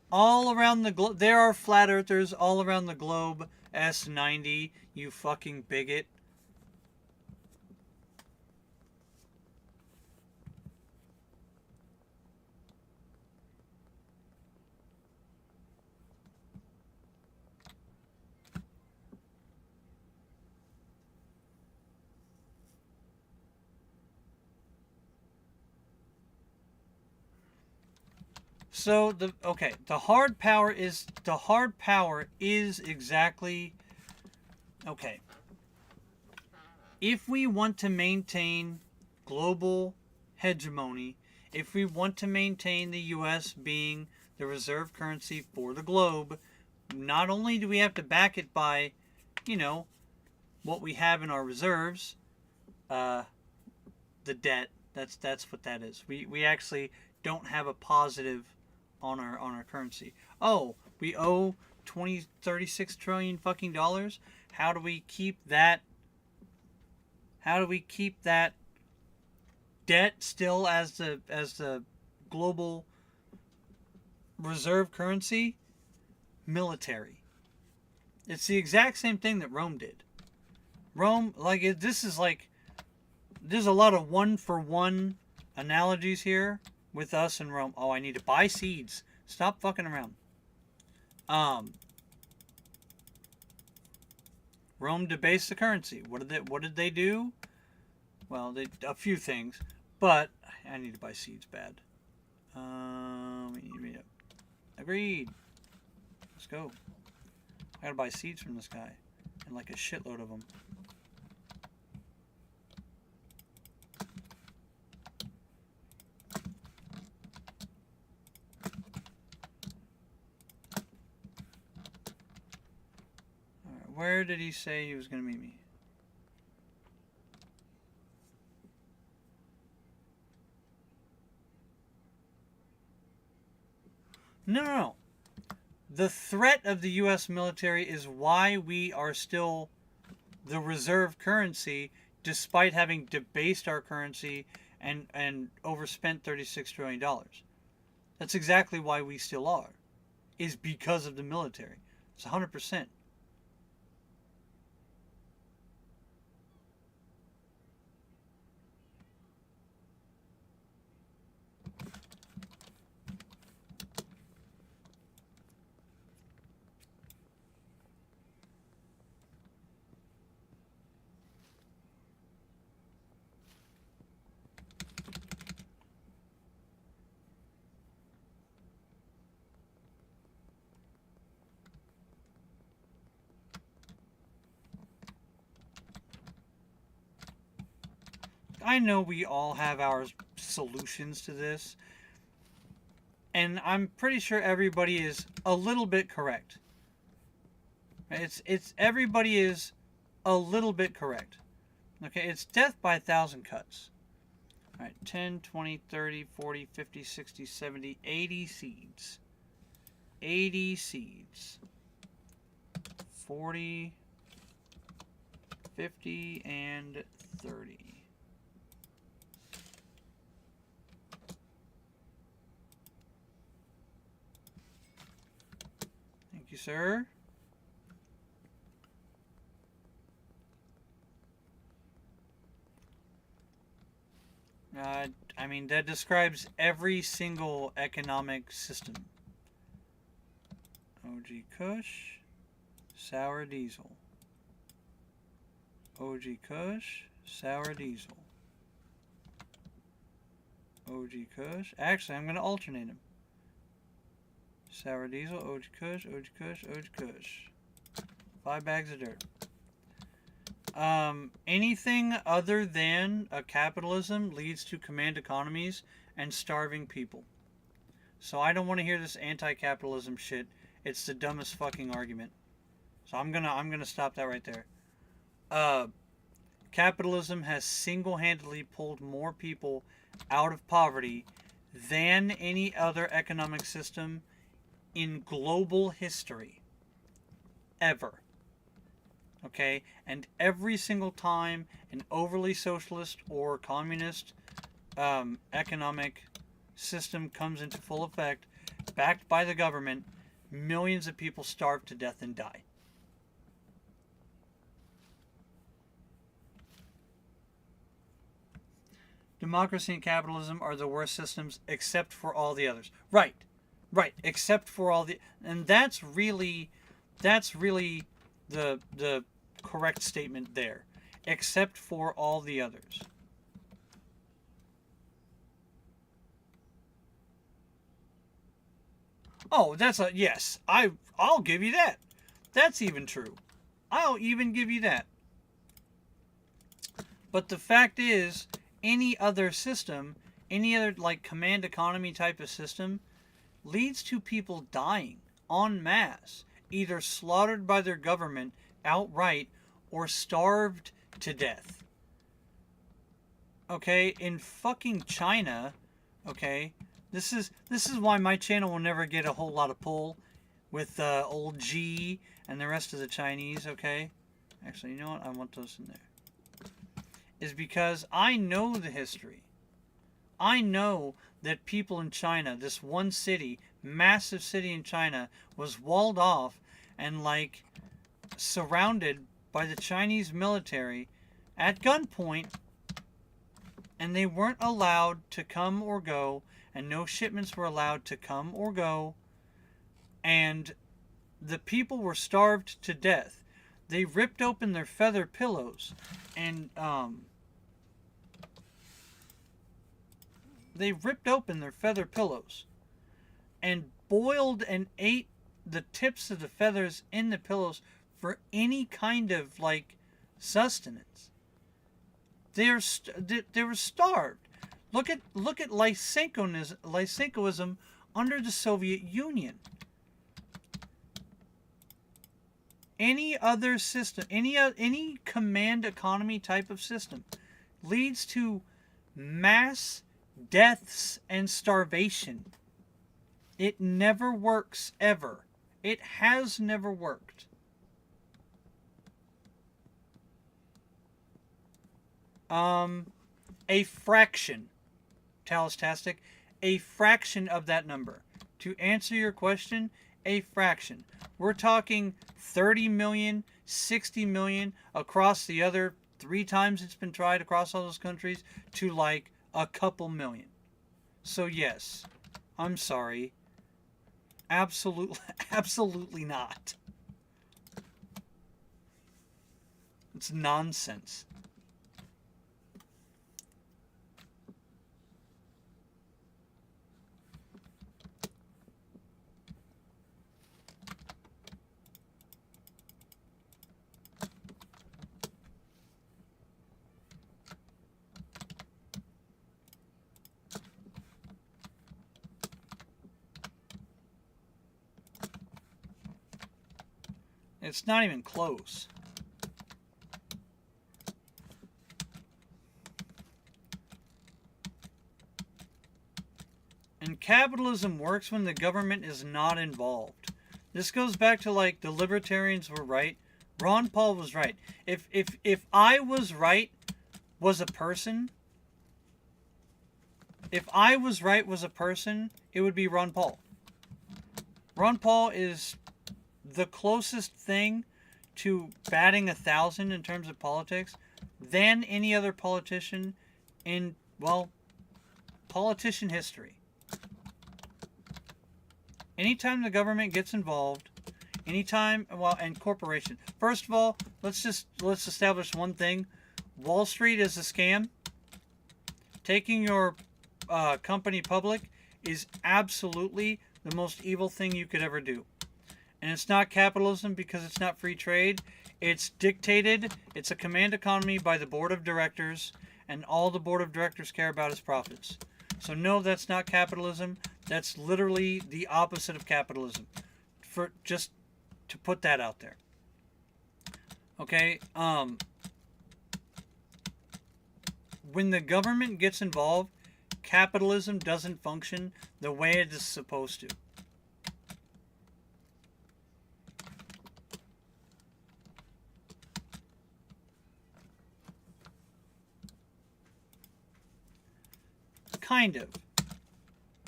All around the globe, there are flat earthers all around the globe. S90, you fucking bigot. So the hard power is exactly okay. If we want to maintain global hegemony, if we want to maintain the US being the reserve currency for the globe, not only do we have to back it by, you know, what we have in our reserves, the debt, that's what that is. We actually don't have a positive on our currency. Oh, we owe 36 trillion fucking dollars. How do we keep that debt still as the global reserve currency? Military. It's the exact same thing that Rome did. Rome, there's a lot of one-for-one analogies here with us and Rome. Oh, I need to buy seeds. Stop fucking around. Rome debased the currency. What did they do? Well, a few things, but I need to buy seeds bad. We need to meet up. Agreed. Let's go. I gotta buy seeds from this guy, and like a shitload of them. Where did he say he was going to meet me? No. The threat of the U.S. military is why we are still the reserve currency, despite having debased our currency and overspent $36 trillion. That's exactly why we still are. Is because of the military. It's 100%. I know we all have our solutions to this, and I'm pretty sure everybody is a little bit correct. It's everybody is a little bit correct. Okay, it's death by 1,000 cuts. All right, 10, 20, 30, 40, 50, 60, 70, 80 seeds. 80 seeds. 40, 50, and 30. Thank you, sir. I mean, that describes every single economic system. OG Kush, sour diesel. OG Kush, Sour diesel. OG Kush. Actually, I'm going to alternate them. Sour diesel, OG Kush, OG Kush, OG Kush. 5 bags of dirt. Anything other than a capitalism leads to command economies and starving people. So I don't want to hear this anti-capitalism shit. It's the dumbest fucking argument. So I'm gonna stop that right there. Capitalism has single-handedly pulled more people out of poverty than any other economic system in global history. Ever. Okay? And every single time an overly socialist or communist economic system comes into full effect, backed by the government, millions of people starve to death and die. Democracy and capitalism are the worst systems except for all the others. Right. Right. Except for all the... And that's really the correct statement there. Except for all the others. Oh, that's a... Yes. I'll give you that. That's even true. I'll even give you that. But the fact is... Any other system, any other like command economy type of system, leads to people dying en masse, either slaughtered by their government outright or starved to death. Okay, in fucking China, okay, this is why my channel will never get a whole lot of pull with old G and the rest of the Chinese. Okay, actually, you know what? I want those in there. Is because I know the history. I know that people in China, this one city, massive city in China, was walled off and like surrounded by the Chinese military at gunpoint, and they weren't allowed to come or go, and no shipments were allowed to come or go, and the people were starved to death. They ripped open their feather pillows and boiled and ate the tips of the feathers in the pillows for any kind of like sustenance. They were starved. Look at Lysenkoism under the Soviet Union. Any other system, any command economy type of system leads to mass deaths and starvation. It never works, ever. It has never worked. A fraction, Talastastic, a fraction of that number. To answer your question, a fraction. We're talking 30 million, 60 million across the other 3 times it's been tried across all those countries to like a couple million. So yes, I'm sorry. Absolutely not. It's nonsense. It's not even close. And capitalism works when the government is not involved. This goes back to like the libertarians were right. Ron Paul was right. If I was right was a person, if I was right was a person, it would be Ron Paul. Ron Paul is the closest thing to batting 1,000 in terms of politics than any other politician in, well, politician history. Anytime the government gets involved, anytime, well, and corporation. First of all, let's establish one thing. Wall Street is a scam. Taking your company public is absolutely the most evil thing you could ever do. And it's not capitalism because it's not free trade. It's dictated. It's a command economy by the board of directors, and all the board of directors care about is profits. So no, that's not capitalism. That's literally the opposite of capitalism. For just to put that out there. Okay, when the government gets involved, capitalism doesn't function the way it is supposed to. Kind of.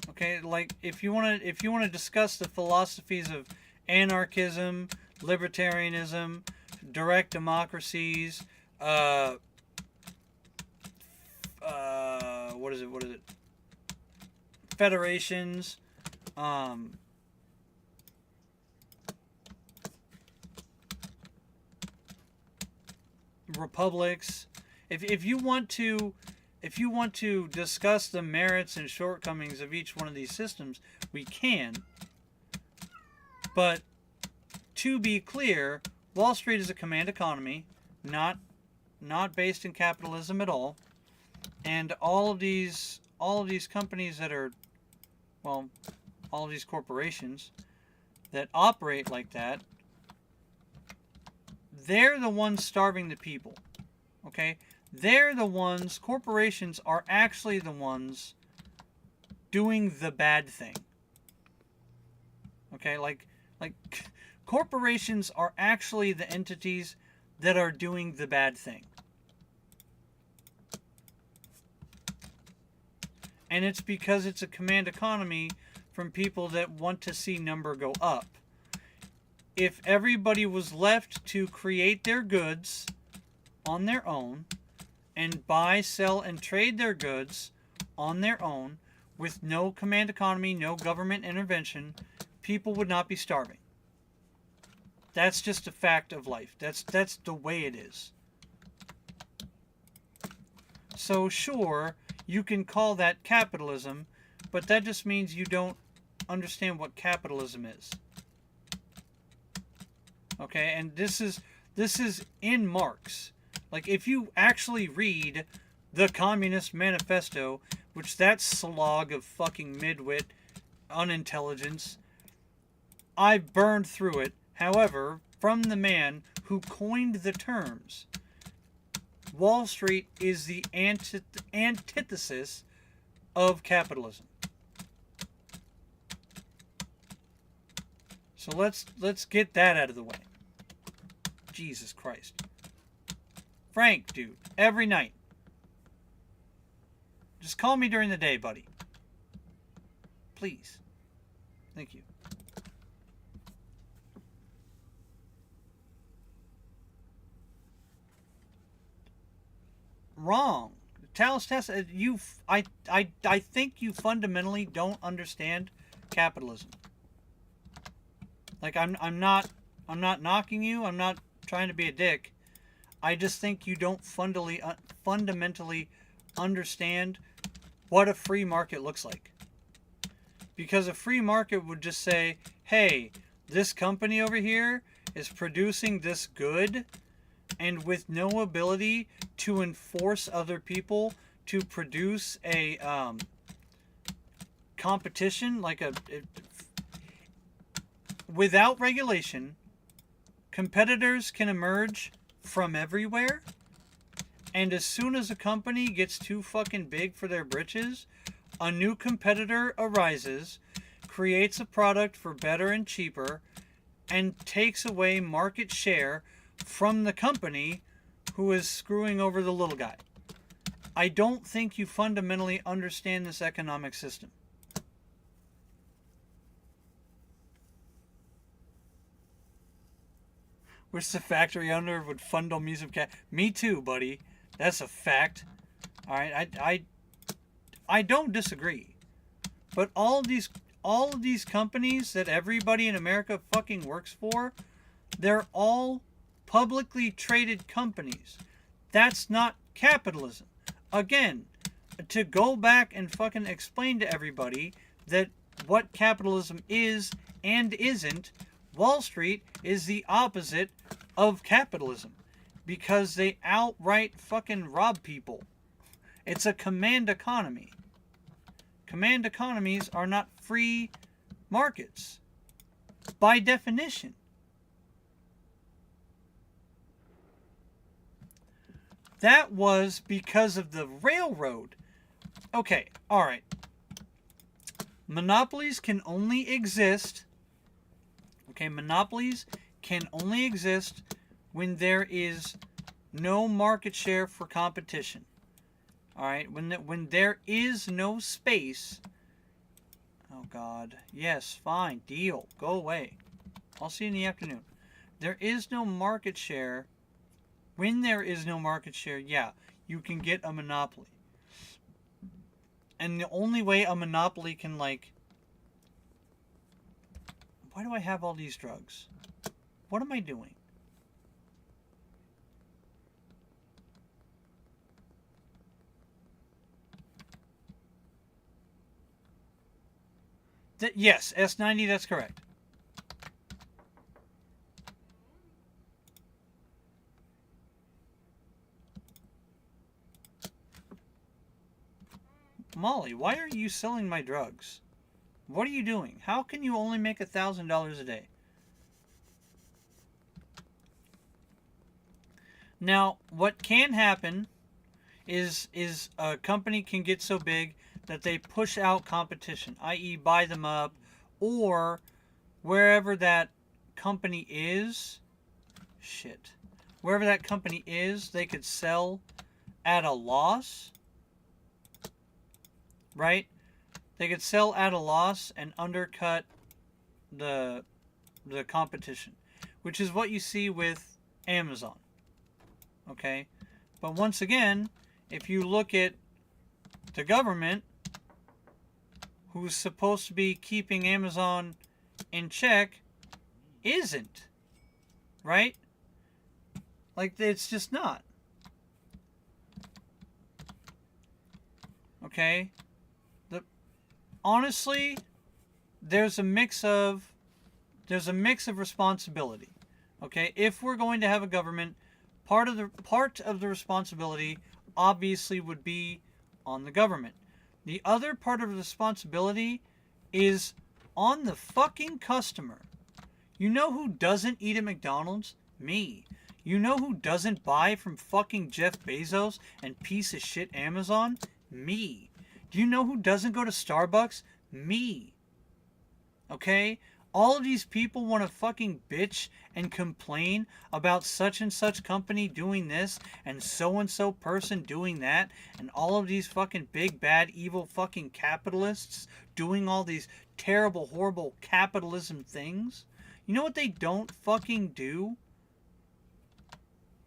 Okay, like if you want to discuss the philosophies of anarchism, libertarianism, direct democracies, what is it? Federations, republics. If you want to discuss the merits and shortcomings of each one of these systems, we can. But to be clear, Wall Street is a command economy, not based in capitalism at all. And all of these companies that are, well, all of these corporations that operate like that, they're the ones starving the people. Okay? They're the ones, corporations are actually the ones doing the bad thing. Okay? Like corporations are actually the entities that are doing the bad thing. And it's because it's a command economy from people that want to see number go up. If everybody was left to create their goods on their own and buy, sell, and trade their goods on their own with no command economy, no government intervention, people would not be starving. That's just a fact of life. That's the way it is. So sure, you can call that capitalism, but that just means you don't understand what capitalism is. Okay, and this is in Marx. Like, if you actually read the Communist Manifesto, which that's slog of fucking midwit unintelligence, I burned through it. However, from the man who coined the terms, Wall Street is the antithesis of capitalism. So let's get that out of the way. Jesus Christ. Frank, dude, every night. Just call me during the day, buddy. Please. Thank you. Wrong. Talos Tessa, I think you fundamentally don't understand capitalism. Like, I'm not knocking you. I'm not trying to be a dick. I just think you don't fundamentally understand what a free market looks like. Because a free market would just say, hey, this company over here is producing this good, and with no ability to enforce other people to produce a competition, like without regulation, competitors can emerge from everywhere, and as soon as a company gets too fucking big for their britches, a new competitor arises, creates a product for better and cheaper, and takes away market share from the company who is screwing over the little guy. I don't think you fundamentally understand this economic system. Wish the factory owner would fundle music. Me too, buddy. That's a fact. All right, I don't disagree. But all of these companies that everybody in America fucking works for, they're all publicly traded companies. That's not capitalism. Again, to go back and fucking explain to everybody that what capitalism is and isn't, Wall Street is the opposite of capitalism because they outright fucking rob people. It's a command economy. Command economies are not free markets by definition. That was because of the railroad. Okay, alright. Monopolies can only exist. Okay, monopolies can only exist when there is no market share for competition. Alright, when there is no space. Oh God. Yes, fine. Deal. Go away. I'll see you in the afternoon. There is no market share. When there is no market share, yeah, you can get a monopoly. And the only way a monopoly can, like... Why do I have all these drugs? What am I doing? Yes, S90, that's correct. Molly, why are you selling my drugs? What are you doing? How can you only make $1,000 a day? Now, what can happen is a company can get so big that they push out competition, i.e. buy them up, or wherever that company is, wherever that company is, they could sell at a loss, right? They could sell at a loss and undercut the competition, which is what you see with Amazon. Okay? But once again, if you look at the government, who's supposed to be keeping Amazon in check, isn't. Right? Like, it's just not. Okay? Honestly, there's a mix of responsibility. Okay? If we're going to have a government, part of the responsibility obviously would be on the government. The other part of the responsibility is on the fucking customer. You know who doesn't eat at McDonald's? Me. You know who doesn't buy from fucking Jeff Bezos and piece of shit Amazon? Me. Do you know who doesn't go to Starbucks? Me. Okay? All of these people want to fucking bitch and complain about such and such company doing this and so person doing that, and all of these fucking big bad evil fucking capitalists doing all these terrible horrible capitalism things. You know what they don't fucking do?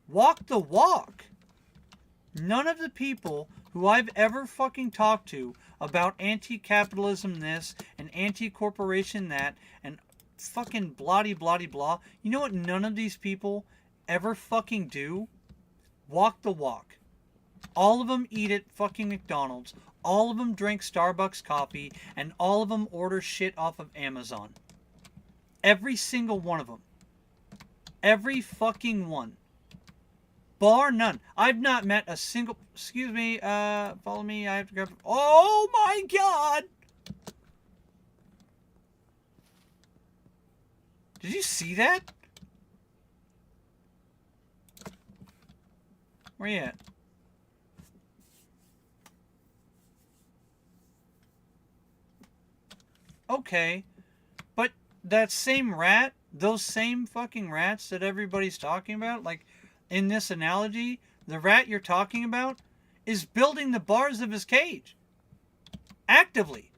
Walk the walk. None of the people who I've ever fucking talked to about anti-capitalism this and anti-corporation that and fucking blah-de-blah-de-blah, you know what none of these people ever fucking do? Walk the walk. All of them eat at fucking McDonald's, all of them drink Starbucks coffee, and all of them order shit off of Amazon. Every single one of them. Every fucking one. Bar none. I've not met a single... Excuse me, follow me, I have to grab... Oh my God! Did you see that? Where you at? Okay. But that same rat, those same fucking rats that everybody's talking about, like... In this analogy, the rat you're talking about is building the bars of his cage. Actively.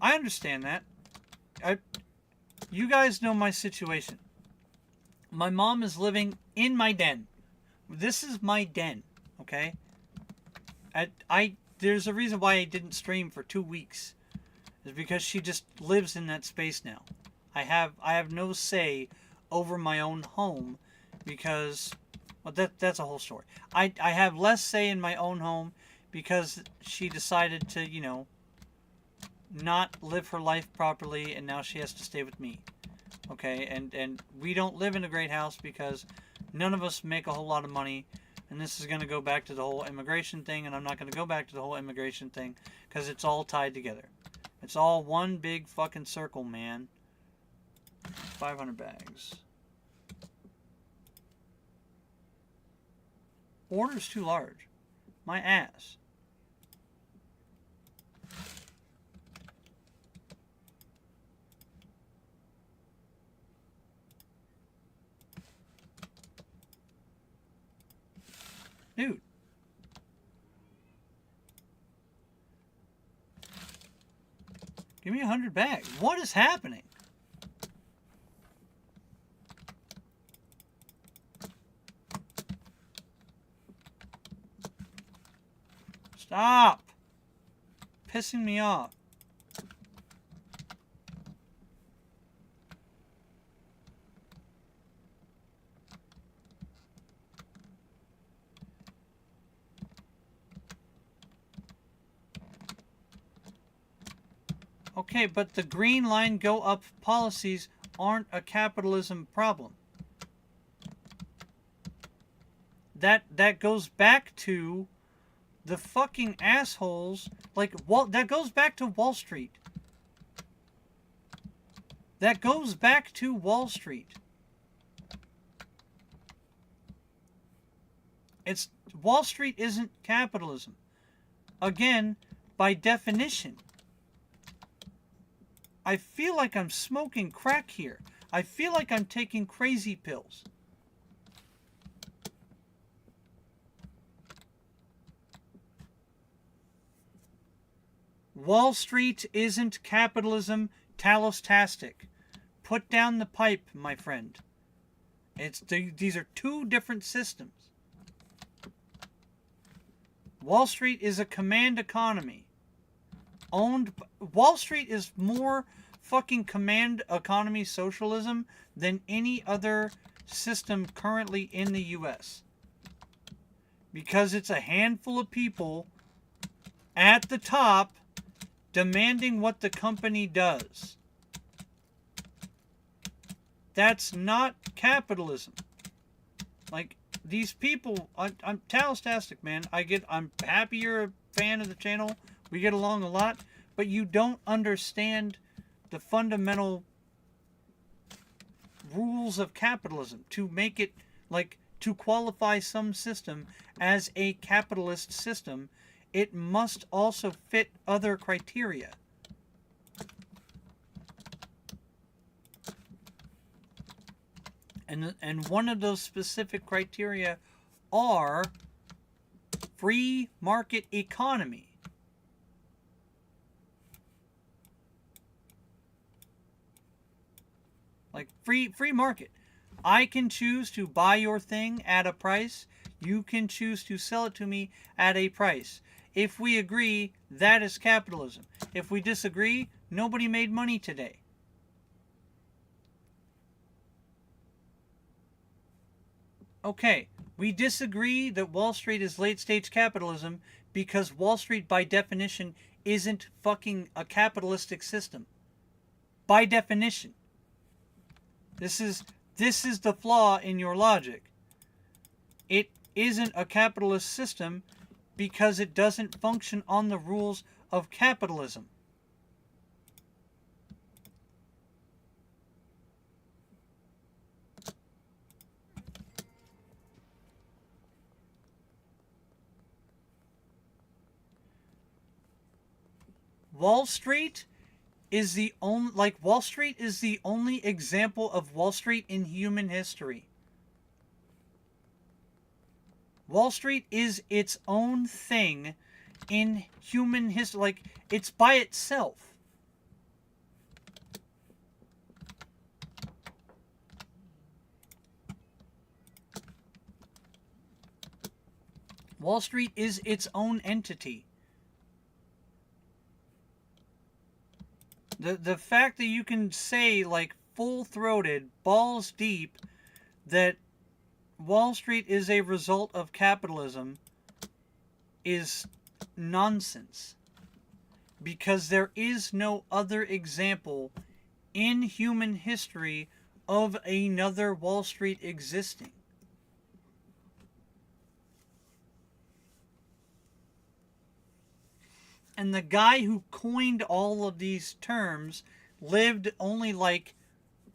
I understand that. You guys know my situation. My mom is living in my den. This is my den, okay? there's a reason why I didn't stream for 2 weeks. Is because she just lives in that space now. I have no say over my own home because, well, that's a whole story. I have less say in my own home because she decided to, you know, not live her life properly, and now she has to stay with me. Okay, and we don't live in a great house because none of us make a whole lot of money, and this is going to go back to the whole immigration thing, and I'm not going to go back to the whole immigration thing because it's all tied together. It's all one big fucking circle, man. 500 bags. Order's too large. My ass. Dude. Give me 100 bags. What is happening? Stop. Pissing me off. Okay, but the green line go up policies aren't a capitalism problem. That goes back to the fucking assholes, like, that goes back to Wall Street. That goes back to Wall Street. Wall Street isn't capitalism. Again, by definition. I feel like I'm smoking crack here. I feel like I'm taking crazy pills. Wall Street isn't capitalism, Talos-tastic. Put down the pipe, my friend. These are two different systems. Wall Street is a command economy. Wall Street is more fucking command economy socialism than any other system currently in the US. Because it's a handful of people at the top demanding what the company does. That's not capitalism. Like, these people, I'm Talos-tastic, man. I'm happy you're a fan of the channel. We get along a lot, but you don't understand the fundamental rules of capitalism to make it, like, to qualify some system as a capitalist system. It must also fit other criteria. And one of those specific criteria are free market economy. Like free market. I can choose to buy your thing at a price. You can choose to sell it to me at a price. If we agree, that is capitalism. If we disagree, nobody made money today. Okay, we disagree that Wall Street is late-stage capitalism because Wall Street, by definition, isn't fucking a capitalistic system. By definition. This is the flaw in your logic. It isn't a capitalist system because it doesn't function on the rules of capitalism. Wall Street is the only example of Wall Street in human history. Wall Street is its own thing in human history. Like, it's by itself. Wall Street is its own entity. The fact that you can say, like, full-throated, balls deep, that Wall Street is a result of capitalism is nonsense. Because there is no other example in human history of another Wall Street existing. And the guy who coined all of these terms lived only like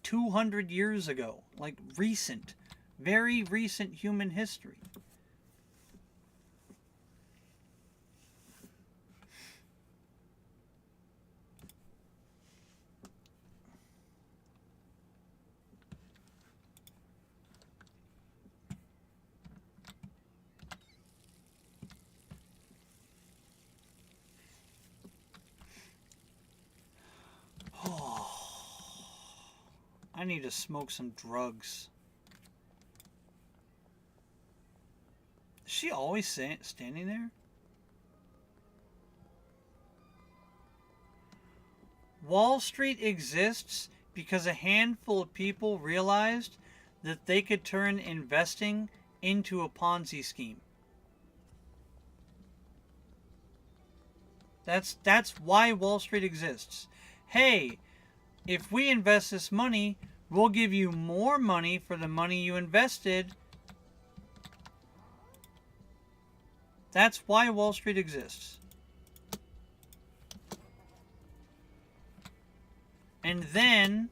200 years ago. Like recent, very recent human history. I need to smoke some drugs. Is she always standing there? Wall Street exists because a handful of people realized that they could turn investing into a Ponzi scheme. That's why Wall Street exists. Hey, if we invest this money, we'll give you more money for the money you invested. That's why Wall Street exists. And then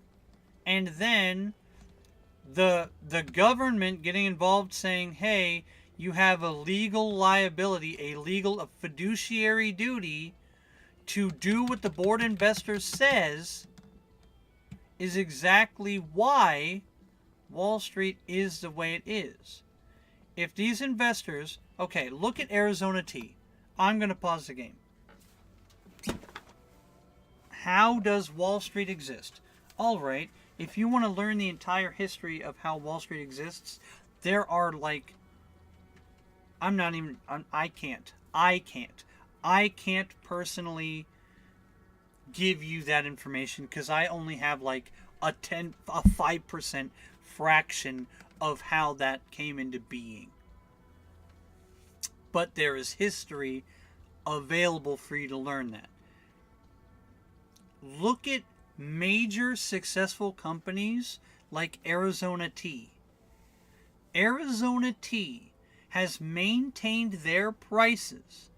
the government getting involved saying, hey, you have a legal liability, a fiduciary duty to do what the board of investors says, is exactly why Wall Street is the way it is. If these investors, okay, look at Arizona Tea. I'm going to pause the game. How does Wall Street exist? All right, if you want to learn the entire history of how Wall Street exists, there are like, I can't personally give you that information because I only have like a 5% fraction of how that came into being. But there is history available for you to learn that. Look at major successful companies like Arizona Tea. Arizona Tea has maintained their prices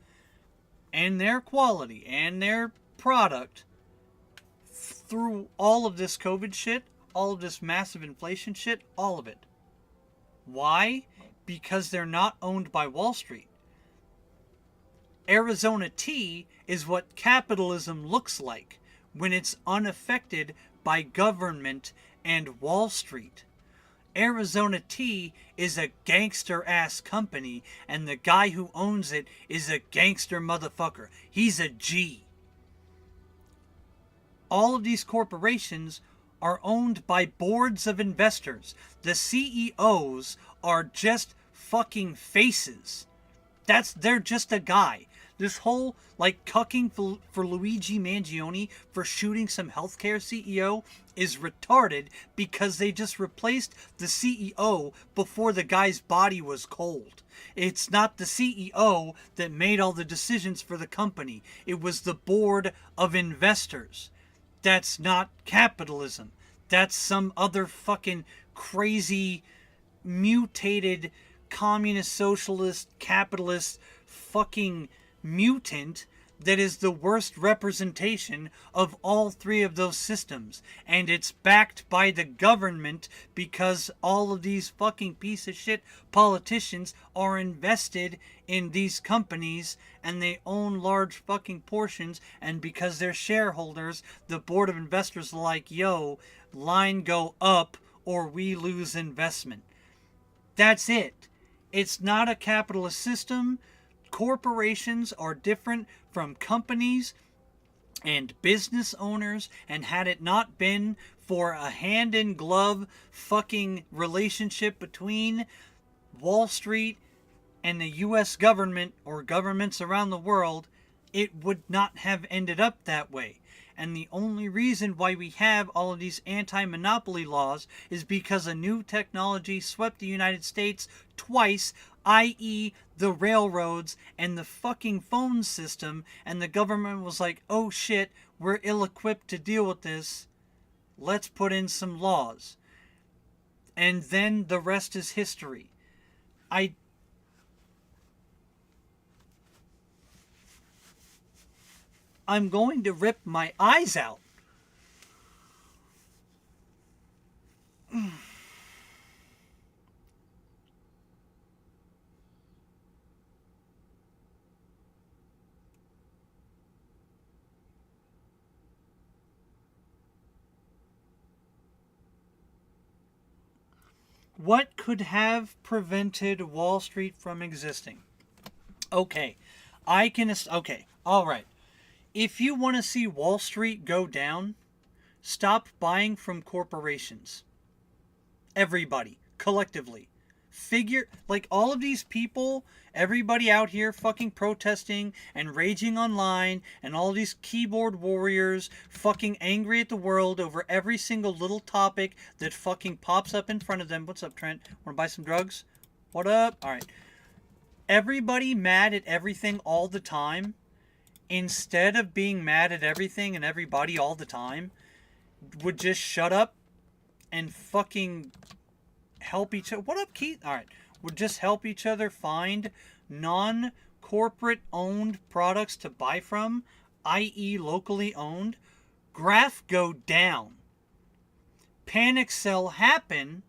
and their quality and their product through all of this COVID shit, all of this massive inflation shit, all of it. Why? Because they're not owned by Wall Street. Arizona Tea is what capitalism looks like when it's unaffected by government and Wall Street. Arizona Tea is a gangster-ass company, and the guy who owns it is a gangster motherfucker. He's a G. All of these corporations are owned by boards of investors. The CEOs are just fucking faces. They're just a guy. This whole, like, cucking for Luigi Mangione for shooting some healthcare CEO is retarded because they just replaced the CEO before the guy's body was cold. It's not the CEO that made all the decisions for the company. It was the board of investors. That's not capitalism. That's some other fucking crazy, mutated, communist, socialist, capitalist, fucking mutant that is the worst representation of all three of those systems. And it's backed by the government because all of these fucking piece of shit politicians are invested in these companies and they own large fucking portions, and because they're shareholders, the board of investors are like, yo, line go up or we lose investment. That's it. It's not a capitalist system. Corporations are different from companies and business owners, and had it not been for a hand-in-glove fucking relationship between Wall Street and the U.S. government or governments around the world, it would not have ended up that way. And the only reason why we have all of these anti-monopoly laws is because a new technology swept the United States twice, i.e. the railroads and the fucking phone system, and the government was like, oh shit, we're ill-equipped to deal with this. Let's put in some laws. And then the rest is history. I'm going to rip my eyes out. What could have prevented Wall Street from existing? Okay, okay, alright. If you want to see Wall Street go down, stop buying from corporations. Everybody, collectively. Like all of these people, everybody out here fucking protesting and raging online, and all these keyboard warriors fucking angry at the world over every single little topic that fucking pops up in front of them. What's up, Trent? Wanna buy some drugs? What up? Alright. Everybody mad at everything all the time, instead of being mad at everything and everybody all the time, would just shut up and fucking help each other. What up, Keith? Alright. Would just help each other find non-corporate owned products to buy from, i.e. locally owned. Graph go down. Panic sell happen.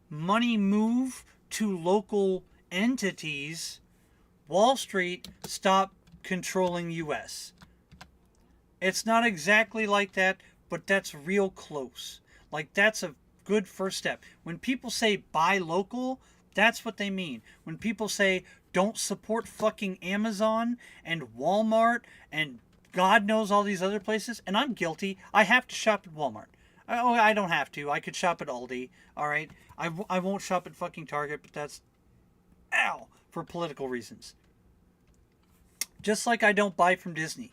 Money move to local entities. Wall Street stop controlling US. It's not exactly like that, but that's real close. Like, that's a good first step. When people say buy local, that's what they mean. When people say don't support fucking Amazon and Walmart and God knows all these other places, and I'm guilty, I have to shop at Walmart. I don't have to. I could shop at Aldi, alright? I won't shop at fucking Target, but that's, for political reasons. Just like I don't buy from Disney.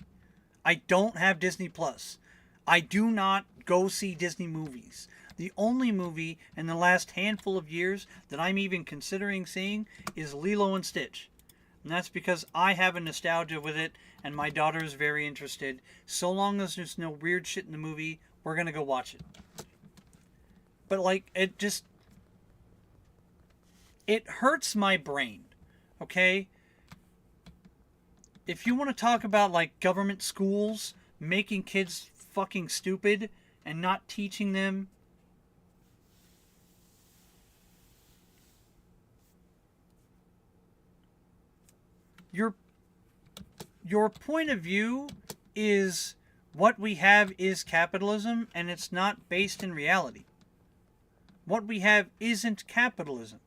I don't have Disney Plus. I do not go see Disney movies. The only movie in the last handful of years that I'm even considering seeing is Lilo and Stitch. And that's because I have a nostalgia with it, and my daughter is very interested. So long as there's no weird shit in the movie, we're going to go watch it. But, like, it hurts my brain, okay? If you want to talk about, like, government schools making kids fucking stupid and not teaching them your point of view is what we have is capitalism, and it's not based in reality. What we have isn't capitalism.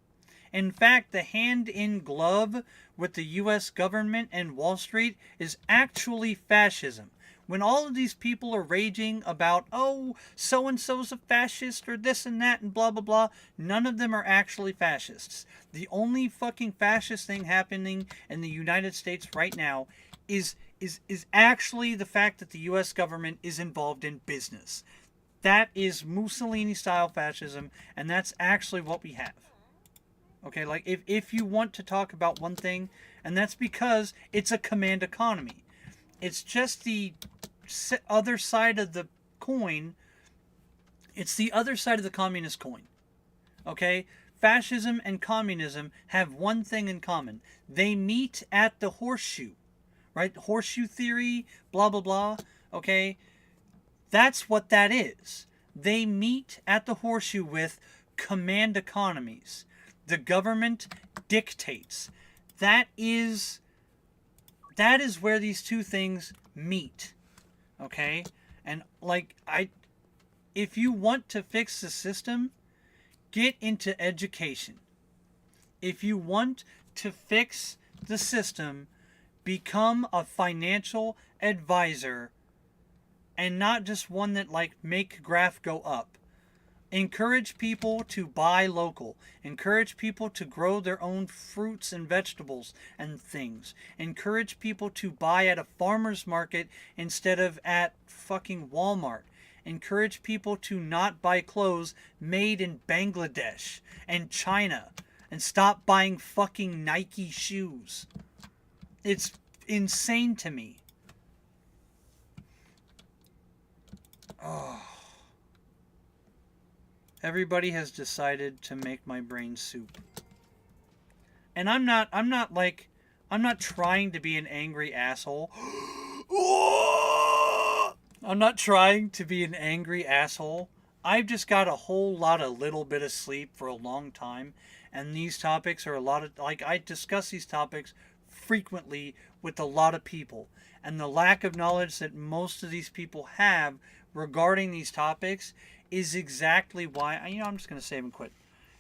In fact, the hand in glove with the US government and Wall Street is actually fascism. When all of these people are raging about, oh, so-and-so's a fascist or this and that and blah, blah, blah, none of them are actually fascists. The only fucking fascist thing happening in the United States right now is actually the fact that the US government is involved in business. That is Mussolini-style fascism, and that's actually what we have. Okay, like, if you want to talk about one thing, and that's because it's a command economy. It's just the other side of the coin. It's the other side of the communist coin. Okay? Fascism and communism have one thing in common. They meet at the horseshoe. Right? Horseshoe theory, blah, blah, blah. Okay? That's what that is. They meet at the horseshoe with command economies. The government dictates. That is where these two things meet. Okay? And like, if you want to fix the system, get into education. If you want to fix the system, become a financial advisor, and not just one that like make graph go up. Encourage people to buy local. Encourage people to grow their own fruits and vegetables and things. Encourage people to buy at a farmer's market instead of at fucking Walmart. Encourage people to not buy clothes made in Bangladesh and China. And stop buying fucking Nike shoes. It's insane to me. Oh. Everybody has decided to make my brain soup. And I'm not trying to be an angry asshole. I'm not trying to be an angry asshole. I've just got a whole lot of little bit of sleep for a long time. And these topics are a lot of, like, I discuss these topics frequently with a lot of people. And the lack of knowledge that most of these people have regarding these topics is exactly why, I'm just going to save and quit.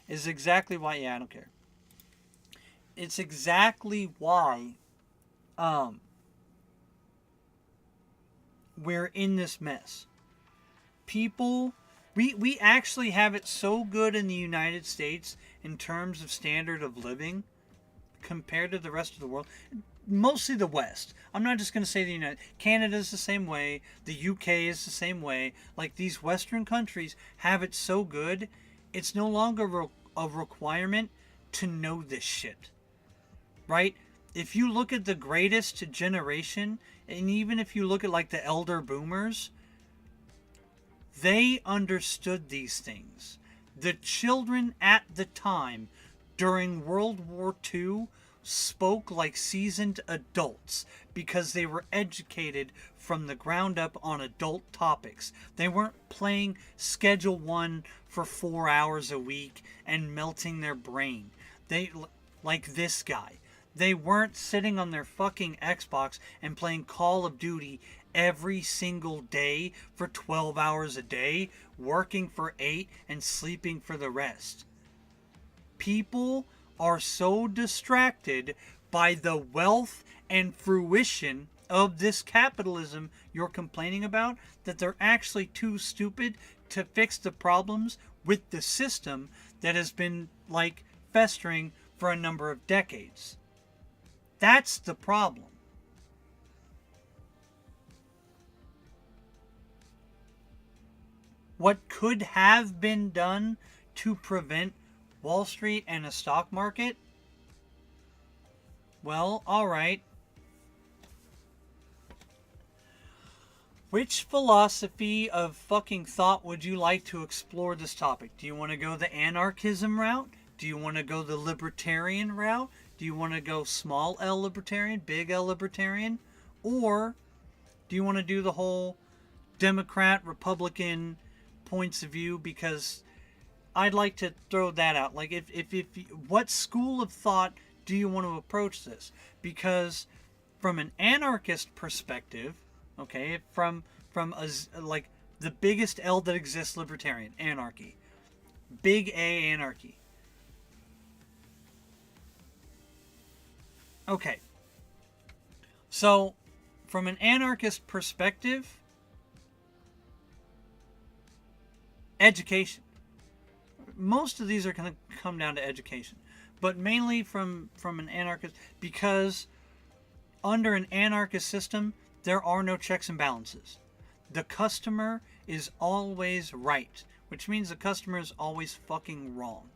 Is exactly why, I don't care. It's exactly why we're in this mess. People, we actually have it so good in the United States in terms of standard of living compared to the rest of the world. Mostly the West. I'm not just going to say the United... Canada's the same way. The UK is the same way. Like, these Western countries have it so good, it's no longer a requirement to know this shit. Right? If you look at the greatest generation, and even if you look at, like, the elder boomers, they understood these things. The children at the time, during World War II, spoke like seasoned adults because they were educated from the ground up on adult topics. They weren't playing Schedule 1 for 4 hours a week and melting their brain. They, like this guy, they weren't sitting on their fucking Xbox and playing Call of Duty every single day for 12 hours a day, working for 8 and sleeping for the rest. People are so distracted by the wealth and fruition of this capitalism you're complaining about that they're actually too stupid to fix the problems with the system that has been, like, festering for a number of decades. That's the problem. What could have been done to prevent Wall Street and a stock market? Well, alright. Which philosophy of fucking thought would you like to explore this topic? Do you want to go the anarchism route? Do you want to go the libertarian route? Do you want to go small L libertarian, big L libertarian? Or do you want to do the whole Democrat, Republican points of view? Because I'd like to throw that out. Like, if what school of thought do you want to approach this? Because from an anarchist perspective, okay, from like the biggest L that exists, libertarian, anarchy. Big A, anarchy. Okay. So, from an anarchist perspective, education. Most of these are going to come down to education. But mainly from an anarchist, because under an anarchist system, there are no checks and balances. The customer is always right, which means the customer is always fucking wrong.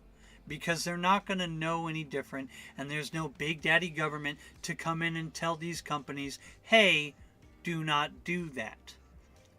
Because they're not going to know any different, and there's no big daddy government to come in and tell these companies, hey, do not do that.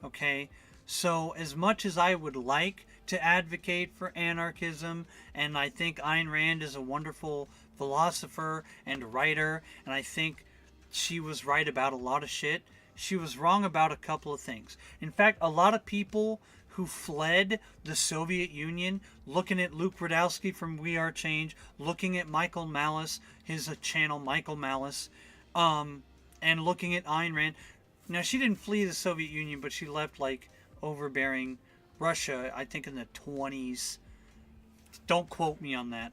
Okay? So as much as I would like to advocate for anarchism, and I think Ayn Rand is a wonderful philosopher and writer, and I think she was right about a lot of shit, she was wrong about a couple of things. In fact, a lot of people who fled the Soviet Union, looking at Luke Rudkowski from We Are Change, looking at Michael Malice, his channel Michael Malice, and looking at Ayn Rand. Now, she didn't flee the Soviet Union, but she left, like, overbearing Russia, I think in the 20s. Don't quote me on that.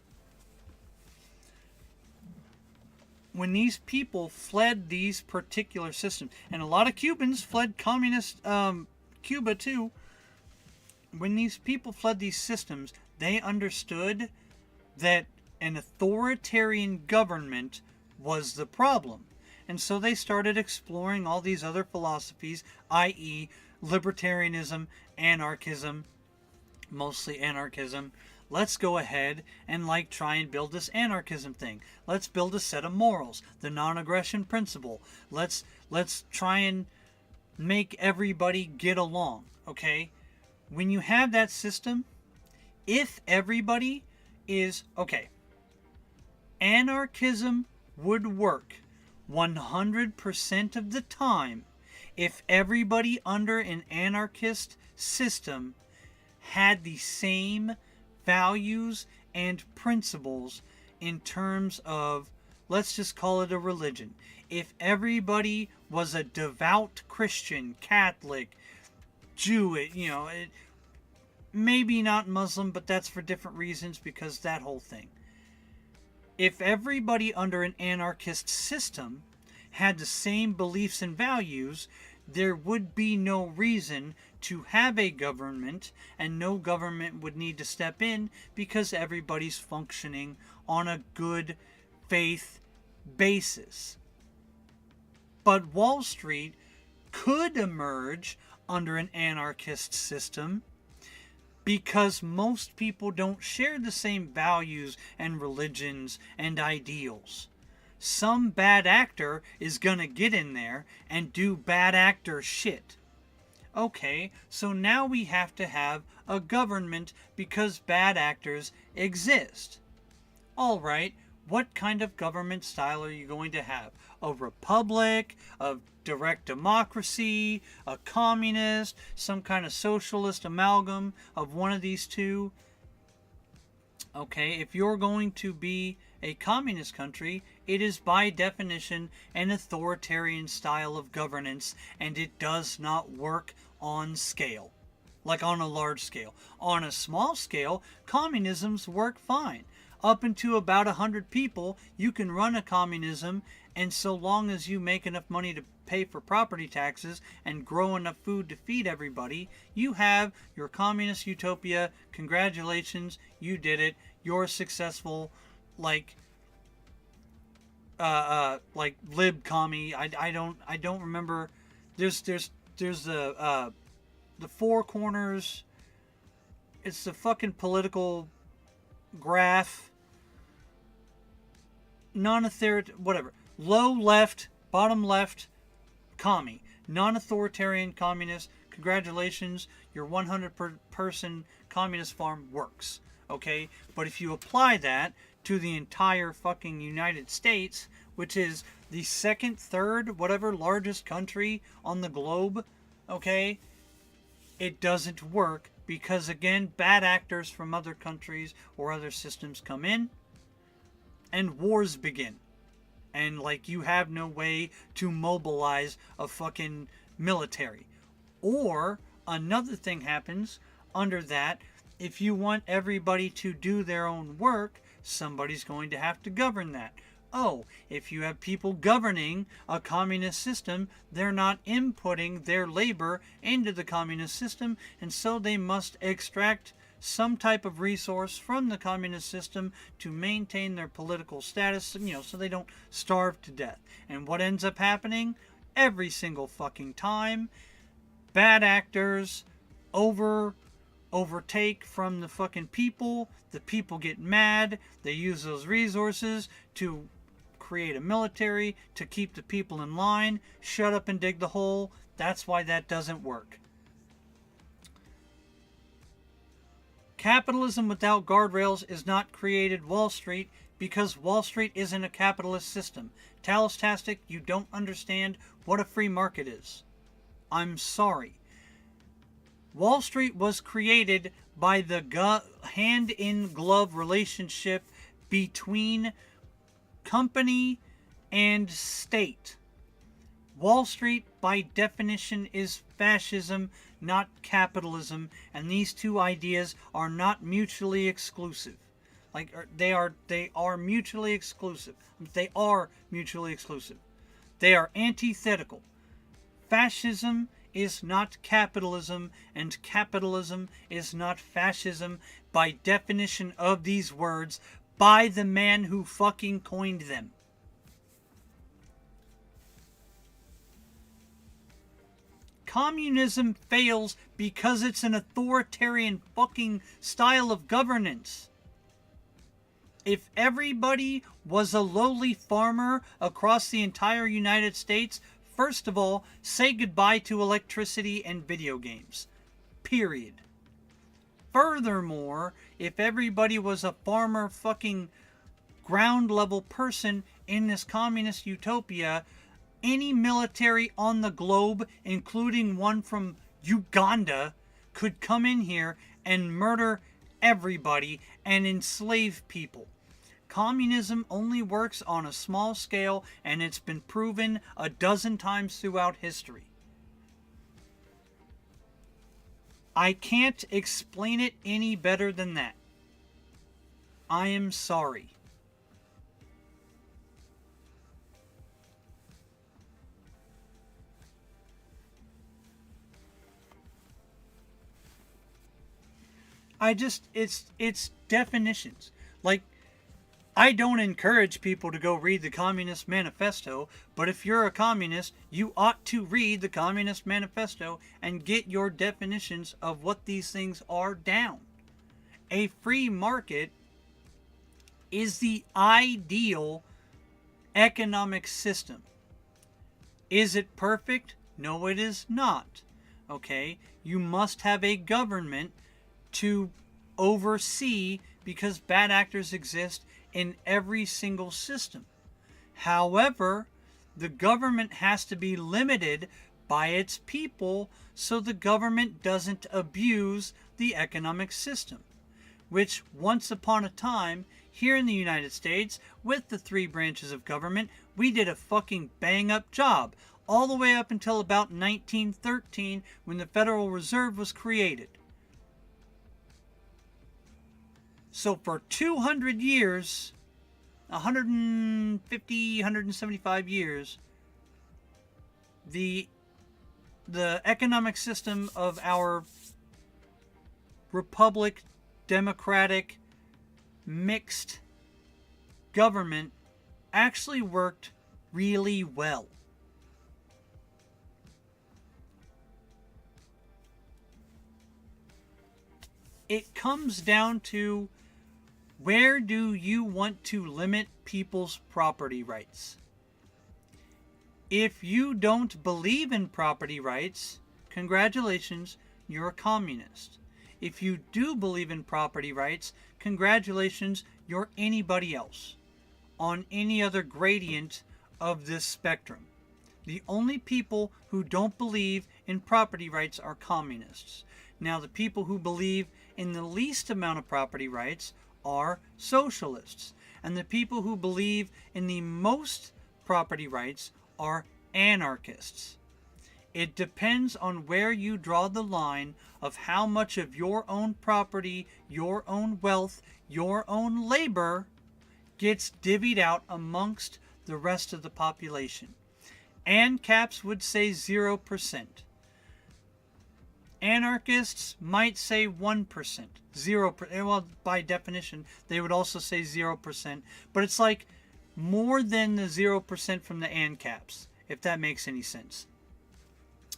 When these people fled these particular systems, and a lot of Cubans fled communist Cuba too, when these people fled these systems, they understood that an authoritarian government was the problem. And so they started exploring all these other philosophies, i.e., libertarianism, anarchism, mostly anarchism. Let's go ahead and try and build this anarchism thing. Let's build a set of morals, the non-aggression principle. Let's try and make everybody get along, okay? When you have that system, if everybody is okay, anarchism would work 100% of the time if everybody under an anarchist system had the same values and principles in terms of, let's just call it a religion. If everybody was a devout Christian, Catholic, Jew, maybe not Muslim, but that's for different reasons because that whole thing. If everybody under an anarchist system had the same beliefs and values, there would be no reason to have a government, and no government would need to step in because everybody's functioning on a good faith basis. But Wall Street could emerge under an anarchist system because most people don't share the same values and religions and ideals. Some bad actor is gonna get in there and do bad actor shit. Okay, so now we have to have a government because bad actors exist. Alright, what kind of government style are you going to have? A republic, a direct democracy, a communist, some kind of socialist amalgam of one of these two? Okay, if you're going to be a communist country, it is by definition an authoritarian style of governance, and it does not work on scale, like on a large scale. On a small scale, communisms work fine. Up into about 100 people, you can run a communism, and so long as you make enough money to pay for property taxes and grow enough food to feed everybody, you have your communist utopia. Congratulations, you did it. You're successful, like lib commie. I don't remember. There's the four corners. It's the fucking political graph. Non-authoritarian, whatever. Low left, bottom left, commie. Non-authoritarian communist. Congratulations, your 100-person communist farm works. Okay? But if you apply that to the entire fucking United States, which is the second, third, whatever largest country on the globe, okay, it doesn't work because, again, bad actors from other countries or other systems come in and wars begin. And, you have no way to mobilize a fucking military. Or, another thing happens under that. If you want everybody to do their own work, somebody's going to have to govern that. Oh, if you have people governing a communist system, they're not inputting their labor into the communist system, and so they must extract some type of resource from the communist system to maintain their political status, so they don't starve to death. And what ends up happening? Every single fucking time, bad actors overtake from the fucking people. The people get mad. They use those resources to create a military to keep the people in line. Shut up and dig the hole. That's why that doesn't work. Capitalism without guardrails is not created Wall Street because Wall Street isn't a capitalist system. Talastastic, you don't understand what a free market is. I'm sorry. Wall Street was created by the hand-in-glove relationship between company and state. Wall Street, by definition, is fascism, not capitalism, and these two ideas are not mutually exclusive. They are mutually exclusive. They are mutually exclusive. They are antithetical. Fascism is not capitalism, and capitalism is not fascism by definition of these words by the man who fucking coined them. Communism fails because it's an authoritarian fucking style of governance. If everybody was a lowly farmer across the entire United States, first of all, say goodbye to electricity and video games. Period. Furthermore, if everybody was a farmer fucking ground level person in this communist utopia, any military on the globe, including one from Uganda, could come in here and murder everybody and enslave people. Communism only works on a small scale, and it's been proven a dozen times throughout history. I can't explain it any better than that. I am sorry. It's definitions. Like, I don't encourage people to go read the Communist Manifesto, but if you're a communist, you ought to read the Communist Manifesto and get your definitions of what these things are down. A free market is the ideal economic system. Is it perfect? No, it is not. Okay? You must have a government to oversee, because bad actors exist in every single system. However, the government has to be limited by its people so the government doesn't abuse the economic system, which once upon a time here in the United States, with the 3 branches of government, we did a fucking bang up job all the way up until about 1913 when the Federal Reserve was created. So for 200 years, 150, 175 years, the economic system of our republic, democratic, mixed government actually worked really well. It comes down to, where do you want to limit people's property rights? If you don't believe in property rights, congratulations, you're a communist. If you do believe in property rights, congratulations, you're anybody else on any other gradient of this spectrum. The only people who don't believe in property rights are communists. Now, the people who believe in the least amount of property rights are socialists. And the people who believe in the most property rights are anarchists. It depends on where you draw the line of how much of your own property, your own wealth, your own labor gets divvied out amongst the rest of the population. ANCAPs would say 0%. Anarchists might say 1%, 0%. Well, by definition, they would also say 0%. But it's like more than the 0% from the ANCAPs, if that makes any sense.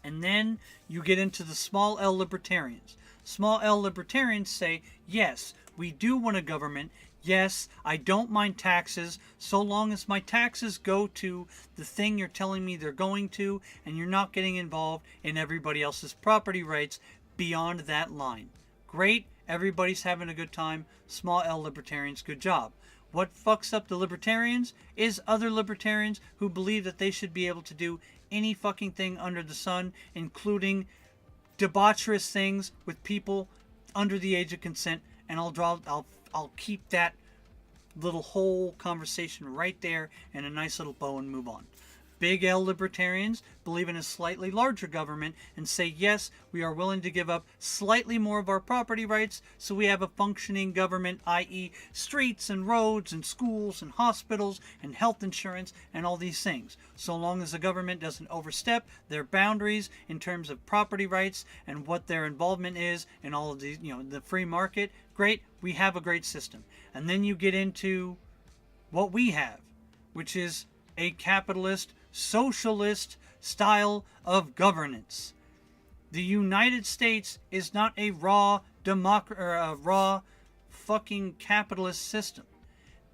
And then you get into the small L libertarians. Small L libertarians say, yes, we do want a government. Yes, I don't mind taxes, so long as my taxes go to the thing you're telling me they're going to, and you're not getting involved in everybody else's property rights beyond that line. Great, everybody's having a good time. Small L libertarians, good job. What fucks up the libertarians is other libertarians who believe that they should be able to do any fucking thing under the sun, including debaucherous things with people under the age of consent. And I'll keep that little whole conversation right there in a nice little bow and move on. big L libertarians believe in a slightly larger government and say, yes, we are willing to give up slightly more of our property rights so we have a functioning government, i.e. streets and roads and schools and hospitals and health insurance and all these things. So long as the government doesn't overstep their boundaries in terms of property rights and what their involvement is in all of these, the free market, great, we have a great system. And then you get into what we have, which is a capitalist, socialist style of governance. The United States is not a raw fucking capitalist system,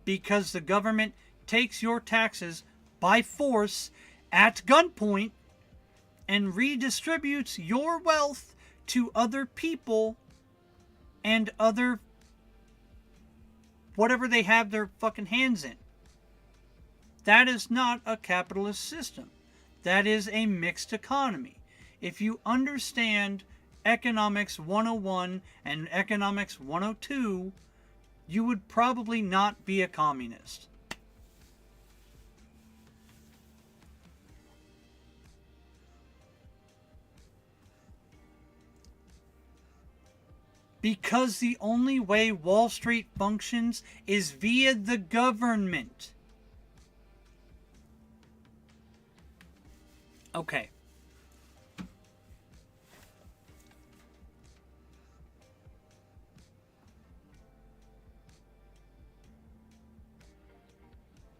because the government takes your taxes by force at gunpoint and redistributes your wealth to other people and other whatever they have their fucking hands in. That is not a capitalist system. That is a mixed economy. If you understand Economics 101 and Economics 102, you would probably not be a communist. Because the only way Wall Street functions is via the government. Okay.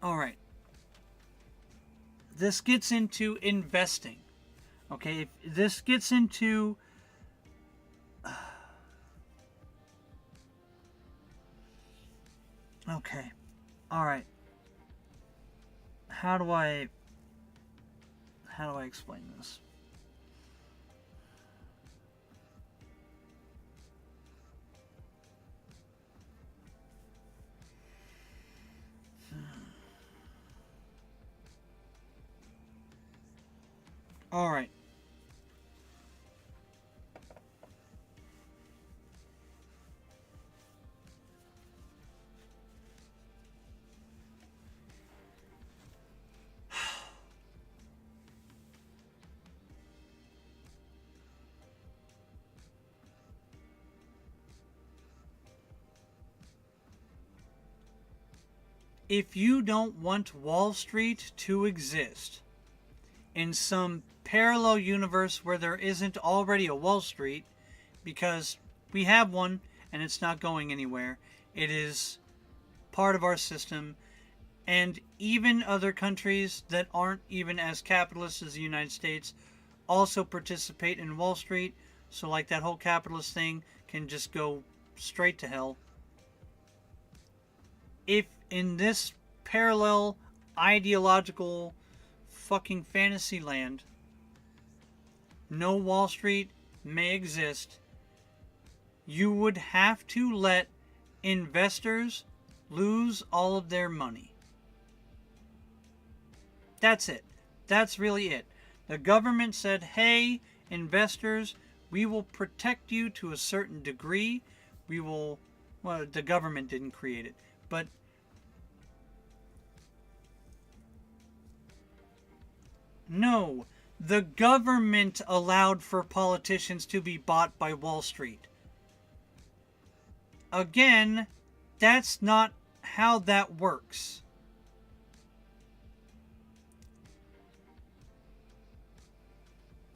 All right. This gets into investing. Okay, this gets into okay. All right. How do I explain this? All right. If you don't want Wall Street to exist in some parallel universe where there isn't already a Wall Street, because we have one and it's not going anywhere, it is part of our system, and even other countries that aren't even as capitalist as the United States also participate in Wall Street, so like that whole capitalist thing can just go straight to hell. If in this parallel ideological fucking fantasy land no Wall Street may exist, you would have to let investors lose all of their money. That's it. That's really it. The government said, hey, investors, we will protect you to a certain degree. Well, the government didn't create it, but no, the government allowed for politicians to be bought by Wall Street. Again, that's not how that works.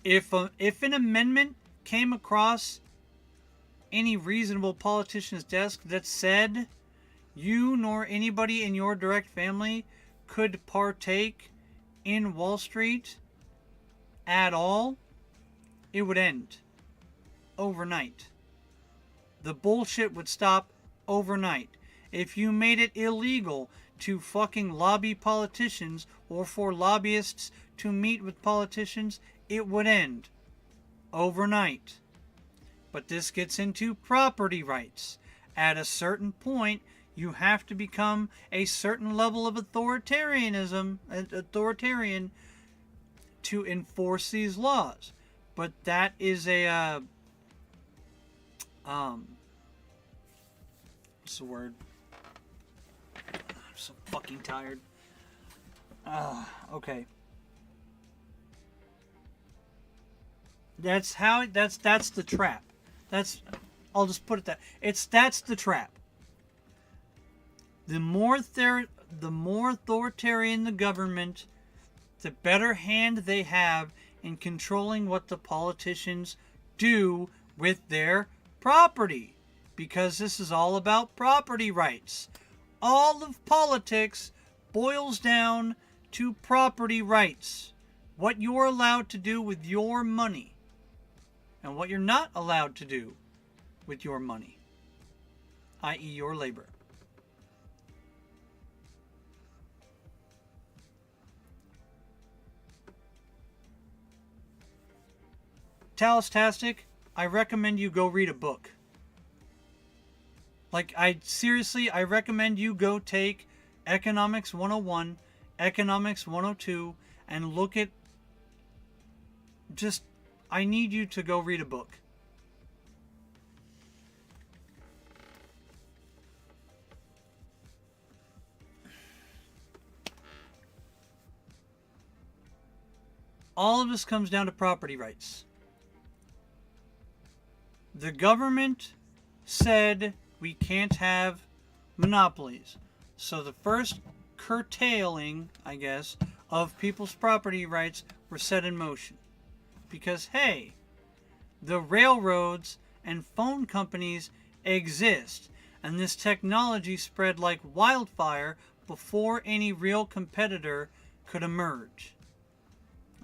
If an amendment came across any reasonable politician's desk that said you nor anybody in your direct family could partake in Wall Street at all, it would end overnight. The bullshit would stop overnight. If you made it illegal to fucking lobby politicians or for lobbyists to meet with politicians, it would end overnight. But this gets into property rights. At a certain point, you have to become a certain level of authoritarian to enforce these laws. But that is a what's the word? I'm so fucking tired. Okay. That's the trap. I'll just put it that's the trap. The more authoritarian the government, the better hand they have in controlling what the politicians do with their property. Because this is all about property rights. All of politics boils down to property rights. What you're allowed to do with your money. And what you're not allowed to do with your money. I.e. your labor. Talastastic, I recommend you go read a book. I recommend you go take Economics 101, Economics 102, and look at I need you to go read a book. All of this comes down to property rights. The government said we can't have monopolies. So the first curtailing, I guess, of people's property rights were set in motion. Because, hey, the railroads and phone companies exist, and this technology spread like wildfire before any real competitor could emerge.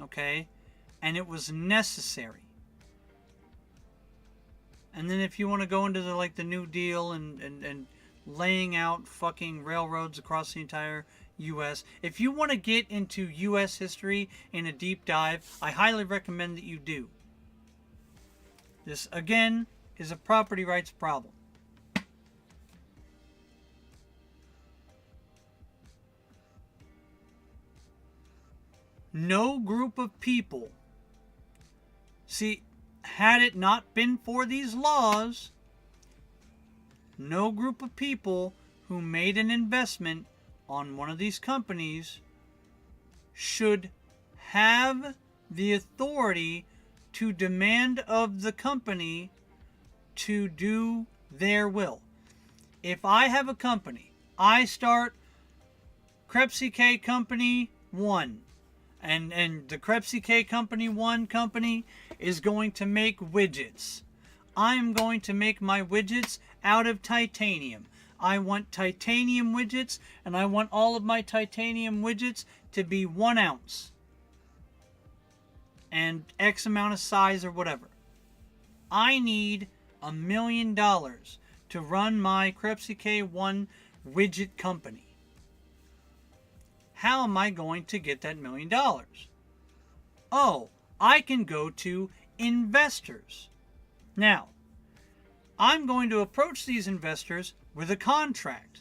Okay? And it was necessary. And then if you want to go into the New Deal and laying out fucking railroads across the entire U.S., if you want to get into U.S. history in a deep dive, I highly recommend that you do. This, again, is a property rights problem. No group of people... See, had it not been for these laws, no group of people who made an investment on one of these companies should have the authority to demand of the company to do their will. If I have a company, I start Crepsy K Company 1, and the Crepsy K Company 1 company is going to make widgets. I'm going to make my widgets out of titanium. I want titanium widgets, and I want all of my titanium widgets to be 1 ounce. And X amount of size or whatever. I need $1 million to run my Crepsy K1 widget company. How am I going to get that $1 million? Oh, I can go to investors. Now, I'm going to approach these investors with a contract.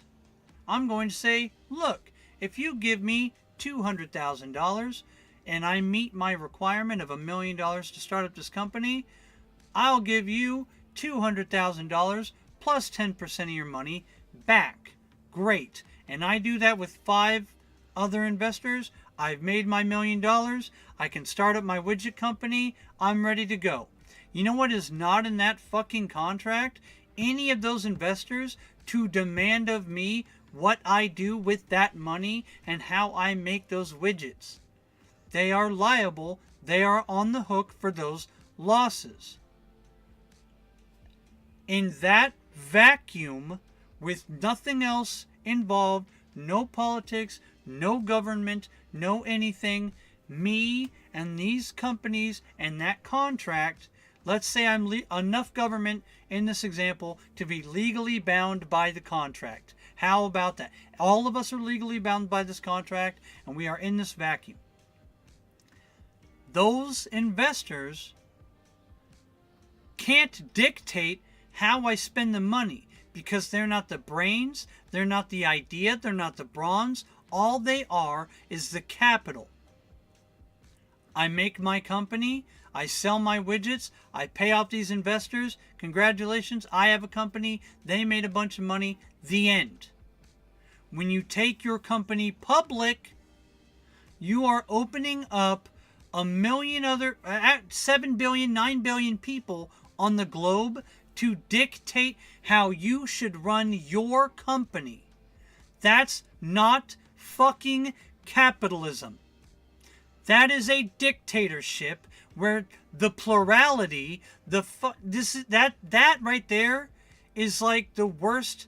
I'm going to say, look, if you give me $200,000 and I meet my requirement of $1 million to start up this company, I'll give you $200,000 plus 10% of your money back. Great. And I do that with 5 other investors. I've made my $1 million. I can start up my widget company. I'm ready to go. You know what is not in that fucking contract? Any of those investors to demand of me what I do with that money and how I make those widgets. They are liable. They are on the hook for those losses. In that vacuum, with nothing else involved, no politics, no government, no anything, me and these companies and that contract, let's say I'm enough government in this example to be legally bound by the contract. How about that? All of us are legally bound by this contract, and we are in this vacuum. Those investors can't dictate how I spend the money, because they're not the brains, they're not the idea, they're not the bronze. All they are is the capital. I make my company, I sell my widgets, I pay off these investors. Congratulations, I have a company, they made a bunch of money, the end. When you take your company public, you are opening up a million other, 7 billion, 9 billion people on the globe to dictate how you should run your company. That's not fucking capitalism. That is a dictatorship where the plurality, that right there is like the worst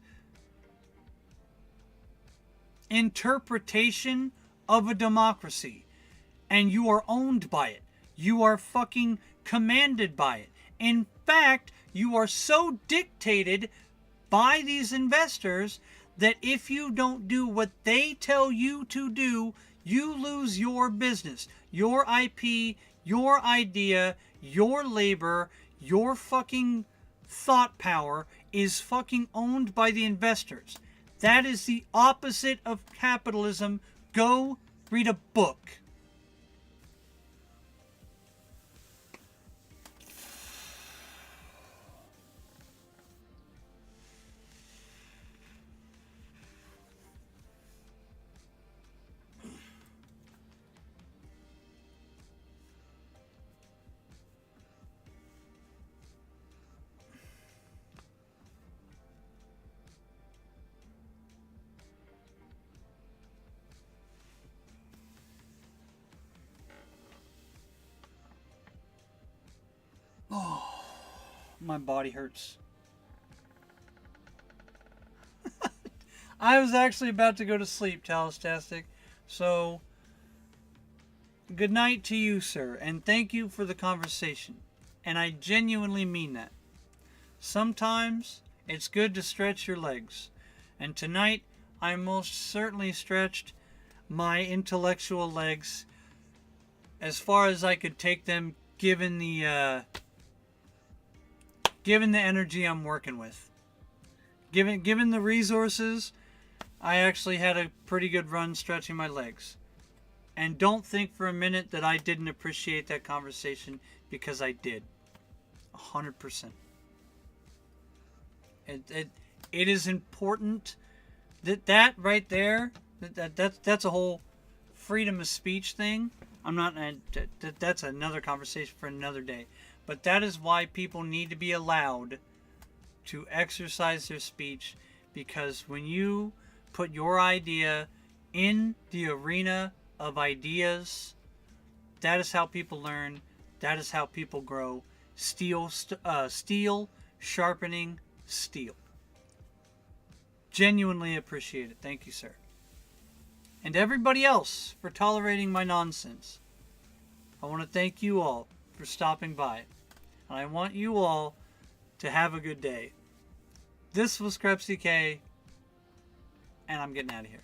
interpretation of a democracy. And you are owned by it. You are fucking commanded by it. In fact, you are so dictated by these investors that if you don't do what they tell you to do, you lose your business, your IP, your idea, your labor, your fucking thought power is fucking owned by the investors. That is the opposite of capitalism. Go read a book. Oh, my body hurts. I was actually about to go to sleep, Talastastic. So, good night to you, sir, and thank you for the conversation. And I genuinely mean that. Sometimes it's good to stretch your legs. And tonight, I most certainly stretched my intellectual legs as far as I could take them, given the energy I'm working with. Given the resources, I actually had a pretty good run stretching my legs. And don't think for a minute that I didn't appreciate that conversation, because I did. 100%. It is important that right there, that's a whole freedom of speech thing. That's another conversation for another day. But that is why people need to be allowed to exercise their speech, because when you put your idea in the arena of ideas, that is how people learn. That is how people grow. Steel sharpening steel. Genuinely appreciate it. Thank you, sir. And everybody else for tolerating my nonsense. I want to thank you all for stopping by. And I want you all to have a good day. This was Se1Ep7, and I'm getting out of here.